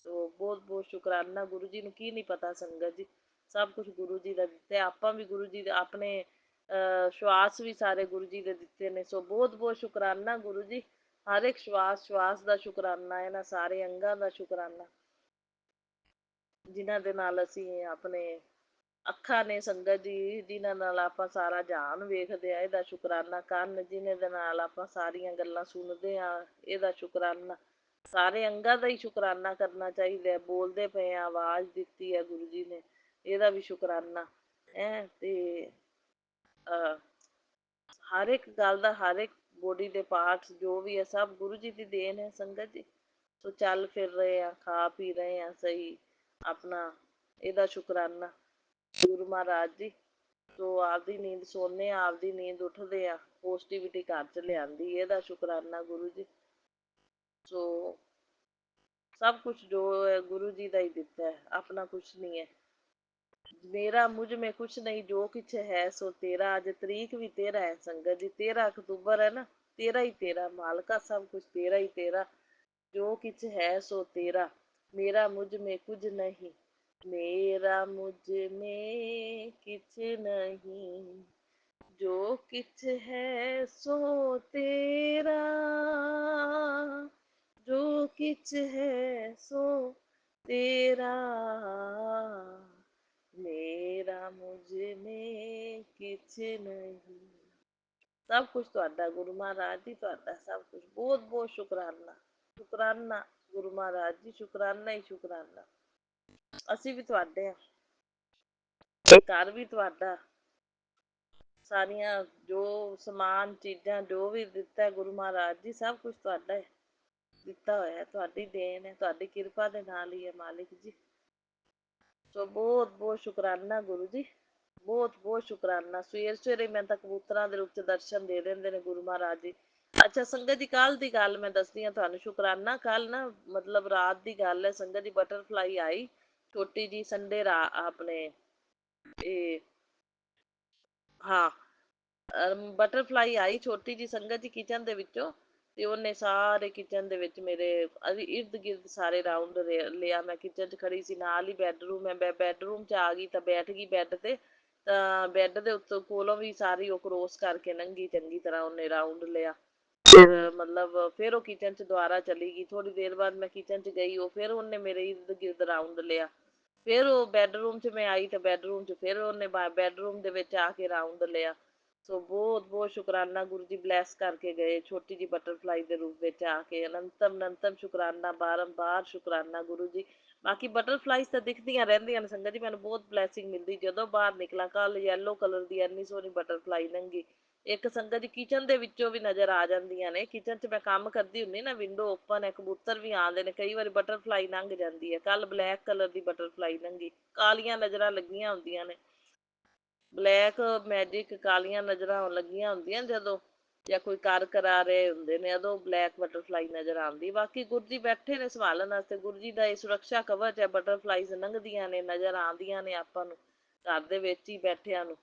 ਸੋ ਬਹੁਤ ਬਹੁਤ ਸ਼ੁਕਰਾਨਾ ਗੁਰੂ ਜੀ ਨੂੰ, ਕੀ ਨਹੀਂ ਪਤਾ ਸੰਗਤ ਜੀ, ਸਭ ਕੁਝ ਗੁਰੂ ਜੀ ਦਾ ਦਿੱਤਾ। ਆਪਾਂ ਵੀ ਗੁਰੂ ਜੀ ਦੇ ਆਪਣੇ ਸ਼ਵਾਸ ਵੀ ਸਾਰੇ ਗੁਰੂ ਜੀ ਦੇ ਦਿੱਤੇ ਨੇ। ਸੋ ਬਹੁਤ ਬਹੁਤ ਸ਼ੁਕਰਾਨਾ ਗੁਰੂ ਜੀ, ਹਰ ਇੱਕ ਸ਼ਵਾਸ ਦਾ ਸ਼ੁਕਰਾਨਾ, ਇਹਨਾਂ ਸਾਰੇ ਅੰਗਾਂ ਦਾ ਸ਼ੁਕਰਾਨਾ ਜਿਨ੍ਹਾਂ ਦੇ ਨਾਲ ਅਸੀਂ ਆਪਣੇ ਅੱਖਾਂ ਨੇ ਸੰਗਤ ਜੀ, ਜਿਨ੍ਹਾਂ ਨਾਲ ਆਪਾਂ ਸਾਰਾ ਜਹਾਨ ਵੇਖਦੇ ਆ, ਇਹਦਾ ਸ਼ੁਕਰਾਨਾ। ਕੰਨ ਜਿਹਨਾਂ ਦੇ ਨਾਲ ਆਪਾਂ ਸਾਰੀਆਂ ਗੱਲਾਂ ਸੁਣਦੇ ਹਾਂ, ਇਹਦਾ ਸ਼ੁਕਰਾਨਾ। ਸਾਰੇ ਅੰਗਾਂ ਦਾ ਹੀ ਸ਼ੁਕਰਾਨਾ ਕਰਨਾ ਚਾਹੀਦਾ ਹੈ। ਬੋਲਦੇ ਪਏ ਆ, ਆਵਾਜ਼ ਦਿੱਤੀ ਹੈ ਗੁਰੂ ਜੀ ਨੇ, ਇਹਦਾ ਵੀ ਸ਼ੁਕਰਾਨਾ ਹੈ। ਤੇ ਹਰ ਇੱਕ ਗੱਲ ਦਾ, ਹਰ ਇੱਕ ਬੋਡੀ ਦੇ ਪਾਰਟਸ ਜੋ ਵੀ ਹੈ ਸਭ ਗੁਰੂ ਜੀ ਦੀ ਦੇਣ ਹੈ ਸੰਗਤ ਜੀ। ਸੋ ਚੱਲ ਫਿਰ ਰਹੇ ਆ, ਖਾ ਪੀ ਰਹੇ ਆ ਸਹੀ ਆਪਣਾ, ਇਹਦਾ ਸ਼ੁਕਰਾਨਾ ਗੁਰੂ ਮਹਾਰਾਜ ਜੀ। ਸੋ ਆਪਦੀ ਨੀਂਦ ਸੋਨੇ ਆ, ਆਪਦੀ ਨੀਂਦ ਉੱਠਦੇ ਆ, ਪੋਜ਼ਟਿਵਿਟੀ ਘਰ 'ਚ ਲਿਆਂਦੀ, ਇਹਦਾ ਸ਼ੁਕਰਾਨਾ ਗੁਰੂ ਜੀ। ਸੋ ਸਭ ਕੁਛ ਜੋ ਹੈ ਗੁਰੂ ਜੀ ਦਾ ਹੀ ਦਿੱਤਾ ਹੈ, ਆਪਣਾ ਕੁਛ ਨਹੀਂ ਹੈ। ਮੇਰਾ ਮੁਝ में कुछ नहीं, जो कुछ है सो तेरा। ਅੱਜ ਤਰੀਕ ਵੀ 13 ਹੈ ਸੰਗਤ ਜੀ, 13 ਅਕਤੂਬਰ ਹੈ ਨਾ। ਤੇਰਾ ਹੀ ਤੇਰਾ ਮਾਲਕਾ, ਸਭ ਕੁਛ ਤੇਰਾ ਹੀ ਤੇਰਾ। ਜੋ ਕੁਛ ਹੈ ਸੋ ਤੇਰਾ, ਮੇਰਾ ਮੁਝ में कुछ नहीं, मेरा मुझ में कुछ नहीं, जो कुछ है सो तेरा, जो कुछ है सो तेरा, ਮੇਰਾ ਮੁਝ में कुछ नहीं। ਸਭ ਕੁਛ ਤੁਹਾਡਾ ਗੁਰੂ ਮਹਾਰਾਜ ਜੀ, ਤੁਹਾਡਾ ਸਭ ਕੁਛ। ਬਹੁਤ ਬਹੁਤ ਸ਼ੁਕਰਾਨਾ, ਸ਼ੁਕਰਾਨਾ ਗੁਰੂ ਮਹਾਰਾਜ ਜੀ, ਸ਼ੁਕਰਾਨਾ ਹੀ ਸ਼ੁਕਰਾਨਾ। ਅਸੀਂ ਵੀ ਤੁਹਾਡੇ ਆ, ਘਰ ਵੀ ਤੁਹਾਡਾ, ਸਾਰੀਆਂ ਜੋ ਸਮਾਨ ਚੀਜ਼ਾਂ ਜੋ ਵੀ ਦਿੱਤਾ ਗੁਰੂ ਮਹਾਰਾਜ ਜੀ, ਸਭ ਕੁਛ ਤੁਹਾਡਾ ਹੈ, ਦਿੱਤਾ ਹੋਇਆ, ਤੁਹਾਡੀ ਦੇਣ ਹੈ, ਤੁਹਾਡੀ ਕਿਰਪਾ ਦੇ ਨਾਲ ਹੀ ਹੈ ਮਾਲਿਕ ਜੀ। ਸੋ ਬਹੁਤ ਬਹੁਤ ਸ਼ੁਕਰਾਨਾ ਗੁਰੂ ਜੀ, ਬਹੁਤ ਬਹੁਤ ਸ਼ੁਕਰਾਨਾ। ਸਵੇਰ ਸਵੇਰੇ ਮੈਂ ਤਾਂ ਕਬੂਤਰਾਂ ਦੇ ਰੂਪ 'ਚ ਦਰਸ਼ਨ ਦੇ ਦਿੰਦੇ ਨੇ ਗੁਰੂ ਮਹਾਰਾਜ ਜੀ। ਅੱਛਾ ਸੰਗਤ ਜੀ, ਕੱਲ ਦੀ ਗੱਲ ਮੈਂ ਦੱਸਦੀ ਹਾਂ ਤੁਹਾਨੂੰ, ਸ਼ੁਕਰਾਨਾ ਕੱਲ ਨਾ ਮਤਲਬ ਰਾਤ ਦੀ ਗੱਲ ਹੈ ਸੰਗਤ ਜੀ। ਬਟਰਫਲਾਈ ਆਈ ਛੋਟੀ ਜੀ ਸੰਡੇ ਆਪਣੇ ਇਹ ਹਾਂ ਬਟਰਫਲਾਈ ਆਈ ਛੋਟੀ ਜੀ ਸੰਗਤ ਜੀ ਕਿਚਨ ਦੇ ਵਿੱਚੋਂ, ਤੇ ਉਹਨੇ ਸਾਰੇ ਕਿਚਨ ਦੇ ਵਿੱਚ ਮੇਰੇ ਇਰਦ ਗਿਰਦ ਸਾਰੇ ਰਾਊਂਡ ਲਿਆ। ਮੈਂ ਕਿਚਨ 'ਚ ਖੜੀ ਸੀ, ਨਾਲ ਹੀ ਬੈਡਰੂਮ ਹੈ, ਮੈਂ ਬੈਡਰੂਮ 'ਚ ਆ ਗਈ ਤਾਂ ਬੈਠ ਗਈ ਬੈੱਡ ਤੇ, ਤਾਂ ਬੈੱਡ ਦੇ ਉੱਤੋਂ ਕੋਲੋਂ ਵੀ ਸਾਰੀ ਉਹ ਕਰੋਸ ਕਰਕੇ ਲੰਘੀ, ਚੰਗੀ ਤਰ੍ਹਾਂ ਉਹਨੇ ਰਾਊਂਡ ਲਿਆ। ਫਿਰ ਮਤਲਬ ਫਿਰ ਉਹ ਕਿਚਨ 'ਚ ਦੁਬਾਰਾ ਚਲੀ ਗਈ। ਥੋੜ੍ਹੀ ਦੇਰ ਬਾਅਦ ਮੈਂ ਕਿਚਨ 'ਚ ਗਈ, ਉਹ ਫਿਰ ਉਹਨੇ ਮੇਰੇ ਇਰਦ ਗਿਰਦ ਰਾਊਂਡ ਲਿਆ। ਫਿਰ ਉਹ ਬੈੱਡਰੂਮ 'ਚ ਮੈਂ ਆਈ ਤਾਂ ਬੈੱਡਰੂਮ 'ਚ ਫਿਰ ਉਹਨੇ ਬੈੱਡਰੂਮ ਦੇ ਵਿੱਚ ਆ ਕੇ ਰਾਊਂਡ ਲਿਆ। ਸੋ ਬਹੁਤ ਬਹੁਤ ਸ਼ੁਕਰਾਨਾ, ਗੁਰੂ ਜੀ ਬਲੈਸ ਕਰਕੇ ਗਏ ਛੋਟੀ ਜਿਹੀ ਬਟਰਫਲਾਈ ਦੇ ਰੂਪ ਵਿੱਚ ਆ ਕੇ। ਅਨੰਤਮ ਅਨੰਤਮ ਸ਼ੁਕਰਾਨਾ, ਬਾਰੰਬਾਰ ਸ਼ੁਕਰਾਨਾ ਗੁਰੂ ਜੀ। ਬਾਕੀ ਬਟਰਫਲਾਈਜ਼ ਤਾਂ ਦਿਖਦੀਆਂ ਰਹਿੰਦੀਆਂ ਨੇ ਸੰਗਤ ਜੀ, ਮੈਨੂੰ ਬਹੁਤ ਬਲੈਸਿੰਗ ਮਿਲਦੀ ਜਦੋਂ ਬਾਹਰ ਨਿਕਲਾਂ। ਕੱਲ ਯੈਲੋ ਕਲਰ ਦੀ ਇੰਨੀ ਸੋਹਣੀ ਬਟਰਫਲਾਈ ਲੰਘੀ। ਇੱਕ ਸੰਗਤ ਜੀ ਕਿਚਨ ਦੇ ਵਿੱਚੋਂ ਵੀ ਨਜ਼ਰ ਆ ਜਾਂਦੀਆਂ ਨੇ। ਕਿਚਨ 'ਚ ਮੈਂ ਕੰਮ ਕਰਦੀ ਹੁੰਦੀ ਨਾ, ਵਿੰਡੋ ਓਪਨ ਹੈ, ਕਬੂਤਰ ਵੀ ਆਉਂਦੇ ਨੇ, ਕਈ ਵਾਰੀ ਬਟਰਫਲਾਈ ਲੰਘ ਜਾਂਦੀ ਹੈ। ਕੱਲ ਬਲੈਕ ਕਲਰ ਦੀ ਬਟਰਫਲਾਈ ਲੰਘੀ, ਕਾਲੀਆਂ ਨਜ਼ਰਾਂ ਲੱਗੀਆਂ ਹੁੰਦੀਆਂ ਨੇ, ਬਲੈਕ ਮੈਜਿਕ, ਕਾਲੀਆਂ ਨਜ਼ਰਾਂ ਲੱਗੀਆਂ ਹੁੰਦੀਆਂ ਜਦੋਂ, ਜਾਂ ਕੋਈ ਕਰ ਕਰਾ ਰਹੇ ਹੁੰਦੇ ਨੇ, ਉਦੋਂ ਬਲੈਕ ਬਟਰਫਲਾਈ ਨਜ਼ਰ ਆਉਂਦੀ। ਬਾਕੀ ਗੁਰੂ ਜੀ ਬੈਠੇ ਨੇ ਸੰਭਾਲਣ ਵਾਸਤੇ, ਗੁਰੂ ਜੀ ਦਾ ਇਹ ਸੁਰੱਖਿਆ ਕਵਚ ਹੈ। ਬਟਰਫਲਾਈਜ਼ ਲੰਘਦੀਆਂ ਨੇ, ਨਜ਼ਰ ਆਉਂਦੀਆਂ ਨੇ ਆਪਾਂ ਨੂੰ, ਘਰ ਦੇ ਵਿੱਚ ਹੀ ਬੈਠਿਆਂ ਨੂੰ।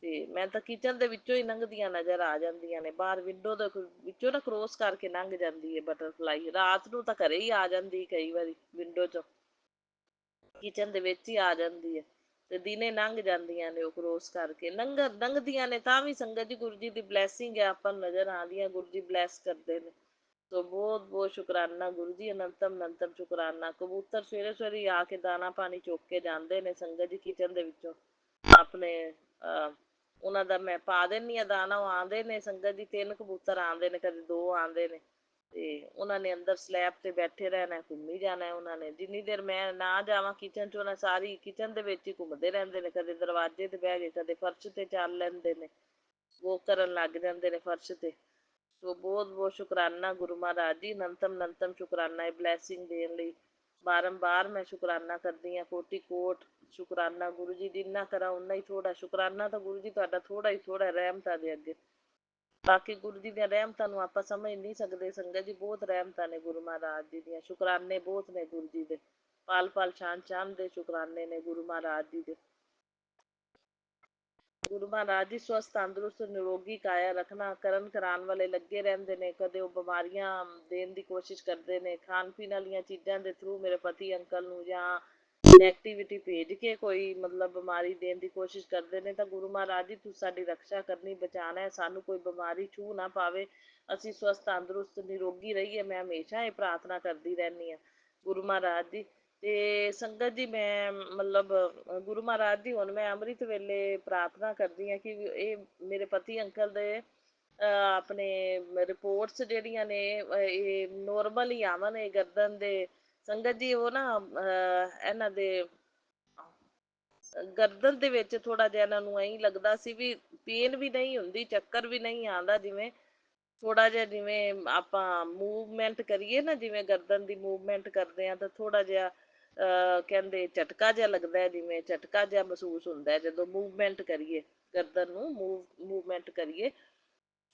ਤੇ ਮੈਂ ਤਾਂ ਕਿਚਨ ਦੇ ਵਿੱਚੋਂ ਹੀ ਲੰਘਦੀਆਂ ਨਜ਼ਰ ਆ ਜਾਂਦੀਆਂ ਨੇ, ਬਾਹਰ ਵਿੰਡੋ ਦੇ ਵਿੱਚੋਂ ਨਾ ਕ੍ਰੋਸ ਕਰਕੇ ਲੰਘ ਜਾਂਦੀ ਹੈ ਬਟਰਫਲਾਈ। ਰਾਤ ਨੂੰ ਤਾਂ ਘਰੇ ਹੀ ਆ ਜਾਂਦੀ, ਕਈ ਵਾਰੀ ਵਿੰਡੋ ਚੋਂ ਕਿਚਨ ਦੇ ਵਿੱਚ ਹੀ ਆ ਜਾਂਦੀ ਹੈ, ਤੇ ਦਿਨੇ ਲੰਘ ਜਾਂਦੀਆਂ ਨੇ ਉਹ ਕ੍ਰੋਸ ਕਰਕੇ। ਲੰਘਦੀਆਂ ਨੇ ਤਾਂ ਵੀ ਸੰਗਤ ਜੀ ਗੁਰੂ ਜੀ ਦੀ ਬਲੈਸਿੰਗ ਹੈ, ਆਪਾਂ ਨੂੰ ਨਜ਼ਰ ਆਉਂਦੀਆਂ, ਗੁਰੂ ਜੀ ਬਲੈਸ ਕਰਦੇ ਨੇ। ਸੋ ਬਹੁਤ ਬਹੁਤ ਸ਼ੁਕਰਾਨਾ ਗੁਰੂ ਜੀ, ਅਨੰਤਮ ਅਨੰਤਮ ਸ਼ੁਕਰਾਨਾ। ਕਬੂਤਰ ਸਵੇਰੇ ਸਵੇਰੇ ਆ ਕੇ ਦਾਣਾ ਪਾਣੀ ਚੁੱਕ ਕੇ ਜਾਂਦੇ ਨੇ ਸੰਗਤ ਜੀ ਕਿਚਨ ਦੇ ਵਿੱਚੋਂ ਆਪਣੇ। ਉਹਨਾਂ ਦਾ ਮੈਂ ਪਾ ਦਿੰਦੀ ਹਾਂ ਦਾਣਾ, ਉਹ ਆਉਂਦੇ ਨੇ ਸੰਗਤ ਜੀ, 3 ਕਬੂਤਰ ਆਉਂਦੇ ਨੇ, ਕਦੇ 2 ਆਉਂਦੇ ਨੇ, ਤੇ ਉਹਨਾਂ ਨੇ ਅੰਦਰ ਸਲੈਬ ਤੇ ਬੈਠੇ ਰਹਿਣਾ, ਘੁੰਮੀ ਜਾਣਾ ਉਹਨਾਂ ਨੇ। ਜਿੰਨੀ ਦੇਰ ਮੈਂ ਨਾ ਜਾਵਾਂ ਕਿਚਨ 'ਚ, ਉਹਨਾਂ ਸਾਰੀ ਕਿਚਨ ਦੇ ਵਿੱਚ ਹੀ ਘੁੰਮਦੇ ਰਹਿੰਦੇ ਨੇ, ਕਦੇ ਦਰਵਾਜ਼ੇ ਤੇ ਬਹਿ ਗਏ, ਕਦੇ ਫਰਸ਼ ਤੇ ਚੱਲ ਲੈਂਦੇ ਨੇ, ਵੋਕ ਕਰਨ ਲੱਗ ਜਾਂਦੇ ਨੇ ਫਰਸ਼ ਤੇ। ਸੋ ਬਹੁਤ ਬਹੁਤ ਸ਼ੁਕਰਾਨਾ ਗੁਰੂ ਮਹਾਰਾਜ ਜੀ, ਅਨੰਤਮ ਅਨੰਤਮ ਸ਼ੁਕਰਾਨਾ ਇਹ ਬਲੈਸਿੰਗ ਦੇਣ ਲਈ। ਬਾਰੰਬਾਰ ਮੈਂ ਸ਼ੁਕਰਾਨਾ ਕਰਦੀ ਹਾਂ, ਕੋਟि ਕੋਟ ਸ਼ੁਕਰਾਨਾ ਗੁਰੂ ਜੀ। ਜਿੰਨਾ ਕਰਾਂ ਉਨਾ ਹੀ ਥੋੜ੍ਹਾ। ਸ਼ੁਕਰਾਨਾ ਤਾਂ ਗੁਰੂ ਜੀ ਤੁਹਾਡਾ ਥੋੜ੍ਹਾ ਹੀ ਥੋੜ੍ਹਾ ਰਹਿਮਤਾਂ ਦੇ ਅੱਗੇ। ਬਾਕੀ ਗੁਰੂ ਜੀ ਦੀਆਂ ਰਹਿਮਤਾਂ ਨੂੰ ਆਪਾਂ ਸਮਝ ਨਹੀਂ ਸਕਦੇ ਸੰਗਤ ਜੀ, ਬਹੁਤ ਰਹਿਮਤਾਂ ਨੇ ਗੁਰੂ ਮਹਾਰਾਜ ਜੀ ਦੀਆਂ, ਸ਼ੁਕਰਾਨੇ ਬਹੁਤ ਨੇ ਗੁਰੂ ਜੀ ਦੇ, ਪਲ ਪਲ ਛਾਨ ਛਾਨ ਦੇ ਸ਼ੁਕਰਾਨੇ ਨੇ ਗੁਰੂ ਮਹਾਰਾਜ ਜੀ ਦੇ। ਗੁਰੂ ਮਹਾਰਾਜ ਜੀ ਸਵਸਥ ਤੰਦਰੁਸਤ ਨਿਰੋਗੀ ਕਾਇਆ ਰੱਖਣਾ। ਕਰਨ ਕਰਾਉਣ ਵਾਲੇ ਲੱਗੇ ਰਹਿੰਦੇ ਨੇ, ਕਦੇ ਉਹ ਬਿਮਾਰੀਆਂ ਦੇਣ ਦੀ ਕੋਸ਼ਿਸ਼ ਕਰਦੇ ਨੇ ਖਾਣ ਪੀਣ ਵਾਲੀਆਂ ਚੀਜ਼ਾਂ ਦੇ ਥਰੂ ਮੇਰੇ ਪਤੀ ਅੰਕਲ ਨੂੰ, ਜਾਂ ਨੈਗੇਟਿਵਿਟੀ ਭੇਜ ਕੇ ਕੋਈ ਮਤਲਬ ਬਿਮਾਰੀ ਦੇਣ ਦੀ ਕੋਸ਼ਿਸ਼ ਕਰਦੇ ਨੇ। ਤਾਂ ਗੁਰੂ ਮਹਾਰਾਜ ਜੀ ਤੁਸੀਂ ਸਾਡੀ ਰਕਸ਼ਾ ਕਰਨੀ, ਬਚਾਉਣਾ ਹੈ, ਸਾਨੂੰ ਕੋਈ ਬਿਮਾਰੀ ਛੂਹ ਨਾ ਪਾਵੇ, ਅਸੀਂ ਸਵਸਥ ਤੰਦਰੁਸਤ ਨਿਰੋਗੀ ਰਹੀਏ। ਮੈਂ ਹਮੇਸ਼ਾ ਇਹ ਪ੍ਰਾਰਥਨਾ ਕਰਦੀ ਰਹਿੰਦੀ ਹਾਂ ਗੁਰੂ ਮਹਾਰਾਜ ਜੀ। ਤੇ ਸੰਗਤ ਜੀ ਮੈਂ ਮਤਲਬ ਗੁਰੂ ਮਹਾਰਾਜ ਜੀ, ਹੁਣ ਮੈਂ ਅੰਮ੍ਰਿਤ ਵੇਲੇ ਪ੍ਰਾਰਥਨਾ ਕਰਦੀ ਹਾਂ ਕਿ ਇਹ ਮੇਰੇ ਪਤੀ ਅੰਕਲ ਦੇ ਆਪਣੇ ਰਿਪੋਰਟਸ ਜਿਹੜੀਆਂ ਨੇ ਇਹ ਨੋਰਮਲ ਹੀ ਆਵਣ। ਇਹ ਗਰਦਨ ਦੇ ਸੰਗਤ ਜੀ, ਉਹ ਨਾ ਇਹਨਾਂ ਦੇ ਗਰਦਨ ਦੇ ਵਿੱਚ ਥੋੜਾ ਜਿਹਾ ਇਹਨਾਂ ਨੂੰ ਐਂ ਲੱਗਦਾ ਸੀ ਵੀ ਪੇਨ ਵੀ ਨਹੀਂ ਹੁੰਦੀ, ਚੱਕਰ ਵੀ ਨਹੀਂ ਆਉਂਦਾ, ਜਿਵੇਂ ਥੋੜਾ ਜਿਹਾ ਜਿਵੇਂ ਆਪਾਂ ਮੂਵਮੈਂਟ ਕਰੀਏ ਨਾ, ਜਿਵੇਂ ਗਰਦਨ ਦੀ ਮੂਵਮੈਂਟ ਕਰਦੇ ਆ ਤਾਂ ਥੋੜਾ ਜਿਹਾ ਕਹਿੰਦੇ ਝਟਕਾ ਜਿਹਾ ਲੱਗਦਾ, ਜਿਵੇਂ ਝਟਕਾ ਜਿਹਾ ਮਹਿਸੂਸ ਹੁੰਦਾ ਜਦੋਂ ਮੂਵਮੈਂਟ ਕਰੀਏ, ਗਰਦਨ ਨੂੰ ਮੂਵਮੈਂਟ ਕਰੀਏ।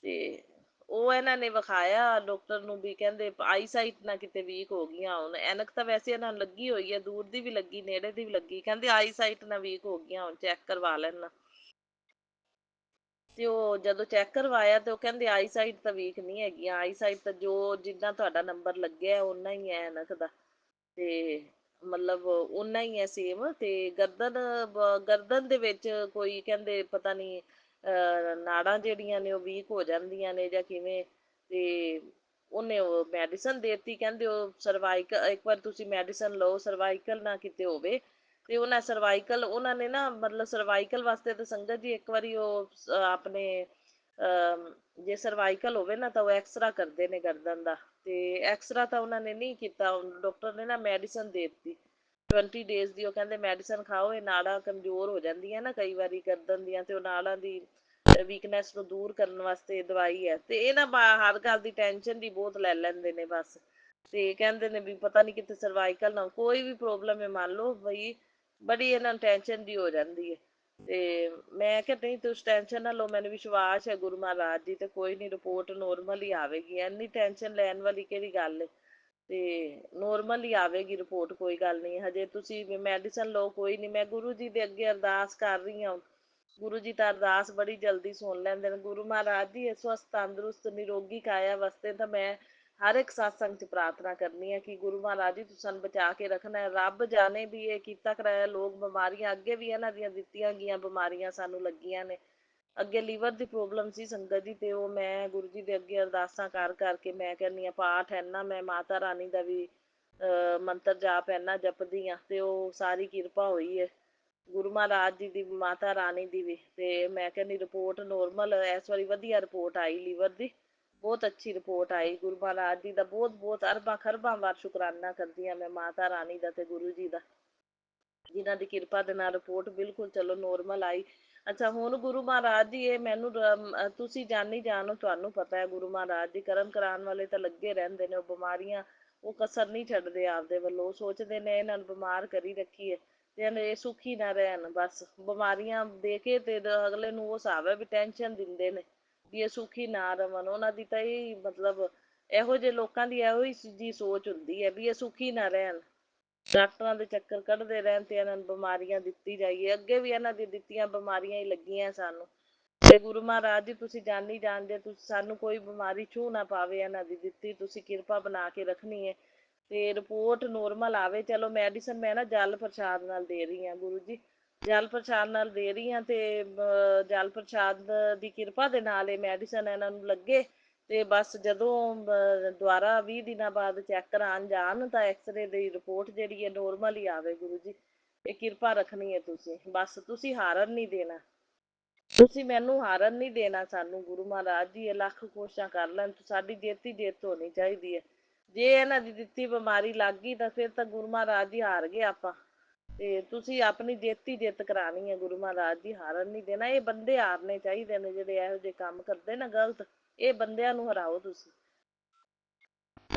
ਤੇ ਉਹ ਇਹਨਾਂ ਨੇ ਵਿਖਾਇਆ ਡਾਕਟਰ ਨੂੰ, ਵੀ ਕਹਿੰਦੇ ਆਈ ਸਾਈਟ ਨਾ ਕਿਤੇ ਵੀਕ ਹੋ ਗਈਆਂ ਹੁਣ। ਐਨਕ ਤਾਂ ਵੈਸੇ ਇਹਨਾਂ ਨੂੰ ਲੱਗੀ ਹੋਈ ਹੈ, ਦੂਰ ਦੀ ਵੀ ਲੱਗੀ, ਨੇੜੇ ਦੀ ਵੀ ਲੱਗੀ, ਕਹਿੰਦੇ ਆਈ ਸਾਈਟ ਨਾ ਵੀਕ ਹੋ ਗਈਆਂ ਹੁਣ, ਚੈੱਕ ਕਰਵਾ ਲੈਣਾ। ਤੇ ਉਹ ਜਦੋਂ ਚੈੱਕ ਕਰਵਾਇਆ ਤੇ ਉਹ ਕਹਿੰਦੇ ਆਈ ਸਾਈਟ ਤਾਂ ਵੀਕ ਨਹੀਂ ਹੈਗੀਆਂ, ਆਈ ਸਾਈਟ ਤਾਂ ਜੋ ਜਿੱਦਾਂ ਤੁਹਾਡਾ ਨੰਬਰ ਲੱਗਿਆ ਓਨਾ ਹੀ ਹੈ ਐਨਕ ਦਾ, ਤੇ ਮਤਲਬ ਓਨਾ ਹੀ ਹੈ ਸੇਮ। ਤੇ ਗਰਦਨ ਦੇ ਵਿੱਚ ਕੋਈ ਕਹਿੰਦੇ ਪਤਾ ਨਹੀਂ ਨਾੜਾਂ ਜਿਹੜੀਆਂ ਨੇ ਉਹ ਵੀਕ ਹੋ ਜਾਂਦੀਆਂ ਨੇ ਜਾਂ ਕਿਵੇਂ। ਤੇ ਉਹਨੇ ਉਹ ਮੈਡੀਸਨ ਦੇਤੀ, ਕਹਿੰਦੇ ਉਹ ਸਰਵਾਈਕਲ, ਇੱਕ ਵਾਰ ਤੁਸੀਂ ਮੈਡੀਸਨ ਲਓ ਸਰਵਾਈਕਲ ਨਾ ਕਿਤੇ ਹੋਵੇ। ਤੇ ਉਹਨਾਂ ਸਰਵਾਈਕਲ, ਉਹਨਾਂ ਨੇ ਨਾ ਮਤਲਬ ਸਰਵਾਈਕਲ ਵਾਸਤੇ ਤਾਂ ਸੰਗਤ ਜੀ ਇੱਕ ਵਾਰੀ ਉਹ ਆਪਣੇ ਜੇ ਸਰਵਾਈਕਲ ਹੋਵੇ ਨਾ ਤਾਂ ਉਹ ਐਕਸਰਾ ਕਰਦੇ ਨੇ ਗਰਦਨ ਦਾ। ਤੇ ਐਕਸਰਾ ਤਾਂ ਉਹਨਾਂ ਨੇ ਨਹੀਂ ਕੀਤਾ, ਡਾਕਟਰ ਨੇ ਨਾ ਮੈਡੀਸਨ ਦੇ ਦਿੱਤੀ 20 ਡੇਜ਼ ਦੀ। ਉਹ ਕਹਿੰਦੇ ਮੈਡੀਸਨ ਖਾਓ, ਇਹ ਨਾੜਾਂ ਕਮਜ਼ੋਰ ਹੋ ਜਾਂਦੀਆਂ ਨਾ ਕਈ ਵਾਰੀ ਗਰਦਨ ਦੀਆਂ, ਤੇ ਉਹ ਨਾੜਾਂ ਦੀ ਵੀਕਨੈਸ ਨੂੰ ਦੂਰ ਕਰਨ ਵਾਸਤੇ ਦਵਾਈ ਹੈ। ਤੇ ਇਹ ਨਾ ਹਰ ਗੱਲ ਦੀ ਟੈਨਸ਼ਨ ਵੀ ਬਹੁਤ ਲੈ ਲੈਂਦੇ ਨੇ ਬਸ। ਤੇ ਕਹਿੰਦੇ ਨੇ ਵੀ ਪਤਾ ਨਹੀਂ ਕਿਤੇ ਸਰਵਾਈਕਲ ਨਾ, ਕੋਈ ਵੀ ਪ੍ਰੋਬਲਮ ਹੈ ਮੰਨ ਲਓ ਬਈ, ਬੜੀ ਇਹਨਾਂ ਨੂੰ ਟੈਨਸ਼ਨ ਦੀ ਹੋ ਜਾਂਦੀ ਹੈ। ਤੇ ਮੈਂ ਕਿਹਾ ਨਹੀਂ ਤੁਸੀਂ ਟੈਨਸ਼ਨ ਨਾ ਲਓ, ਮੈਨੂੰ ਵਿਸ਼ਵਾਸ ਹੈ ਗੁਰੂ ਮਹਾਰਾਜ ਜੀ ਤੇ, ਕੋਈ ਨਹੀਂ ਰਿਪੋਰਟ ਨੋਰਮਲ ਹੀ ਆਵੇਗੀ, ਇੰਨੀ ਟੈਨਸ਼ਨ ਲੈਣ ਵਾਲੀ ਕਿਹੜੀ ਗੱਲ ਹੈ। ਤੇ ਨੋਰਮਲ ਹੀ ਆਵੇਗੀ ਰਿਪੋਰਟ, ਕੋਈ ਗੱਲ ਨਹੀਂ, ਹਜੇ ਤੁਸੀਂ ਮੈਡੀਸਨ ਲਓ, ਕੋਈ ਨਹੀਂ। ਮੈਂ ਗੁਰੂ ਜੀ ਦੇ ਅੱਗੇ ਅਰਦਾਸ ਕਰ ਰਹੀ ਹਾਂ, ਗੁਰੂ ਜੀ ਤਾਂ ਅਰਦਾਸ ਬੜੀ ਜਲਦੀ ਸੁਣ ਲੈਂਦੇ ਨੇ। ਗੁਰੂ ਮਹਾਰਾਜ ਜੀ ਸਵਸਥ ਤੰਦਰੁਸਤ ਨਿਰੋਗੀ ਕਾਇਆ ਵਾਸਤੇ ਤਾਂ ਮੈਂ ਹਰ ਇੱਕ ਸਤਸੰਗ 'ਚ ਪ੍ਰਾਰਥਨਾ ਕਰਨੀ ਹੈ ਕਿ ਗੁਰੂ ਮਹਾਰਾਜ ਜੀ ਤੁਸੀਂ ਸਾਨੂੰ ਬਚਾ ਕੇ ਰੱਖਣਾ। ਰੱਬ ਜਾਣੇ ਵੀ ਇਹ ਕੀਤਾ ਕਰਾਇਆ ਲੋਕ ਬਿਮਾਰੀਆਂ, ਅੱਗੇ ਵੀ ਇਹਨਾਂ ਦੀਆਂ ਦਿੱਤੀਆਂ ਗਈਆਂ ਬਿਮਾਰੀਆਂ ਸਾਨੂੰ ਲੱਗੀਆਂ ਨੇ। ਅੱਗੇ ਲੀਵਰ ਦੀ ਪ੍ਰੋਬਲਮ ਸੀ ਸੰਗਤ ਜੀ, ਤੇ ਉਹ ਮੈਂ ਗੁਰੂ ਜੀ ਦੇ ਅੱਗੇ ਅਰਦਾਸਾਂ ਕਰ ਕਰਕੇ ਮੈਂ ਕਹਿੰਦੀ ਹਾਂ ਪਾਠ ਹੈ ਨਾ, ਮੈਂ ਮਾਤਾ ਰਾਣੀ ਦਾ ਵੀ ਮੰਤਰ ਜਾਪ ਇੰਨਾ ਜਪਦੀ ਹਾਂ ਤੇ ਉਹ ਸਾਰੀ ਕਿਰਪਾ ਹੋਈ ਹੈ ਗੁਰੂ ਮਹਾਰਾਜ ਜੀ ਦੀ, ਮਾਤਾ ਰਾਣੀ ਦੀ ਵੀ। ਤੇ ਮੈਂ ਕਹਿੰਦੀ ਰਿਪੋਰਟ ਨੋਰਮਲ ਇਸ ਵਾਰੀ ਵਧੀਆ ਰਿਪੋਰਟ ਆਈ ਲੀਵਰ ਦੀ, ਬਹੁਤ ਅੱਛੀ ਰਿਪੋਰਟ ਆਈ। ਗੁਰੂ ਮਹਾਰਾਜ ਜੀ ਦਾ ਬਹੁਤ ਬਹੁਤ ਅਰਬਾਂ ਖਰਬਾਂ ਵਾਰ ਸ਼ੁਕਰਾਨਾ ਕਰਦੀ ਹਾਂ ਮੈਂ ਮਾਤਾ ਰਾਣੀ ਦਾ ਤੇ ਗੁਰੂ ਜੀ ਦਾ, ਜਿਨ੍ਹਾਂ ਦੀ ਕਿਰਪਾ ਦੇ ਨਾਲ ਰਿਪੋਰਟ ਬਿਲਕੁਲ ਚਲੋ ਨੋਰਮਲ ਆਈ। ਅੱਛਾ, ਹੁਣ ਗੁਰੂ ਮਹਾਰਾਜ ਜੀ ਇਹ ਮੈਨੂੰ ਤੁਸੀਂ ਜਾਣੀ ਜਾਣੋ, ਤੁਹਾਨੂੰ ਪਤਾ ਹੈ ਗੁਰੂ ਮਹਾਰਾਜ ਜੀ ਕਰਮ ਕਰਾਉਣ ਵਾਲੇ ਤਾਂ ਲੱਗੇ ਰਹਿੰਦੇ ਨੇ। ਉਹ ਬਿਮਾਰੀਆਂ ਉਹ ਕਸਰ ਨਹੀਂ ਛੱਡਦੇ ਆਪਦੇ ਵੱਲੋਂ। ਉਹ ਸੋਚਦੇ ਨੇ ਇਹਨਾਂ ਨੂੰ ਬਿਮਾਰ ਕਰੀ ਰੱਖੀਏ ਤੇ ਇਹ ਸੁਖੀ ਨਾ ਰਹਿਣ। ਬਸ ਬਿਮਾਰੀਆਂ ਦੇ ਕੇ ਤੇ ਅਗਲੇ ਨੂੰ ਉਹ ਹਿਸਾਬ ਹੈ ਵੀ ਟੈਨਸ਼ਨ ਦਿੰਦੇ ਨੇ ਵੀ ਇਹ ਸੁਖੀ ਨਾ ਰਵਣ। ਉਹਨਾਂ ਦੀ ਤਾਂ ਇਹ ਮਤਲਬ ਇਹੋ ਜਿਹੇ ਲੋਕਾਂ ਦੀ ਇਹੋ ਜੀ ਸੋਚ ਹੁੰਦੀ ਹੈ ਵੀ ਇਹ ਸੁਖੀ ਨਾ ਰਹਿਣ, ਡਾਕਟਰਾਂ ਦੇ ਚੱਕਰ ਕੱਢਦੇ ਰਹਿਣ ਤੇ ਇਹਨਾਂ ਨੂੰ ਬਿਮਾਰੀਆਂ ਦਿੱਤੀ ਜਾਈਏ। ਅੱਗੇ ਵੀ ਇਹਨਾਂ ਦੀ ਦਿੱਤੀਆਂ ਬਿਮਾਰੀਆਂ ਹੀ ਲੱਗੀਆਂ ਸਾਨੂੰ। ਤੇ ਗੁਰੂ ਮਹਾਰਾਜ ਜੀ ਤੁਸੀਂ ਜਾਣੀ ਜਾਣਦੇ, ਤੁਸੀਂ ਸਾਨੂੰ ਕੋਈ ਬਿਮਾਰੀ ਛੂਹ ਨਾ ਪਾਵੇ। ਇਹਨਾਂ ਦੀ ਦਿੱਤੀ ਤੁਸੀਂ ਕਿਰਪਾ ਬਣਾ ਕੇ ਰੱਖਣੀ ਹੈ ਤੇ ਰਿਪੋਰਟ ਨੋਰਮਲ ਆਵੇ। ਚਲੋ ਮੈਡੀਸਨ ਮੈਂ ਨਾ ਜਲ ਪ੍ਰਸ਼ਾਦ ਨਾਲ ਦੇ ਰਹੀ ਹਾਂ ਗੁਰੂ ਜੀ, ਜਲ ਪ੍ਰਸ਼ਾਦ ਨਾਲ ਦੇ ਰਹੀ ਹਾਂ। ਤੇ ਜਲ ਪ੍ਰਸ਼ਾਦ ਦੀ ਕਿਰਪਾ ਦੇ ਨਾਲ ਇਹ ਮੈਡੀਸਨ ਇਹਨਾਂ ਨੂੰ ਲੱਗੇ ਤੇ ਬਸ ਜਦੋਂ ਦੁਬਾਰਾ 20 ਦਿਨਾਂ ਬਾਅਦ ਚੈੱਕ ਕਰਾਉਣ ਜਾਣ ਤਾਂ ਐਕਸਰੇ ਦੀ ਰਿਪੋਰਟ ਜਿਹੜੀ ਹੈ ਨੋਰਮਲ ਹੀ ਆਵੇ। ਗੁਰੂ ਜੀ ਇਹ ਕਿਰਪਾ ਰੱਖਣੀ ਹੈ ਤੁਸੀਂ, ਬਸ ਤੁਸੀਂ ਹਾਰਨ ਨਹੀਂ ਦੇਣਾ, ਤੁਸੀਂ ਮੈਨੂੰ ਹਾਰਨ ਨਹੀਂ ਦੇਣਾ ਸਾਨੂੰ। ਗੁਰੂ ਮਹਾਰਾਜ ਜੀ ਇਹ ਲੱਖ ਕੋਸ਼ਿਸ਼ਾਂ ਕਰ ਲੈਣ, ਸਾਡੀ ਜਿੱਤ ਹੀ ਜਿੱਤ ਹੋਣੀ ਚਾਹੀਦੀ ਹੈ। ਜੇ ਇਹਨਾਂ ਦੀ ਦਿੱਤੀ ਬਿਮਾਰੀ ਲੱਗ ਗਈ ਤਾਂ ਫਿਰ ਤਾਂ ਗੁਰੂ ਮਹਾਰਾਜ ਜੀ ਹਾਰ ਗਏ ਆਪਾਂ। ਤੇ ਤੁਸੀਂ ਆਪਣੀ ਜਿੱਤ ਹੀ ਜਿੱਤ ਕਰਾਉਣੀ ਹੈ। ਗੁਰੂ ਮਹਾਰਾਜ ਜੀ ਹਾਰਨ ਨਹੀਂ ਦੇਣਾ। ਇਹ ਬੰਦੇ ਹਾਰਨੇ ਚਾਹੀਦੇ ਨੇ ਜਿਹੜੇ ਇਹੋ ਜਿਹੇ ਕੰਮ ਕਰਦੇ ਨਾ ਗਲਤ। ਇਹ ਬੰਦਿਆਂ ਨੂੰ ਹਰਾਓ ਤੁਸੀਂ,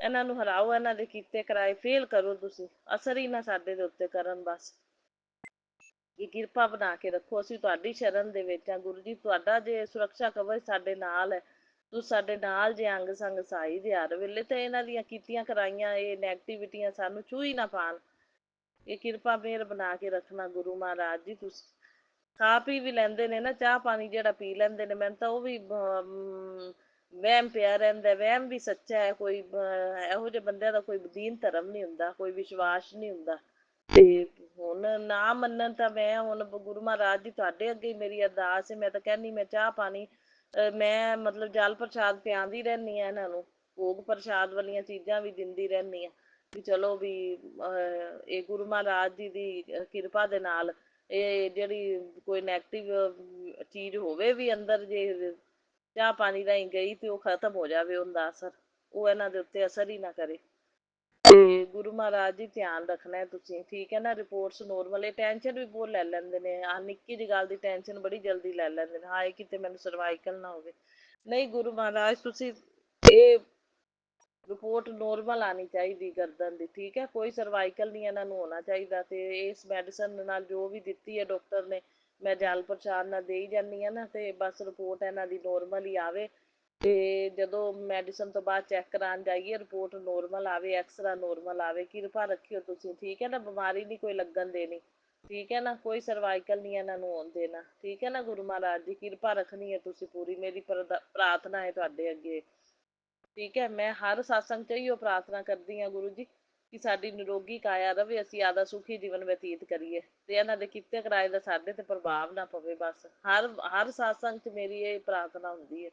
ਇਹਨਾਂ ਨੂੰ ਹਰਾਓ, ਇਹਨਾਂ ਦੇ ਕੀਤੇ ਕਰਾਏ ਫੇਲ ਕਰੋ ਤੁਸੀਂ, ਅਸਰ ਹੀ ਨਾ ਸਾਡੇ ਦੇ ਉੱਤੇ ਕਰਨ। ਬਸ ਇਹ ਕਿਰਪਾ ਬਣਾ ਕੇ ਰੱਖੋ, ਅਸੀਂ ਤੁਹਾਡੀ ਸ਼ਰਨ ਦੇ ਵਿੱਚ ਹਾਂ ਗੁਰੂ ਜੀ। ਤੁਹਾਡਾ ਜੇ ਸੁਰੱਖਿਆ ਕਵਚ ਸਾਡੇ ਨਾਲ ਹੈ, ਤੁਸੀਂ ਸਾਡੇ ਨਾਲ ਜੇ ਅੰਗ ਸੰਗ ਸਹਾਈ ਜੇ ਹਰ ਵੇਲੇ, ਤੇ ਇਹਨਾਂ ਦੀਆਂ ਕੀਤੀਆਂ ਕਰਾਈਆਂ ਇਹ ਨੈਗੇਟਿਵਿਟੀਆਂ ਸਾਨੂੰ ਛੂਹ ਹੀ ਨਾ ਪਾਉਣ। ਇਹ ਕਿਰਪਾ ਮਿਹਰ ਬਣਾ ਕੇ ਰੱਖਣਾ ਗੁਰੂ ਮਹਾਰਾਜ ਜੀ। ਤੁਸੀਂ ਖਾ ਪੀ ਵੀ ਲੈਂਦੇ ਨੇ ਨਾ, ਚਾਹ ਪਾਣੀ ਜਿਹੜਾ ਪੀ ਲੈਂਦੇ ਨੇ, ਮੈਨੂੰ ਤਾਂ ਉਹ ਵੀ ਵਹਿਮ ਪਿਆ ਰਹਿੰਦਾ। ਵਹਿਮ ਵੀ ਸੱਚਾ ਹੈ। ਕੋਈ ਇਹੋ ਜਿਹੇ ਬੰਦਿਆਂ ਦਾ ਕੋਈ ਦੀਨ ਧਰਮ ਨਹੀਂ ਹੁੰਦਾ, ਕੋਈ ਵਿਸ਼ਵਾਸ ਨਹੀਂ ਹੁੰਦਾ। ਤੇ ਹੁਣ ਨਾ ਮੰਨਣ ਤਾਂ ਮੈਂ ਹੁਣ ਗੁਰੂ ਮਹਾਰਾਜ ਜੀ ਤੁਹਾਡੇ ਅੱਗੇ ਹੀ ਮੇਰੀ ਅਰਦਾਸ ਹੈ। ਮੈਂ ਤਾਂ ਕਹਿੰਦੀ ਮੈਂ ਚਾਹ ਪਾਣੀ ਮੈਂ ਮਤਲਬ ਜਲ ਪ੍ਰਸ਼ਾਦ ਪਿਆਉਂਦੀ ਰਹਿੰਦੀ ਹਾਂ ਇਹਨਾਂ ਨੂੰ, ਭੋਗ ਪ੍ਰਸ਼ਾਦ ਵਾਲੀਆਂ ਚੀਜ਼ਾਂ ਵੀ ਦਿੰਦੀ ਰਹਿੰਦੀ ਹਾਂ ਵੀ ਚਲੋ ਵੀ ਇਹ ਗੁਰੂ ਮਹਾਰਾਜ ਜੀ ਦੀ ਕਿਰਪਾ ਦੇ ਨਾਲ ਇਹ ਜਿਹੜੀ ਕੋਈ ਨੈਗੇਟਿਵ ਚੀਜ਼ ਹੋਵੇ ਵੀ ਅੰਦਰ, ਜੇ ਚਾਹ ਪਾਣੀ ਰਾਹੀਂ ਗਈ ਤੇ ਉਹ ਖਤਮ ਹੋ ਜਾਵੇ, ਉਹਦਾ ਅਸਰ ਉਹ ਇਹਨਾਂ ਦੇ ਉੱਤੇ ਅਸਰ ਹੀ ਨਾ ਕਰੇ। ਤੇ ਗੁਰੂ ਮਹਾਰਾਜ ਜੀ ਧਿਆਨ ਰੱਖਣਾ ਤੁਸੀਂ, ਠੀਕ ਹੈ ਨਾ। Reports normal. ਇਹ ਟੈਨਸ਼ਨ ਵੀ ਬਹੁਤ ਲੈ ਲੈਂਦੇ ਨੇ, ਆਹ ਨਿੱਕੀ ਜਿਹੀ ਗੱਲ ਦੀ ਟੈਨਸ਼ਨ ਬੜੀ ਜਲਦੀ ਲੈ ਲੈਂਦੇ ਨੇ, ਹਾਏ ਕਿਤੇ ਮੈਨੂੰ ਸਰਵਾਈਕਲ ਨਾ ਹੋਵੇ। ਨਹੀਂ ਗੁਰੂ ਮਹਾਰਾਜ ਤੁਸੀਂ ਇਹ ਰਿਪੋਰਟ ਨੋਰਮਲ ਆਉਣੀ ਚਾਹੀਦੀ ਗਰਦਨ ਦੀ, ਠੀਕ ਹੈ। ਕੋਈ ਸਰਵਾਈਕਲ ਨਹੀਂ ਇਹਨਾਂ ਨੂੰ ਹੋਣਾ ਚਾਹੀਦਾ। ਤੇ ਇਸ ਮੈਡੀਸਨ ਨਾਲ ਜੋ ਵੀ ਦਿੱਤੀ ਹੈ ਡਾਕਟਰ ਨੇ, ਮੈਂ ਜਲ ਪ੍ਰਸ਼ਾਦ ਨਾਲ ਦੇ ਹੀ ਜਾਂਦੀ ਹਾਂ ਨਾ, ਤੇ ਬਸ ਰਿਪੋਰਟ ਇਹਨਾਂ ਦੀ ਨੋਰਮਲ ਹੀ ਆਵੇ। ਤੇ ਜਦੋਂ ਮੈਡੀਸਨ ਤੋਂ ਬਾਅਦ ਚੈੱਕ ਕਰਾਉਣ ਜਾਈਏ ਰਿਪੋਰਟ ਨੋਰਮਲ ਆਵੇ, ਐਕਸਰਾ ਨੋਰਮਲ ਆਵੇ। ਕਿਰਪਾ ਰੱਖਿਓ ਤੁਸੀਂ, ਠੀਕ ਹੈ ਨਾ। ਬਿਮਾਰੀ ਨਹੀਂ ਕੋਈ ਲੱਗਣ ਦੇਣੀ, ਠੀਕ ਹੈ ਨਾ। ਕੋਈ ਸਰਵਾਈਕਲ ਨਹੀਂ ਇਹਨਾਂ ਨੂੰ ਹੋਣ ਦੇਣਾ, ਠੀਕ ਹੈ ਨਾ। ਗੁਰੂ ਮਹਾਰਾਜ ਜੀ ਕਿਰਪਾ ਰੱਖਣੀ ਹੈ ਤੁਸੀਂ ਪੂਰੀ, ਮੇਰੀ ਪ੍ਰਾਰਥਨਾ ਹੈ ਤੁਹਾਡੇ ਅੱਗੇ, ਠੀਕ ਹੈ। ਮੈਂ ਹਰ ਸਤਸੰਗ 'ਚ ਇਹੋ ਪ੍ਰਾਰਥਨਾ ਕਰਦੀ ਹਾਂ ਗੁਰੂ ਜੀ ਕਿ ਸਾਡੀ ਨਿਰੋਗੀ ਕਾਇਆ ਰਵੇ, ਅਸੀਂ ਆਦਾ ਸੁਖੀ ਜੀਵਨ ਬਤੀਤ ਕਰੀਏ ਤੇ ਇਹਨਾਂ ਦੇ ਕੀਤੇ ਕਰਾਏ ਦਾ ਸਾਡੇ ਤੇ ਪ੍ਰਭਾਵ ਨਾ ਪਵੇ। ਬਸ ਹਰ ਸਤਸੰਗ 'ਚ ਮੇਰੀ ਇਹ ਪ੍ਰਾਰਥਨਾ ਹੁੰਦੀ ਹੈ।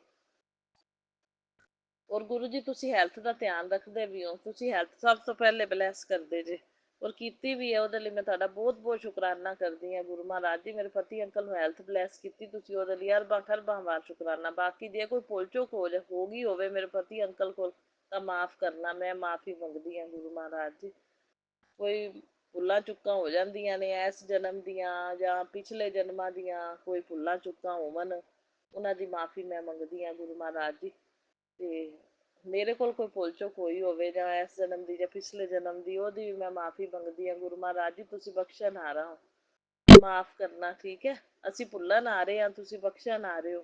ਔਰ ਗੁਰੂ ਜੀ ਤੁਸੀਂ ਹੈਲਥ ਦਾ ਧਿਆਨ ਰੱਖਦੇ ਵੀ ਹੋ, ਤੁਸੀਂ ਹੈਲਥ ਸਭ ਤੋਂ ਪਹਿਲੇ ਬਲੈਸ ਕਰਦੇ ਜੇ ਔਰ ਕੀਤੀ ਵੀ ਹੈ। ਉਹਦੇ ਲਈ ਮੈਂ ਤੁਹਾਡਾ ਬਹੁਤ ਬਹੁਤ ਸ਼ੁਕਰਾਨਾ ਕਰਦੀ ਹਾਂ ਗੁਰੂ ਮਹਾਰਾਜ ਜੀ। ਮੇਰੇ ਪਤੀ ਅੰਕਲ ਨੂੰ ਹੈਲਥ ਬਲੈਸ ਕੀਤੀ ਤੁਸੀਂ, ਉਹਦੇ ਲਈ ਅਰਬਾਂ ਖਰਬਾਂ ਵਾਰ ਸ਼ੁਕਰਾਨਾ। ਬਾਕੀ ਜੇ ਕੋਈ ਭੁੱਲ ਚੁੱਕ ਹੋ ਗਈ ਹੋਵੇ ਮੇਰੇ ਪਤੀ ਅੰਕਲ ਕੋਲ ਤਾਂ ਮਾਫ਼ ਕਰਨਾ, ਮੈਂ ਮਾਫ਼ੀ ਮੰਗਦੀ ਹਾਂ ਗੁਰੂ ਮਹਾਰਾਜ ਜੀ। ਕੋਈ ਭੁੱਲਾਂ ਚੁੱਕਾਂ ਹੋ ਜਾਂਦੀਆਂ ਨੇ ਇਸ ਜਨਮ ਦੀਆਂ ਜਾਂ ਪਿਛਲੇ ਜਨਮਾਂ ਦੀਆਂ, ਕੋਈ ਭੁੱਲਾਂ ਚੁੱਕਾਂ ਹੋਵਣ ਉਹਨਾਂ ਦੀ ਮਾਫ਼ੀ ਮੈਂ ਮੰਗਦੀ ਹਾਂ ਗੁਰੂ ਮਹਾਰਾਜ ਜੀ। ਤੇ ਮੇਰੇ ਕੋਲ ਕੋਈ ਭੁੱਲ ਚੁੱਕ ਹੋਈ ਹੋਵੇ ਜਾਂ ਇਸ ਜਨਮ ਦੀ ਜਾਂ ਪਿਛਲੇ ਜਨਮ ਦੀ, ਉਹਦੀ ਵੀ ਮੈਂ ਮਾਫ਼ੀ ਮੰਗਦੀ ਹਾਂ ਗੁਰੂ ਮਹਾਰਾਜ ਜੀ। ਤੁਸੀਂ ਬਖਸ਼ਣਹਾਰਾ ਹੋ, ਮਾਫ਼ ਕਰਨਾ, ਠੀਕ ਹੈ। ਅਸੀਂ ਭੁੱਲਣ ਆ ਰਹੇ ਹਾਂ, ਤੁਸੀਂ ਬਖਸ਼ਣ ਆ ਰਹੇ ਹੋ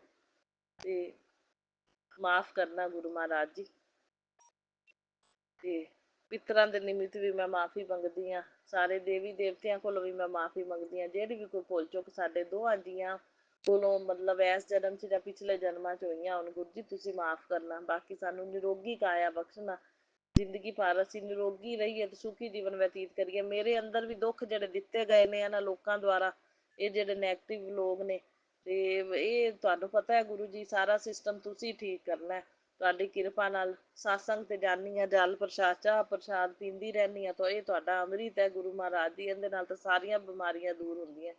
ਤੇ ਮਾਫ਼ ਕਰਨਾ ਗੁਰੂ ਮਹਾਰਾਜ ਜੀ। ਤੇ ਪਿੱਤਰਾਂ ਦੇ ਨਿਮਿਤ ਵੀ ਮੈਂ ਮਾਫ਼ੀ ਮੰਗਦੀ ਹਾਂ, ਸਾਰੇ ਦੇਵੀ ਦੇਵਤਿਆਂ ਕੋਲੋਂ ਵੀ ਮੈਂ ਮਾਫ਼ੀ ਮੰਗਦੀ ਹਾਂ। ਜਿਹੜੀ ਵੀ ਕੋਈ ਭੁੱਲ ਚੁੱਕ ਸਾਡੇ ਦੋਹਾਂ ਜੀਆਂ ਕੋਲੋਂ ਮਤਲਬ ਇਸ ਜਨਮ 'ਚ ਜਾਂ ਪਿਛਲੇ ਜਨਮਾਂ 'ਚ ਹੋਈਆਂ ਹੁਣ ਗੁਰੂ ਜੀ ਤੁਸੀਂ ਮਾਫ਼ ਕਰਨਾ। ਬਾਕੀ ਸਾਨੂੰ ਨਿਰੋਗੀ ਕਾਇਆ ਬਖਸ਼ਣਾ, ਜ਼ਿੰਦਗੀ ਭਰ ਅਸੀਂ ਨਿਰੋਗੀ ਰਹੀਏ ਤੇ ਸੁਖੀ ਜੀਵਨ ਬਤੀਤ ਕਰੀਏ। ਮੇਰੇ ਅੰਦਰ ਵੀ ਦੁੱਖ ਜਿਹੜੇ ਦਿੱਤੇ ਗਏ ਨੇ ਇਹਨਾਂ ਲੋਕਾਂ ਦੁਆਰਾ, ਇਹ ਜਿਹੜੇ ਨੈਗੇਟਿਵ ਲੋਕ ਨੇ, ਤੇ ਇਹ ਤੁਹਾਨੂੰ ਪਤਾ ਹੈ ਗੁਰੂ ਜੀ ਸਾਰਾ ਸਿਸਟਮ ਤੁਸੀਂ ਠੀਕ ਕਰਨਾ। ਤੁਹਾਡੀ ਕਿਰਪਾ ਨਾਲ ਸਾਸੰਗ ਤੇ ਜਾਂਦੀ ਹਾਂ, ਜਲ ਪ੍ਰਸ਼ਾਦ ਚਾਹ ਪ੍ਰਸ਼ਾਦ ਪੀਂਦੀ ਰਹਿੰਦੀ ਹਾਂ, ਤਾਂ ਇਹ ਤੁਹਾਡਾ ਅੰਮ੍ਰਿਤ ਹੈ ਗੁਰੂ ਮਹਾਰਾਜ ਜੀ। ਇਹਦੇ ਨਾਲ ਤਾਂ ਸਾਰੀਆਂ ਬਿਮਾਰੀਆਂ ਦੂਰ ਹੁੰਦੀਆਂ,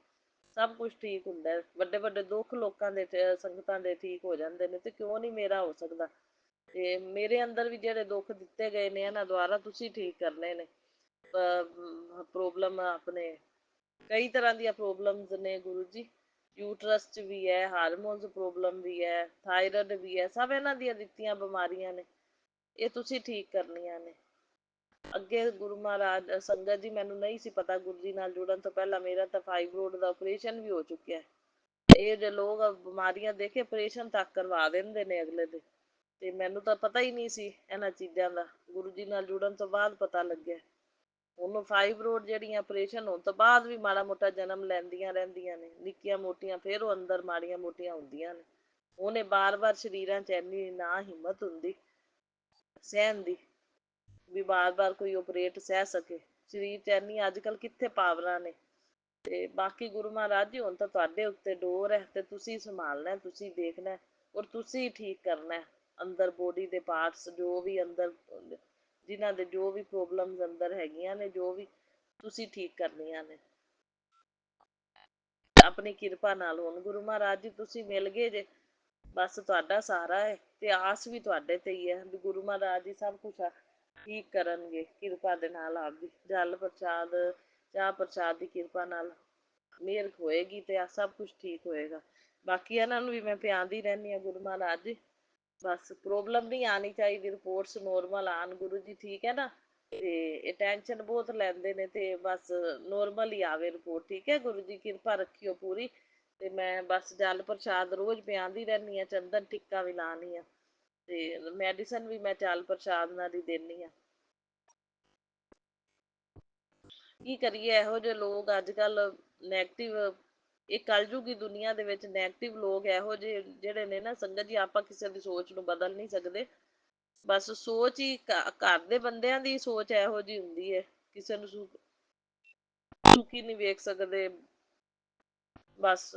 ਸਭ ਕੁਝ ਠੀਕ ਹੁੰਦਾ ਹੈ। ਵੱਡੇ ਵੱਡੇ ਦੁੱਖ ਲੋਕਾਂ ਦੇ ਸੰਗਤਾਂ ਦੇ ਠੀਕ ਹੋ ਜਾਂਦੇ ਨੇ, ਤੇ ਕਿਉਂ ਨਹੀਂ ਮੇਰਾ ਹੋ ਸਕਦਾ। ਤੇ ਮੇਰੇ ਅੰਦਰ ਵੀ ਜਿਹੜੇ ਦੁੱਖ ਦਿੱਤੇ ਗਏ ਨੇ ਇਹਨਾਂ ਦੁਆਰਾ ਤੁਸੀਂ ਠੀਕ ਕਰਨੇ ਨੇ। ਪ੍ਰੋਬਲਮ ਆਪਣੇ ਕਈ ਤਰ੍ਹਾਂ ਦੀਆਂ ਪ੍ਰੋਬਲਮਸ ਨੇ ਗੁਰੂ ਜੀ। ਯੂਟਰਸ 'ਚ ਵੀ ਹੈ, ਹਾਰਮੋਨਸ ਪ੍ਰੋਬਲਮ ਵੀ ਹੈ, ਥਾਇਰਾਇਡ ਵੀ ਹੈ, ਸਭ ਇਹਨਾਂ ਦੀਆਂ ਦਿੱਤੀਆਂ ਬਿਮਾਰੀਆਂ ਨੇ, ਇਹ ਤੁਸੀਂ ਠੀਕ ਕਰਨੀਆਂ ਨੇ। ਅੱਗੇ ਗੁਰੂ ਮਹਾਰਾਜ ਸੰਗਤ ਜੀ, ਮੈਨੂੰ ਨਹੀਂ ਸੀ ਪਤਾ ਗੁਰੂ ਜੀ ਨਾਲ ਜੁੜਨ ਤੋਂ ਪਹਿਲਾਂ ਮੇਰਾ ਤਾਂ ਫਾਈਬਰੋਡ ਦਾ ਆਪਰੇਸ਼ਨ ਵੀ ਹੋ ਚੁੱਕਿਆ। ਇਹ ਜੇ ਲੋਕ ਬਿਮਾਰੀਆਂ ਦੇਖੇ ਆਪਰੇਸ਼ਨ ਤੱਕ ਕਰਵਾ ਦਿੰਦੇ ਨੇ ਅਗਲੇ ਦੇ, ਤੇ ਮੈਨੂੰ ਤਾਂ ਪਤਾ ਹੀ ਨਹੀਂ ਸੀ ਇਹਨਾਂ ਚੀਜ਼ਾਂ ਦਾ। ਗੁਰੂ ਜੀ ਨਾਲ ਜੁੜਨ ਤੋਂ ਬਾਅਦ ਪਤਾ ਲੱਗਿਆ। ਉਹਨੂੰ ਫਾਈਬਰੋਡ ਜਿਹੜੀਆਂ ਆਪਰੇਸ਼ਨ ਹੋਣ ਤੋਂ ਬਾਅਦ ਵੀ ਮਾੜਾ ਮੋਟਾ ਜਨਮ ਲੈਂਦੀਆਂ ਰਹਿੰਦੀਆਂ ਨੇ, ਨਿੱਕੀਆਂ ਮੋਟੀਆਂ, ਫਿਰ ਉਹ ਅੰਦਰ ਮਾੜੀਆਂ ਮੋਟੀਆਂ ਹੁੰਦੀਆਂ ਨੇ। ਉਹਨੇ ਬਾਰ-ਬਾਰ ਸਰੀਰਾਂ 'ਚ ਇੰਨੀ ਨਾ ਹਿੰਮਤ ਹੁੰਦੀ ਸਹਿਣ ਦੀ ਵੀ ਬਾਰ-ਬਾਰ ਕੋਈ ਆਪਰੇਟ ਸਹਿ ਸਕੇ। ਸਰੀਰ 'ਚ ਇੰਨੀ ਅੱਜ ਕੱਲ੍ਹ ਕਿੱਥੇ ਪਾਵਰਾਂ ਨੇ। ਤੇ ਬਾਕੀ ਗੁਰੂ ਮਹਾਰਾਜ ਜੀ, ਹੁਣ ਤਾਂ ਤੁਹਾਡੇ ਉੱਤੇ ਡੋਰ ਹੈ, ਤੇ ਤੁਸੀਂ ਸੰਭਾਲਣਾ, ਤੁਸੀਂ ਦੇਖਣਾ, ਔਰ ਤੁਸੀਂ ਠੀਕ ਕਰਨਾ ਅੰਦਰ ਬੋਡੀ ਦੇ ਪਾਰਟਸ, ਜੋ ਵੀ ਅੰਦਰ ਜਿਨ੍ਹਾਂ ਦੇ ਜੋ ਵੀ ਪ੍ਰੋਬਲਮਸ ਅੰਦਰ ਹੈਗੀਆਂ ਨੇ, ਜੋ ਵੀ ਤੁਸੀਂ ਠੀਕ ਕਰਨੀਆਂ ਨੇ ਆਪਣੀ ਕਿਰਪਾ ਨਾਲ। ਹੁਣ ਗੁਰੂ ਮਹਾਰਾਜ ਜੀ ਤੁਸੀਂ ਮਿਲ ਗਏ ਜੇ, ਬਸ ਤੁਹਾਡਾ ਸਹਾਰਾ ਹੈ, ਤੇ ਆਸ ਵੀ ਤੁਹਾਡੇ ਤੇ ਹੀ ਹੈ ਵੀ ਗੁਰੂ ਮਹਾਰਾਜ ਜੀ ਸਭ ਕੁਛ ਠੀਕ ਕਰਨਗੇ ਕਿਰਪਾ ਦੇ ਨਾਲ। ਆਪਦੀ ਜਲ ਪ੍ਰਸ਼ਾਦ ਚਾਹ ਪ੍ਰਸ਼ਾਦ ਦੀ ਕਿਰਪਾ ਨਾਲ ਮਿਹਰ ਹੋਏਗੀ ਤੇ ਆ ਸਭ ਕੁਛ ਠੀਕ ਹੋਏਗਾ। ਬਾਕੀ ਇਹਨਾਂ ਨੂੰ ਵੀ ਮੈਂ ਪਿਆਉਂਦੀ ਰਹਿੰਦੀ ਹਾਂ ਗੁਰੂ ਮਹਾਰਾਜ ਜੀ, ਬਸ ਪ੍ਰੋਬਲਮ ਨਹੀਂ ਆਉਣੀ ਚਾਹੀਦੀ, ਰਿਪੋਰਟਸ ਨੋਰਮਲ ਆਉਣ ਗੁਰੂ ਜੀ, ਠੀਕ ਹੈ ਨਾ। ਤੇ ਇਹ ਟੈਨਸ਼ਨ ਬਹੁਤ ਲੈਂਦੇ ਨੇ, ਤੇ ਬਸ ਨੋਰਮਲ ਹੀ ਆਵੇ ਰਿਪੋਰਟ, ਠੀਕ ਹੈ ਗੁਰੂ ਜੀ, ਕਿਰਪਾ ਰੱਖਿਓ ਪੂਰੀ। ਤੇ ਮੈਂ ਬਸ ਜਲ ਪ੍ਰਸ਼ਾਦ ਰੋਜ਼ ਪਿਆਉਂਦੀ ਰਹਿੰਦੀ ਹਾਂ, ਚੰਦਨ ਟਿੱਕਾ ਵੀ ਲਾਉਂਦੀ ਹਾਂ, ਤੇ ਮੈਡੀਸਨ ਵੀ ਮੈਂ ਜਲ ਪ੍ਰਸ਼ਾਦ ਨਾਲ ਹੀ ਦਿੰਦੀ ਹਾਂ। ਕੀ ਕਰੀਏ, ਇਹੋ ਜਿਹੇ ਲੋਕ ਅੱਜ ਕੱਲ੍ਹ ਨੈਗੇਟਿਵ, ਇਹ ਕਲਯੁਗੀ ਦੁਨੀਆ ਦੇ ਵਿੱਚ ਨੈਗੇਟਿਵ ਲੋਕ ਇਹੋ ਜਿਹੇ ਜਿਹੜੇ ਨੇ ਨਾ ਸੰਗਤ ਜੀ, ਆਪਾਂ ਕਿਸੇ ਦੀ ਸੋਚ ਨੂੰ ਬਦਲ ਨਹੀਂ ਸਕਦੇ। ਬਸ ਸੋਚ ਹੀ ਘਰ ਦੇ ਬੰਦਿਆਂ ਦੀ ਸੋਚ ਇਹੋ ਜਿਹੀ ਹੁੰਦੀ ਹੈ, ਕਿਸੇ ਨੂੰ ਸੁਖੀ ਨਹੀਂ ਵੇਖ ਸਕਦੇ, ਬਸ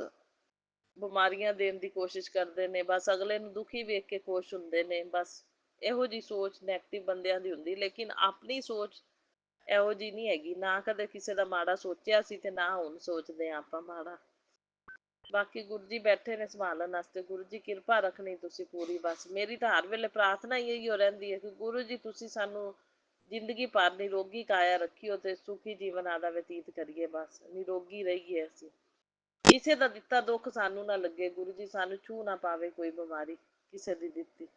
ਬਿਮਾਰੀਆਂ ਦੇਣ ਦੀ ਕੋਸ਼ਿਸ਼ ਕਰਦੇ ਨੇ, ਬਸ ਅਗਲੇ ਨੂੰ ਦੁਖੀ ਵੇਖ ਕੇ ਖੁਸ਼ ਹੁੰਦੇ ਨੇ। ਬਸ ਇਹੋ ਜਿਹੀ ਸੋਚ ਨੈਗੇਟਿਵ ਬੰਦਿਆਂ ਦੀ ਹੁੰਦੀ, ਲੇਕਿਨ ਆਪਣੀ ਸੋਚ ਇਹੋ ਜਿਹੀ ਨਹੀਂ ਹੈਗੀ। ਨਾ ਕਦੇ ਕਿਸੇ ਦਾ ਮਾੜਾ ਸੋਚਿਆ ਸੀ, ਤੇ ਨਾ ਹੁਣ ਸੋਚਦੇ ਹਾਂ ਆਪਾਂ ਮਾੜਾ। ਬਾਕੀ ਗੁਰੂ ਜੀ ਬੈਠੇ ਨੇ ਸੰਭਾਲਣ ਵਾਸਤੇ, ਗੁਰੂ ਜੀ ਕਿਰਪਾ ਰੱਖਣੀ ਤੁਸੀਂ ਪੂਰੀ। ਬਸ ਮੇਰੀ ਤਾਂ ਹਰ ਵੇਲੇ ਪ੍ਰਾਰਥਨਾ ਹੀ ਇਹੀਓ ਰਹਿੰਦੀ ਹੈ ਕਿ ਗੁਰੂ ਜੀ ਤੁਸੀਂ ਸਾਨੂੰ ਜ਼ਿੰਦਗੀ ਭਰ ਨਿਰੋਗੀ ਕਾਇਆ ਰੱਖਿਓ, ਤੇ ਸੁਖੀ ਜੀਵਨ ਆਦਾ ਬਤੀਤ ਕਰੀਏ, ਬਸ ਨਿਰੋਗੀ ਰਹੀਏ ਅਸੀਂ। ਕਿਸੇ ਦਾ ਦਿੱਤਾ ਦੁੱਖ ਸਾਨੂੰ ਨਾ ਲੱਗੇ ਗੁਰੂ ਜੀ, ਸਾਨੂੰ ਛੂਹ ਨਾ ਪਾਵੇ ਕੋਈ ਬਿਮਾਰੀ ਕਿਸੇ ਦੀ ਦਿੱਤੀ।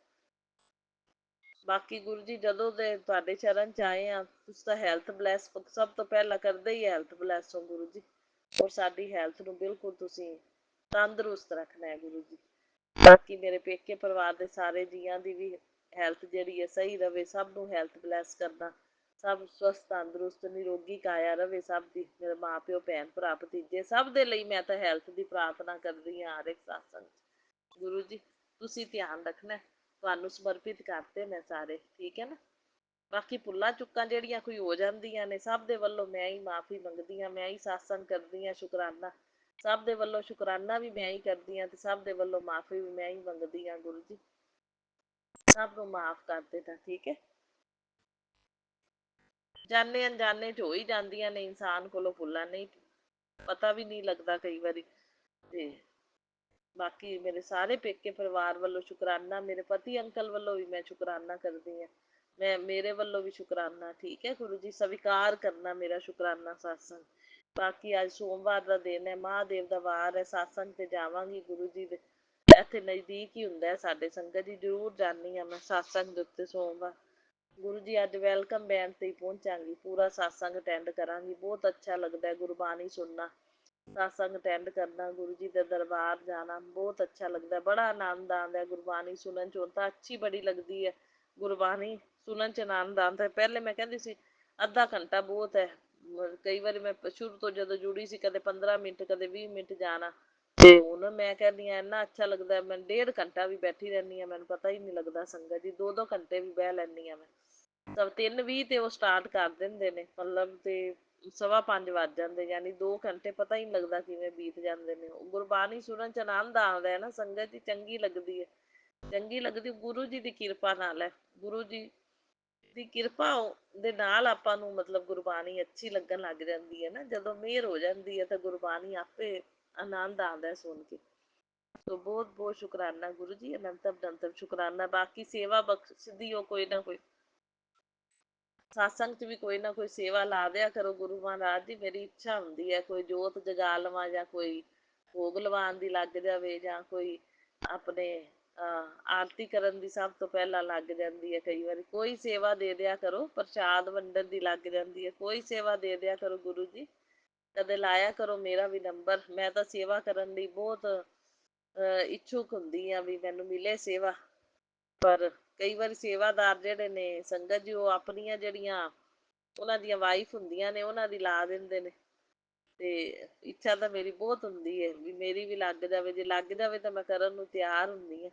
ਬਾਕੀ ਗੁਰੂ ਜੀ ਜਦੋਂ ਦੇ ਤੁਹਾਡੇ ਚਰਨ 'ਚ ਆਏ ਆ, ਤੁਸੀਂ ਤਾਂ ਹੈਲਥ ਬਲੈਸ ਸਭ ਤੋਂ ਪਹਿਲਾਂ ਕਰਦੇ ਹੀ ਹੈਲਥ ਬਲੈਸ ਹੋ ਗੁਰੂ ਜੀ, ਔਰ ਸਾਡੀ ਹੈਲਥ ਨੂੰ ਬਿਲਕੁਲ ਤੁਸੀਂ ਤੰਦਰੁਸਤ ਰੱਖਣਾ ਹੈ ਗੁਰੂ ਜੀ। ਬਾਕੀ ਮੇਰੇ ਪੇਕੇ ਪਰਿਵਾਰ ਦੇ ਸਾਰੇ ਜੀਆਂ ਦੀ ਵੀ ਹੈਲਥ ਜਿਹੜੀ ਹੈ ਸਹੀ ਰਵੇ, ਸਭ ਨੂੰ ਹੈਲਥ ਬਲੈਸ ਕਰਨਾ, ਸਭ ਸਵਸਥ ਤੰਦਰੁਸਤ ਨਿਰੋਗੀ ਕਾਇਆ ਰਵੇ ਸਭ ਦੀ। ਮੇਰੇ ਮਾਂ ਪਿਓ ਭੈਣ ਭਰਾ ਭਤੀਜੇ ਸਭ ਦੇ ਲਈ ਮੈਂ ਤਾਂ ਹੈਲਥ ਦੀ ਪ੍ਰਾਰਥਨਾ ਕਰਦੀ ਹਾਂ ਹਰ ਇੱਕ ਸਾਸੰਗ 'ਚ। ਗੁਰੂ ਜੀ ਤੁਸੀਂ ਧਿਆਨ ਰੱਖਣਾ, ਤੁਹਾਨੂੰ ਸਮਰਪਿਤ ਕਰਤੇ ਮੈਂ ਸਾਰੇ, ਠੀਕ ਹੈ ਨਾ। ਬਾਕੀ ਭੁੱਲਾਂ ਚੁੱਕਾਂ ਜਿਹੜੀਆਂ ਕੋਈ ਹੋ ਜਾਂਦੀਆਂ ਨੇ, ਸਭ ਦੇ ਵੱਲੋਂ ਮੈਂ ਹੀ ਮਾਫ਼ੀ ਮੰਗਦੀ ਹਾਂ, ਮੈਂ ਹੀ ਸਾਸੰਗ ਕਰਦੀ ਹਾਂ, ਸ਼ੁਕਰਾਨਾ ਸਭ ਦੇ ਵੱਲੋਂ, ਸ਼ੁਕਰਾਨਾ ਵੀ ਮੈਂ ਹੀ ਕਰਦੀ ਹਾਂ, ਤੇ ਸਭ ਦੇ ਵੱਲੋਂ ਮਾਫ਼ੀ ਵੀ ਮੈਂ ਹੀ ਮੰਗਦੀ ਹਾਂ। ਗੁਰੂ ਜੀ ਸਭ ਨੂੰ ਮਾਫ਼ ਕਰ ਦੇਣਾ, ਠੀਕ ਹੈ। ਜਾਣੇ ਅਣਜਾਣੇ 'ਚ ਹੋ ਹੀ ਜਾਂਦੀਆਂ ਨੇ ਇਨਸਾਨ ਕੋਲੋਂ ਭੁੱਲਾਂ, ਨਹੀਂ ਪਤਾ ਵੀ ਨਹੀਂ ਲੱਗਦਾ ਕਈ ਵਾਰੀ। ਤੇ ਬਾਕੀ ਮੇਰੇ ਸਾਰੇ ਪੇਕੇ ਪਰਿਵਾਰ ਵੱਲੋਂ ਸ਼ੁਕਰਾਨਾ, ਮੇਰੇ ਪਤੀ ਅੰਕਲ ਵੱਲੋਂ ਵੀ ਮੈਂ ਸ਼ੁਕਰਾਨਾ ਕਰਦੀ ਹਾਂ, ਮੈਂ ਮੇਰੇ ਵੱਲੋਂ ਵੀ ਸ਼ੁਕਰਾਨਾ, ਠੀਕ ਹੈ ਗੁਰੂ ਜੀ, ਸਵੀਕਾਰ ਕਰਨਾ ਮੇਰਾ ਸ਼ੁਕਰਾਨਾ ਸਾਸੰਗ। ਬਾਕੀ ਅੱਜ ਸੋਮਵਾਰ ਦਾ ਦਿਨ ਹੈ, ਮਹਾਂਦੇਵ ਦਾ ਵਾਰ ਹੈ, ਸਾਸੰਗ ਤੇ ਜਾਵਾਂਗੀ ਗੁਰੂ ਜੀ ਦੇ, ਇੱਥੇ ਨਜ਼ਦੀਕ ਹੀ ਹੁੰਦਾ ਹੈ ਸਾਡੇ, ਸੰਗਤ ਜੀ ਜ਼ਰੂਰ ਜਾਂਦੀ ਹਾਂ ਮੈਂ ਸਾਸੰਗ ਦੇ ਉੱਤੇ ਸੋਮਵਾਰ। ਗੁਰੂ ਜੀ ਅੱਜ ਵੈਲਕਮ ਬੈਂਡ ਤੇ ਹੀ ਪਹੁੰਚਾਂਗੀ, ਪੂਰਾ ਸਾਸੰਗ ਅਟੈਂਡ ਕਰਾਂਗੀ, ਬਹੁਤ ਅੱਛਾ ਲੱਗਦਾ ਗੁਰਬਾਣੀ ਸੁਣਨਾ, ਸਾਸੰਗ ਅਟੈਂਡ ਕਰਨਾ, ਗੁਰੂ ਜੀ ਦੇ ਦਰਬਾਰ ਜਾਣਾ ਬਹੁਤ ਅੱਛਾ ਲੱਗਦਾ, ਬੜਾ ਆਨੰਦ ਆਉਂਦਾ ਗੁਰਬਾਣੀ ਸੁਣਨ 'ਚ। ਹੁਣ ਤਾਂ ਅੱਛੀ ਬੜੀ ਲੱਗਦੀ ਹੈ ਗੁਰਬਾਣੀ ਸੁਣਨ 'ਚ, ਆਨੰਦ ਆਉਂਦਾ। ਪਹਿਲੇ ਮੈਂ ਕਹਿੰਦੀ ਸੀ ਅੱਧਾ ਘੰਟਾ ਬਹੁਤ ਹੈ, ਕਈ ਵਾਰੀ ਮੈਂ ਸ਼ੁਰੂ ਤੋਂ ਜਦੋਂ ਜੁੜੀ ਸੀ ਕਦੇ 15 ਮਿੰਟ ਕਦੇ 20 ਮਿੰਟ ਜਾਣਾ, ਤੇ ਹੁਣ ਮੈਂ ਕਹਿੰਦੀ ਹਾਂ ਇੰਨਾ ਅੱਛਾ ਲੱਗਦਾ, ਮੈਂ 1.5 ਘੰਟਾ ਵੀ ਬੈਠੀ ਰਹਿੰਦੀ ਹਾਂ, ਮੈਨੂੰ ਪਤਾ ਹੀ ਨਹੀਂ ਲੱਗਦਾ ਸੰਗਤ ਜੀ, 2-2 ਘੰਟੇ ਵੀ ਬਹਿ ਲੈਂਦੀ ਹਾਂ ਮੈਂ। ਤਾਂ 3:20 ਤੇ ਉਹ ਸਟਾਰਟ ਕਰ ਦਿੰਦੇ ਨੇ, ਮਤਲਬ ਤੇ 4:15 ਵੱਜ ਜਾਂਦੇ, ਯਾਨੀ 2 ਘੰਟੇ ਪਤਾ ਹੀ ਨਹੀਂ ਲੱਗਦਾ ਕਿਵੇਂ ਬੀਤ ਜਾਂਦੇ ਨੇ। ਗੁਰਬਾਣੀ ਸੁਣਨ 'ਚ ਆਨੰਦ ਆਉਂਦਾ ਹੈ ਨਾ ਸੰਗਤ ਜੀ, ਚੰਗੀ ਲੱਗਦੀ ਹੈ। ਚੰਗੀ ਲੱਗਦੀ ਗੁਰੂ ਜੀ ਦੀ ਕਿਰਪਾ ਨਾਲ ਹੈ। ਗੁਰੂ ਜੀ ਦੀ ਕਿਰਪਾ ਦੇ ਨਾਲ ਆਪਾਂ ਨੂੰ ਮਤਲਬ ਗੁਰਬਾਣੀ ਅੱਛੀ ਲੱਗਣ ਲੱਗ ਜਾਂਦੀ ਹੈ ਨਾ। ਜਦੋਂ ਮਿਹਰ ਹੋ ਜਾਂਦੀ ਹੈ ਤਾਂ ਗੁਰਬਾਣੀ ਆਪੇ ਆਨੰਦ ਆਉਂਦਾ ਸੁਣ ਕੇ। ਸੋ ਬਹੁਤ ਬਹੁਤ ਸ਼ੁਕਰਾਨਾ ਗੁਰੂ ਜੀ, ਅਨੰਤਮ ਅਨੰਤਮ ਸ਼ੁਕਰਾਨਾ। ਬਾਕੀ ਸੇਵਾ ਬਖਸ਼ਦੀ ਹੋ ਕੋਈ ਨਾ ਕੋਈ, ਸਤਸੰਗ 'ਚ ਵੀ ਕੋਈ ਨਾ ਕੋਈ ਸੇਵਾ ਲਾ ਦਿਆ ਕਰੋ ਗੁਰੂ ਮਹਾਰਾਜ ਦੀ। ਮੇਰੀ ਇੱਛਾ ਹੁੰਦੀ ਹੈ ਕੋਈ ਜੋਤ ਜਗਾ ਲਵਾਂ, ਜਾਂ ਕੋਈ ਭੋਗ ਲਵਾਉਣ ਦੀ ਲੱਗ ਜਾਵੇ, ਜਾਂ ਕੋਈ ਆਪਣੇ ਆਰਤੀ ਕਰਨ ਦੀ ਸਭ ਤੋਂ ਪਹਿਲਾਂ ਲੱਗ ਜਾਂਦੀ ਹੈ। ਕਈ ਵਾਰੀ ਕੋਈ ਸੇਵਾ ਦੇ ਦਿਆ ਕਰੋ, ਪ੍ਰਸ਼ਾਦ ਵੰਡਣ ਦੀ ਲੱਗ ਜਾਂਦੀ ਹੈ, ਕੋਈ ਸੇਵਾ ਦੇ ਦਿਆ ਕਰੋ ਗੁਰੂ ਜੀ। ਕਦੇ ਲਾਇਆ ਕਰੋ ਮੇਰਾ ਵੀ ਨੰਬਰ। ਮੈਂ ਤਾਂ ਸੇਵਾ ਕਰਨ ਲਈ ਬਹੁਤ ਇੱਛੁਕ ਹੁੰਦੀ ਆ ਵੀ ਮੈਨੂੰ ਮਿਲੇ ਸੇਵਾ। ਪਰ ਕਈ ਵਾਰੀ ਸੇਵਾਦਾਰ ਜਿਹੜੇ ਨੇ ਸੰਗਤ ਜੀ, ਉਹ ਆਪਣੀਆਂ ਜਿਹੜੀਆਂ ਉਹਨਾਂ ਦੀਆਂ ਵਾਈਫ ਹੁੰਦੀਆਂ ਨੇ ਉਹਨਾਂ ਦੀ ਲਾ ਦਿੰਦੇ ਨੇ। ਤੇ ਇੱਛਾ ਤਾਂ ਮੇਰੀ ਬਹੁਤ ਹੁੰਦੀ ਹੈ ਵੀ ਮੇਰੀ ਵੀ ਲੱਗ ਜਾਵੇ। ਜੇ ਲੱਗ ਜਾਵੇ ਤਾਂ ਮੈਂ ਕਰਨ ਨੂੰ ਤਿਆਰ ਹੁੰਦੀ ਹਾਂ।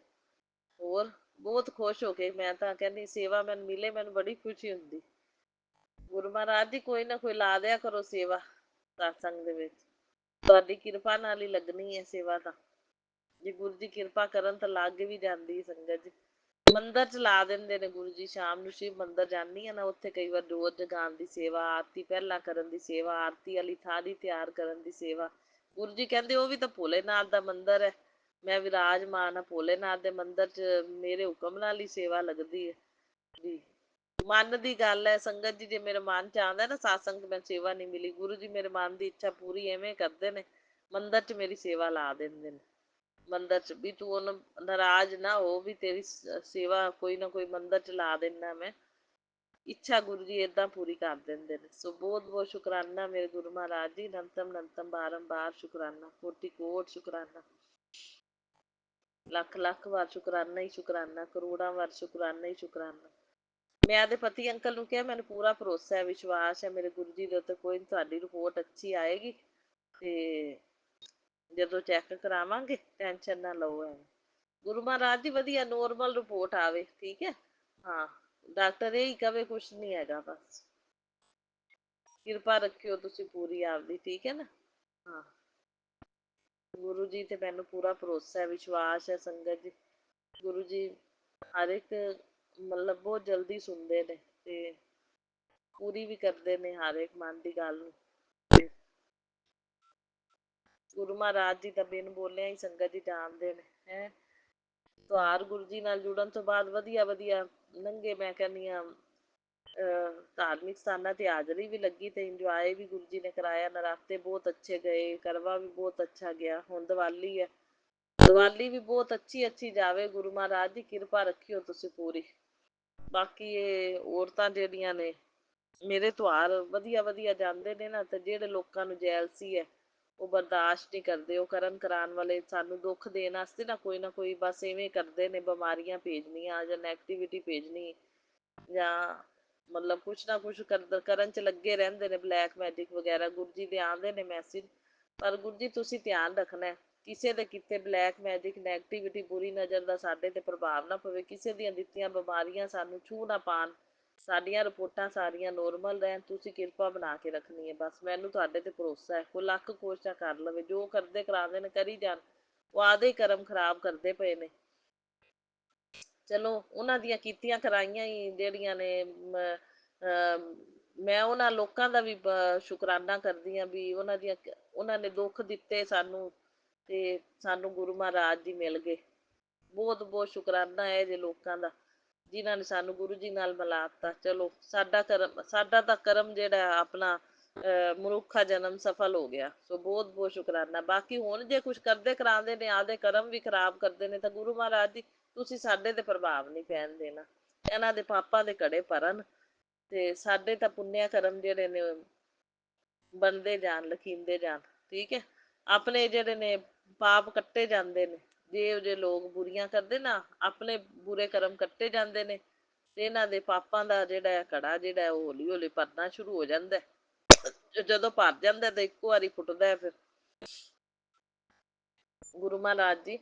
ਹੋਰ ਬਹੁਤ ਖੁਸ਼ ਹੋ ਕੇ, ਮੈਂ ਤਾਂ ਕਹਿੰਦੀ ਸੇਵਾ ਮੈਨੂੰ ਮਿਲੇ, ਮੈਨੂੰ ਬੜੀ ਖੁਸ਼ੀ ਹੁੰਦੀ। ਗੁਰੂ ਮਹਾਰਾਜ ਦੀ ਕੋਈ ਨਾ ਕੋਈ ਲਾ ਦਿਆ ਕਰੋ ਸੇਵਾ ਸਤਸੰਗ ਦੇ ਵਿੱਚ। ਤੁਹਾਡੀ ਕਿਰਪਾ ਨਾਲ ਹੀ ਲੱਗਣੀ ਹੈ ਸੇਵਾ ਤਾਂ। ਜੇ ਗੁਰੂ ਜੀ ਕਿਰਪਾ ਕਰਨ ਤਾਂ ਲੱਗ ਵੀ ਜਾਂਦੀ ਸੰਗਤ ਜੀ। ਮੰਦਿਰ 'ਚ ਲਾ ਦਿੰਦੇ ਨੇ ਗੁਰੂ ਜੀ। ਸ਼ਾਮ ਨੂੰ ਸ਼ਿਵ ਮੰਦਿਰ ਜਾਂਦੀ ਹਾਂ ਨਾ, ਉੱਥੇ ਕਈ ਵਾਰ ਜੋਤ ਜਗਾਉਣ ਦੀ ਸੇਵਾ, ਆਰਤੀ ਪਹਿਲਾਂ ਕਰਨ ਦੀ ਸੇਵਾ, ਆਰਤੀ ਵਾਲੀ ਥਾਲੀ ਤਿਆਰ ਕਰਨ ਦੀ ਸੇਵਾ। ਗੁਰੂ ਜੀ ਕਹਿੰਦੇ ਉਹ ਵੀ ਤਾਂ ਭੋਲੇਨਾਥ ਦਾ ਮੰਦਿਰ ਹੈ, ਮੈਂ ਵਿਰਾਜਮਾਨ ਹਾਂ ਭੋਲੇਨਾਥ ਦੇ ਮੰਦਿਰ 'ਚ, ਮੇਰੇ ਹੁਕਮ ਨਾਲ ਹੀ ਸੇਵਾ ਲੱਗਦੀ ਹੈ ਜੀ। ਮਨ ਦੀ ਗੱਲ ਹੈ ਸੰਗਤ ਜੀ। ਜੇ ਮੇਰੇ ਮਨ 'ਚ ਆਉਂਦਾ ਨਾ ਸਤਸੰਗ ਮੈਂ ਸੇਵਾ ਨਹੀਂ ਮਿਲੀ, ਗੁਰੂ ਜੀ ਮੇਰੇ ਮਨ ਦੀ ਇੱਛਾ ਪੂਰੀ ਐਵੇਂ ਕਰਦੇ ਨੇ, ਮੰਦਿਰ 'ਚ ਮੇਰੀ ਸੇਵਾ ਲਾ ਦਿੰਦੇ ਨੇ। ਮੰਦਿਰ 'ਚ ਵੀ ਤੂੰ ਉਹਨੂੰ ਨਾਰਾਜ਼ ਨਾ ਹੋ ਵੀ ਤੇਰੀ ਸੇਵਾ ਕੋਈ ਨਾ ਕੋਈ ਮੰਦਿਰ 'ਚ ਲਾ ਦਿੰਦਾ ਮੈਂ। ਇੱਛਾ ਗੁਰੂ ਜੀ ਏਦਾਂ ਪੂਰੀ ਕਰ ਦਿੰਦੇ ਨੇ। ਸੋ ਬਹੁਤ ਬਹੁਤ ਸ਼ੁਕਰਾਨਾ ਮੇਰੇ ਗੁਰੂ ਮਹਾਰਾਜ ਜੀ। ਅਨੰਤਮ ਅਨੰਤਮ ਬਾਰੰਬਾਰ ਸ਼ੁਕਰਾਨਾ, ਕੋਟि ਕੋਟ ਸ਼ੁਕਰਾਨਾ, ਲੱਖ ਲੱਖ ਵਾਰ ਸ਼ੁਕਰਾਨਾ ਹੀ ਸ਼ੁਕਰਾਨਾ, ਕਰੋੜਾਂ ਵਾਰ ਸ਼ੁਕਰਾਨਾ ਹੀ ਸ਼ੁਕਰਾਨਾ। ਮੈਂ ਆਪਦੇ ਪਤੀ ਅੰਕਲ ਨੂੰ ਕਿਹਾ ਮੈਨੂੰ ਪੂਰਾ ਭਰੋਸਾ ਹੈ, ਵਿਸ਼ਵਾਸ ਹੈ ਮੇਰੇ ਗੁਰੂ ਜੀ ਦੇ ਉੱਤੇ, ਕੋਈ ਨਹੀਂ ਤੁਹਾਡੀ ਰਿਪੋਰਟ ਅੱਛੀ ਆਏਗੀ। ਤੇ ਜਦੋਂ ਚੈੱਕ ਕਰਾਵਾਂਗੇ ਟੈਨਸ਼ਨ ਨਾ ਲਓ। ਐਵੇਂ ਗੁਰੂ ਮਹਾਰਾਜ ਦੀ ਵਧੀਆ ਨੋਰਮਲ ਰਿਪੋਰਟ ਆਵੇ, ਠੀਕ ਹੈ। ਹਾਂ, ਡਾਕਟਰ ਇਹ ਹੀ ਕਵੇ ਕੁਛ ਨਹੀਂ ਹੈਗਾ, ਬਸ ਕਿਰਪਾ ਰੱਖਿਓ ਤੁਸੀਂ ਪੂਰੀ ਆਪਦੀ, ਠੀਕ ਹੈ ਨਾ। ਹਾਂ, ਗੁਰੂ ਜੀ ਤੇ ਮੈਨੂੰ ਪੂਰਾ ਭਰੋਸਾ ਹੈ, ਵਿਸ਼ਵਾਸ ਹੈ ਸੰਗਤ ਜੀ। ਗੁਰੂ ਜੀ ਹਰ ਇੱਕ ਮਤਲਬ ਬਹੁਤ ਜਲਦੀ ਸੁਣਦੇ ਨੇ ਤੇ ਪੂਰੀ ਵੀ ਕਰਦੇ ਨੇ ਹਰ ਇੱਕ ਮਨ ਦੀ ਗੱਲ ਨੂੰ। ਗੁਰੂ ਮਹਾਰਾਜ ਜੀ ਤਾਂ ਬਿਨ ਬੋਲਿਆ ਹੀ ਸੰਗਤ ਜੀ ਜਾਣਦੇ ਨੇ ਹੈ। ਤਿਉਹਾਰ ਗੁਰੂ ਜੀ ਨਾਲ ਜੁੜਨ ਤੋਂ ਬਾਅਦ ਵਧੀਆ ਵਧੀਆ ਲੰਘੇ। ਮੈਂ ਕਹਿੰਦੀ ਹਾਂ ਧਾਰਮਿਕ ਸਥਾਨਾਂ 'ਤੇ ਹਾਜ਼ਰੀ ਵੀ ਲੱਗੀ ਅਤੇ ਇੰਜੋਏ ਵੀ ਗੁਰੂ ਜੀ ਨੇ ਕਰਾਇਆ। ਨਰਾਤੇ ਬਹੁਤ ਅੱਛੇ ਗਏ, ਕਰਵਾ ਵੀ ਬਹੁਤ ਅੱਛਾ ਗਿਆ। ਹੁਣ ਦੀਵਾਲੀ ਹੈ, ਦੀਵਾਲੀ ਵੀ ਬਹੁਤ ਅੱਛੀ ਜਾਵੇ। ਗੁਰੂ ਮਹਾਰਾਜ ਦੀ ਕਿਰਪਾ ਰੱਖਿਓ ਤੁਸੀਂ ਪੂਰੀ। ਬਾਕੀ ਇਹ ਔਰਤਾਂ ਜਿਹੜੀਆਂ ਨੇ ਮੇਰੇ ਤਿਉਹਾਰ ਵਧੀਆ ਜਾਂਦੇ ਨੇ ਨਾ, ਅਤੇ ਜਿਹੜੇ ਲੋਕਾਂ ਨੂੰ ਜੈਲਸੀ ਹੈ ਉਹ ਬਰਦਾਸ਼ਤ ਨਹੀਂ ਕਰਦੇ। ਉਹ ਕਰਨ ਕਰਾਉਣ ਵਾਲੇ ਸਾਨੂੰ ਦੁੱਖ ਦੇਣ ਵਾਸਤੇ ਨਾ ਕੋਈ ਬਸ ਇਵੇਂ ਕਰਦੇ ਨੇ, ਬਿਮਾਰੀਆਂ ਭੇਜਣੀਆਂ ਜਾਂ ਨੈਗੇਟਿਵਿਟੀ ਭੇਜਣੀ, ਜਾਂ ਮਤਲਬ ਕੁਛ ਨਾ ਕੁਛ ਕਰਨ 'ਚ ਲੱਗੇ ਰਹਿੰਦੇ ਨੇ, ਬਲੈਕ ਮੈਜਿਕ ਵਗੈਰਾ। ਗੁਰੂ ਜੀ ਦੇ ਆਉਂਦੇ ਨੇ ਮੈਸੇਜ, ਪਰ ਗੁਰੂ ਜੀ ਤੁਸੀਂ ਧਿਆਨ ਰੱਖਣਾ ਕਿਸੇ ਦੇ ਕੀਤੇ ਬਲੈਕ ਮੈਜਿਕ, ਨੈਗੇਟਿਵਿਟੀ, ਬੁਰੀ ਨਜ਼ਰ ਦਾ ਸਾਡੇ 'ਤੇ ਪ੍ਰਭਾਵ ਨਾ ਪਵੇ। ਕਿਸੇ ਦੀਆਂ ਦਿੱਤੀਆਂ ਬਿਮਾਰੀਆਂ ਸਾਨੂੰ ਛੂਹ ਨਾ ਪਾਉਣ। ਸਾਡੀਆਂ ਰਿਪੋਰਟਾਂ ਸਾਰੀਆਂ ਨੋਰਮਲ ਰਹਿਣ। ਤੁਸੀਂ ਕਿਰਪਾ ਬਣਾ ਕੇ ਰੱਖਣੀ ਹੈ ਬਸ। ਮੈਨੂੰ ਤੁਹਾਡੇ 'ਤੇ ਭਰੋਸਾ ਹੈ। ਕੋਈ ਲੱਖ ਕੋਸ਼ਿਸ਼ਾਂ ਕਰ ਲਵੇ, ਜੋ ਕਰਦੇ ਕਰਾਉਂਦੇ ਨੇ ਕਰੀ ਜਾਣ, ਉਹ ਆਦੇ ਹੀ ਕਰਮ ਖਰਾਬ ਕਰਦੇ ਪਏ ਨੇ। ਚਲੋ ਉਹਨਾਂ ਦੀਆਂ ਕੀਤੀਆਂ ਕਰਾਈਆਂ ਹੀ ਜਿਹੜੀਆਂ ਨੇ, ਮੈਂ ਉਹਨਾਂ ਲੋਕਾਂ ਦਾ ਵੀ ਸ਼ੁਕਰਾਨਾ ਕਰਦੀ ਹਾਂ ਵੀ ਉਹਨਾਂ ਨੇ ਦੁੱਖ ਦਿੱਤੇ ਸਾਨੂੰ ਅਤੇ ਸਾਨੂੰ ਗੁਰੂ ਮਹਾਰਾਜ ਜੀ ਮਿਲ ਗਏ। ਬਹੁਤ ਬਹੁਤ ਸ਼ੁਕਰਾਨਾ ਹੈ ਜੇ ਲੋਕਾਂ ਦਾ, ਜਿਨ੍ਹਾਂ ਨੇ ਸਾਨੂੰ ਗੁਰੂ ਜੀ ਨਾਲ ਮਿਲਾ ਦਿੱਤਾ। ਚਲੋ ਸਾਡਾ ਤਾਂ ਕਰਮ ਜਿਹੜਾ ਆਪਣਾ ਮਨੁੱਖਾ ਜਨਮ ਸਫਲ ਹੋ ਗਿਆ। ਸੋ ਬਹੁਤ ਬਹੁਤ ਸ਼ੁਕਰਾਨਾ। ਬਾਕੀ ਹੁਣ ਜੇ ਕੁਛ ਕਰਦੇ ਕਰਾਉਂਦੇ ਨੇ ਆਪਦੇ ਕਰਮ ਵੀ ਖਰਾਬ ਕਰਦੇ ਨੇ ਤਾਂ ਗੁਰੂ ਮਹਾਰਾਜ ਜੀ ਤੁਸੀਂ ਸਾਡੇ 'ਤੇ ਪ੍ਰਭਾਵ ਨਹੀਂ ਪੈਣ ਦੇਣਾ। ਇਹਨਾਂ ਦੇ ਪਾਪਾਂ ਦੇ ਘੜੇ ਭਰਨ ਅਤੇ ਸਾਡੇ ਤਾਂ ਪੁੰਨਿਆ ਕਰਮ ਜਿਹੜੇ ਨੇ ਬਣਦੇ ਜਾਣ, ਲਖੀਂਦੇ ਜਾਣ, ਠੀਕ ਹੈ। ਆਪਣੇ ਜਿਹੜੇ ਨੇ ਪਾਪ ਕੱਟੇ ਜਾਂਦੇ ਨੇ। ਜਿਹੋ ਜਿਹੇ ਲੋਕ ਬੁਰੀਆਂ ਕਰਦੇ ਨਾ, ਆਪਣੇ ਬੁਰੇ ਕਰਮ ਕੱਟੇ ਜਾਂਦੇ ਨੇ ਅਤੇ ਇਹਨਾਂ ਦੇ ਪਾਪਾਂ ਦਾ ਜਿਹੜਾ ਘੜਾ ਜਿਹੜਾ ਉਹ ਹੌਲੀ ਹੌਲੀ ਭਰਨਾ ਸ਼ੁਰੂ ਹੋ ਜਾਂਦਾ। ਜਦੋਂ ਭਰ ਜਾਂਦਾ ਤਾਂ ਇੱਕੋ ਵਾਰੀ ਫੁੱਟਦਾ। ਫਿਰ ਗੁਰੂ ਮਹਾਰਾਜ ਜੀ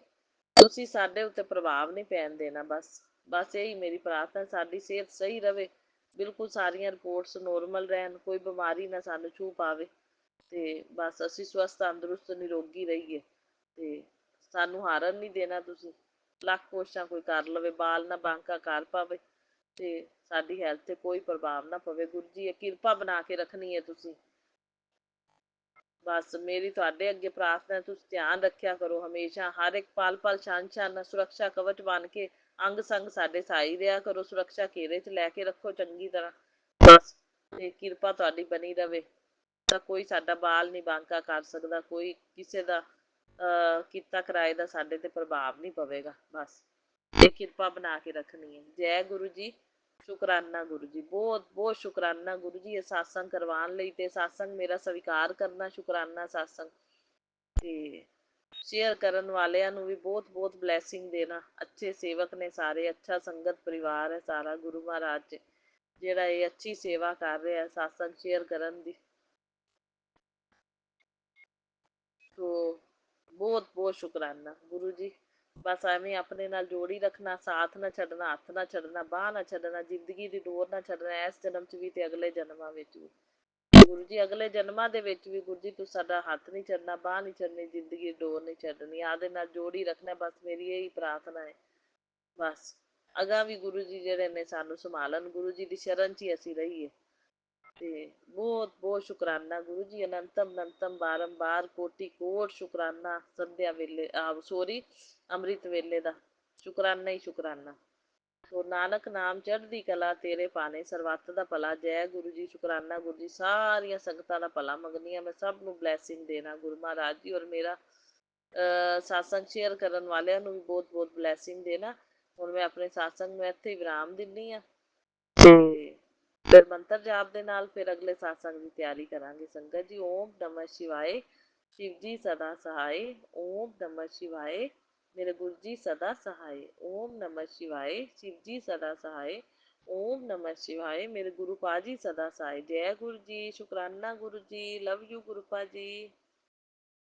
ਤੁਸੀਂ ਸਾਡੇ ਉੱਤੇ ਪ੍ਰਭਾਵ ਨਹੀਂ ਪੈਣ ਦੇਣਾ। ਬਸ ਇਹੀ ਮੇਰੀ ਪ੍ਰਾਰਥਨਾ। ਸਾਡੀ ਸਿਹਤ ਸਹੀ ਰਹੇ, ਬਿਲਕੁਲ ਸਾਰੀਆਂ ਰਿਪੋਰਟਸ ਨੋਰਮਲ ਰਹਿਣ, ਕੋਈ ਬਿਮਾਰੀ ਨਾ ਸਾਨੂੰ ਛੂਹ ਪਾਵੇ ਅਤੇ ਬਸ ਅਸੀਂ ਸਵਸਥ ਤੰਦਰੁਸਤ ਨਿਰੋਗੀ ਰਹੀਏ ਅਤੇ ਸਾਨੂੰ ਹਾਰਨ ਨਹੀਂ ਦੇਣਾ ਤੁਸੀਂ। ਲੱਖ ਕੋਸ਼ਿਸ਼ਾਂ ਕੋਈ ਕਰ ਲਵੇ, ਬਾਲ ਨਾ ਬਾਂਕਾ ਕਰ ਪਾਵੇ ਤੇ ਸਾਡੀ ਹੈਲਥ 'ਤੇ ਕੋਈ ਪ੍ਰਭਾਵ ਨਾ ਪਵੇ। ਗੁਰੂ ਜੀ ਇਹ ਕਿਰਪਾ ਬਣਾ ਕੇ ਰੱਖਣੀ ਹੈ ਤੁਸੀਂ। ਬਸ ਮੇਰੀ ਤੁਹਾਡੇ ਅੱਗੇ ਪ੍ਰਾਰਥਨਾ ਹੈ, ਤੁਸੀਂ ਧਿਆਨ ਰੱਖਿਆ ਕਰੋ ਹਮੇਸ਼ਾ, ਹਰ ਇੱਕ ਪਲ ਪਲ ਛਣ ਛਣ ਸੁਰੱਖਿਆ ਕਵਚ ਬਣ ਕੇ ਅੰਗ ਸੰਗ ਸਾਡੇ ਸਾਈ ਰਿਹਾ ਕਰੋ, ਸੁਰੱਖਿਆ ਘੇਰੇ 'ਚ ਲੈ ਕੇ ਰੱਖੋ ਚੰਗੀ ਤਰ੍ਹਾਂ। ਬਸ ਤੇ ਕਿਰਪਾ ਤੁਹਾਡੀ ਬਣੀ ਰਵੇ, ਤਾਂ ਕੋਈ ਸਾਡਾ ਬਾਲ ਨਹੀਂ ਬਾਂਕਾ ਕਰ ਸਕਦਾ, ਕੋਈ ਕਿਸੇ ਦਾ ਕੀਤਾ ਕਿਰਾਏ ਦਾ ਸਾਡੇ 'ਤੇ ਪ੍ਰਭਾਵ ਨਹੀਂ ਪਵੇਗਾ। ਬਸ ਇਹ ਕਿਰਪਾ ਬਣਾ ਕੇ ਰੱਖਣੀ ਹੈ। ਜੈ ਗੁਰੂ ਜੀ। ਸ਼ੁਕਰਾਨਾ ਗੁਰੂ ਜੀ, ਬਹੁਤ ਬਹੁਤ ਸ਼ੁਕਰਾਨਾ ਗੁਰੂ ਜੀ ਇਹ ਸਾਤਸੰਗ ਕਰਵਾਉਣ ਲਈ, ਤੇ ਸਾਤਸੰਗ ਮੇਰਾ ਸਵੀਕਾਰ ਕਰਨਾ। ਸ਼ੁਕਰਾਨਾ ਸਾਤਸੰਗ, ਤੇ ਸ਼ੇਅਰ ਕਰਨ ਵਾਲਿਆਂ ਨੂੰ ਵੀ ਬਹੁਤ ਬਹੁਤ ਬਲੈਸਿੰਗ ਦੇਣਾ। ਅੱਛੇ ਸੇਵਕ ਨੇ ਸਾਰੇ, ਅੱਛਾ ਸੰਗਤ ਪਰਿਵਾਰ ਹੈ ਸਾਰਾ ਗੁਰੂ ਮਹਾਰਾਜ 'ਚ, ਜਿਹੜਾ ਇਹ ਅੱਛੀ ਸੇਵਾ ਕਰ ਰਿਹਾ ਸਾਤਸੰਗ ਸ਼ੇਅਰ ਕਰਨ ਦੀ। ਸੋ ਬਹੁਤ ਬਹੁਤ ਸ਼ੁਕਰਾਨਾ ਗੁਰੂ ਜੀ। ਬਸ ਐਵੇਂ ਆਪਣੇ ਨਾਲ ਜੋੜੀ ਰੱਖਣਾ, ਸਾਥ ਨਾ ਛੱਡਣਾ, ਹੱਥ ਨਾ ਛੱਡਣਾ, ਬਾਂਹ ਨਾ ਛੱਡਣਾ, ਜ਼ਿੰਦਗੀ ਦੀ ਡੋਰ ਨਾ ਛੱਡਣਾ, ਇਸ ਜਨਮ 'ਚ ਵੀ ਤੇ ਅਗਲੇ ਜਨਮਾਂ ਵਿੱਚ ਵੀ। ਗੁਰੂ ਜੀ ਅਗਲੇ ਜਨਮਾਂ ਦੇ ਵਿੱਚ ਵੀ ਗੁਰੂ ਜੀ ਤੁਸੀਂ ਸਾਡਾ ਹੱਥ ਨਹੀਂ ਛੱਡਣਾ, ਬਾਂਹ ਨਹੀਂ ਛੱਡਣੀ, ਜ਼ਿੰਦਗੀ ਦੀ ਡੋਰ ਨਹੀਂ ਛੱਡਣੀ, ਆਪਦੇ ਨਾਲ ਜੋੜੀ ਰੱਖਣਾ। ਬਸ ਮੇਰੀ ਇਹੀ ਪ੍ਰਾਰਥਨਾ ਹੈ। ਬਸ ਅਗਾਂਹ ਵੀ ਗੁਰੂ ਜੀ ਜਿਹੜੇ ਨੇ ਸਾਨੂੰ ਸੰਭਾਲਣ, ਗੁਰੂ ਜੀ ਦੀ ਸ਼ਰਨ 'ਚ ਹੀ ਅਸੀਂ ਰਹੀਏ। ਤੇ ਬਹੁਤ ਬਹੁਤ ਸ਼ੁਕਰਾਨਾ ਗੁਰੂ ਜੀ, ਅਨੰਤਮ ਅਨੰਤਮ ਬਾਰੰਬਾਰ ਕੋਟि ਕੋਟ ਸ਼ੁਕਰਾਨਾ। ਸੰਧਿਆ ਵੇਲੇ ਸੋਰੀ ਅੰਮ੍ਰਿਤ ਵੇਲੇ ਦਾ ਸ਼ੁਕਰਾਨਾ ਹੀ ਸ਼ੁਕਰਾਨਾ। ਸੋ ਨਾਨਕ ਨਾਮ ਚੜ੍ਹਦੀ ਕਲਾ ਤੇਰੇ ਭਾਣੇ, ਸਰਬੱਤ ਦਾ ਭਲਾ। ਜੈ ਗੁਰੂ ਜੀ। ਸ਼ੁਕਰਾਨਾ ਗੁਰੂ ਜੀ। ਸਾਰੀਆਂ ਸੰਗਤਾਂ ਦਾ ਭਲਾ ਮੰਗਦੀ ਹਾਂ ਮੈਂ, ਸਭ ਨੂੰ ਬਲੈਸਿੰਗ ਦੇਣਾ ਗੁਰੂ ਮਹਾਰਾਜ ਜੀ, ਔਰ ਮੇਰਾ ਸਾਤਸੰਗ ਸ਼ੇਅਰ ਕਰਨ ਵਾਲਿਆਂ ਨੂੰ ਵੀ ਬਹੁਤ ਬਹੁਤ ਬਲੈਸਿੰਗ ਦੇਣਾ। ਹੁਣ ਮੈਂ ਆਪਣੇ ਸਾਤਸੰਗ ਨੂੰ ਇੱਥੇ ਹੀ ਵਿਰਾਮ ਦਿੰਦੀ ਹਾਂ, ਤੇ ਫਿਰ ਮੰਤਰ ਜਾਪ ਦੇ ਨਾਲ ਫਿਰ ਅਗਲੇ ਸਾਤਸੰਗ ਦੀ ਤਿਆਰੀ ਕਰਾਂਗੇ ਸੰਗਤ ਜੀ। ਓਮ ਨਮः ਸ਼ਿਵਾਏ। शिव जी सदा सहाय। ओम नमः शिवाय। मेरे गुरु जी सदा सहाय। ओम नमः शिवाय। शिव जी सदा सहाय। ओम नमः शिवाय। मेरे गुरु पाजी सदा सहाय। जय गुरु जी। शुकराना गुरु जी। लव यू गुरु पाजी।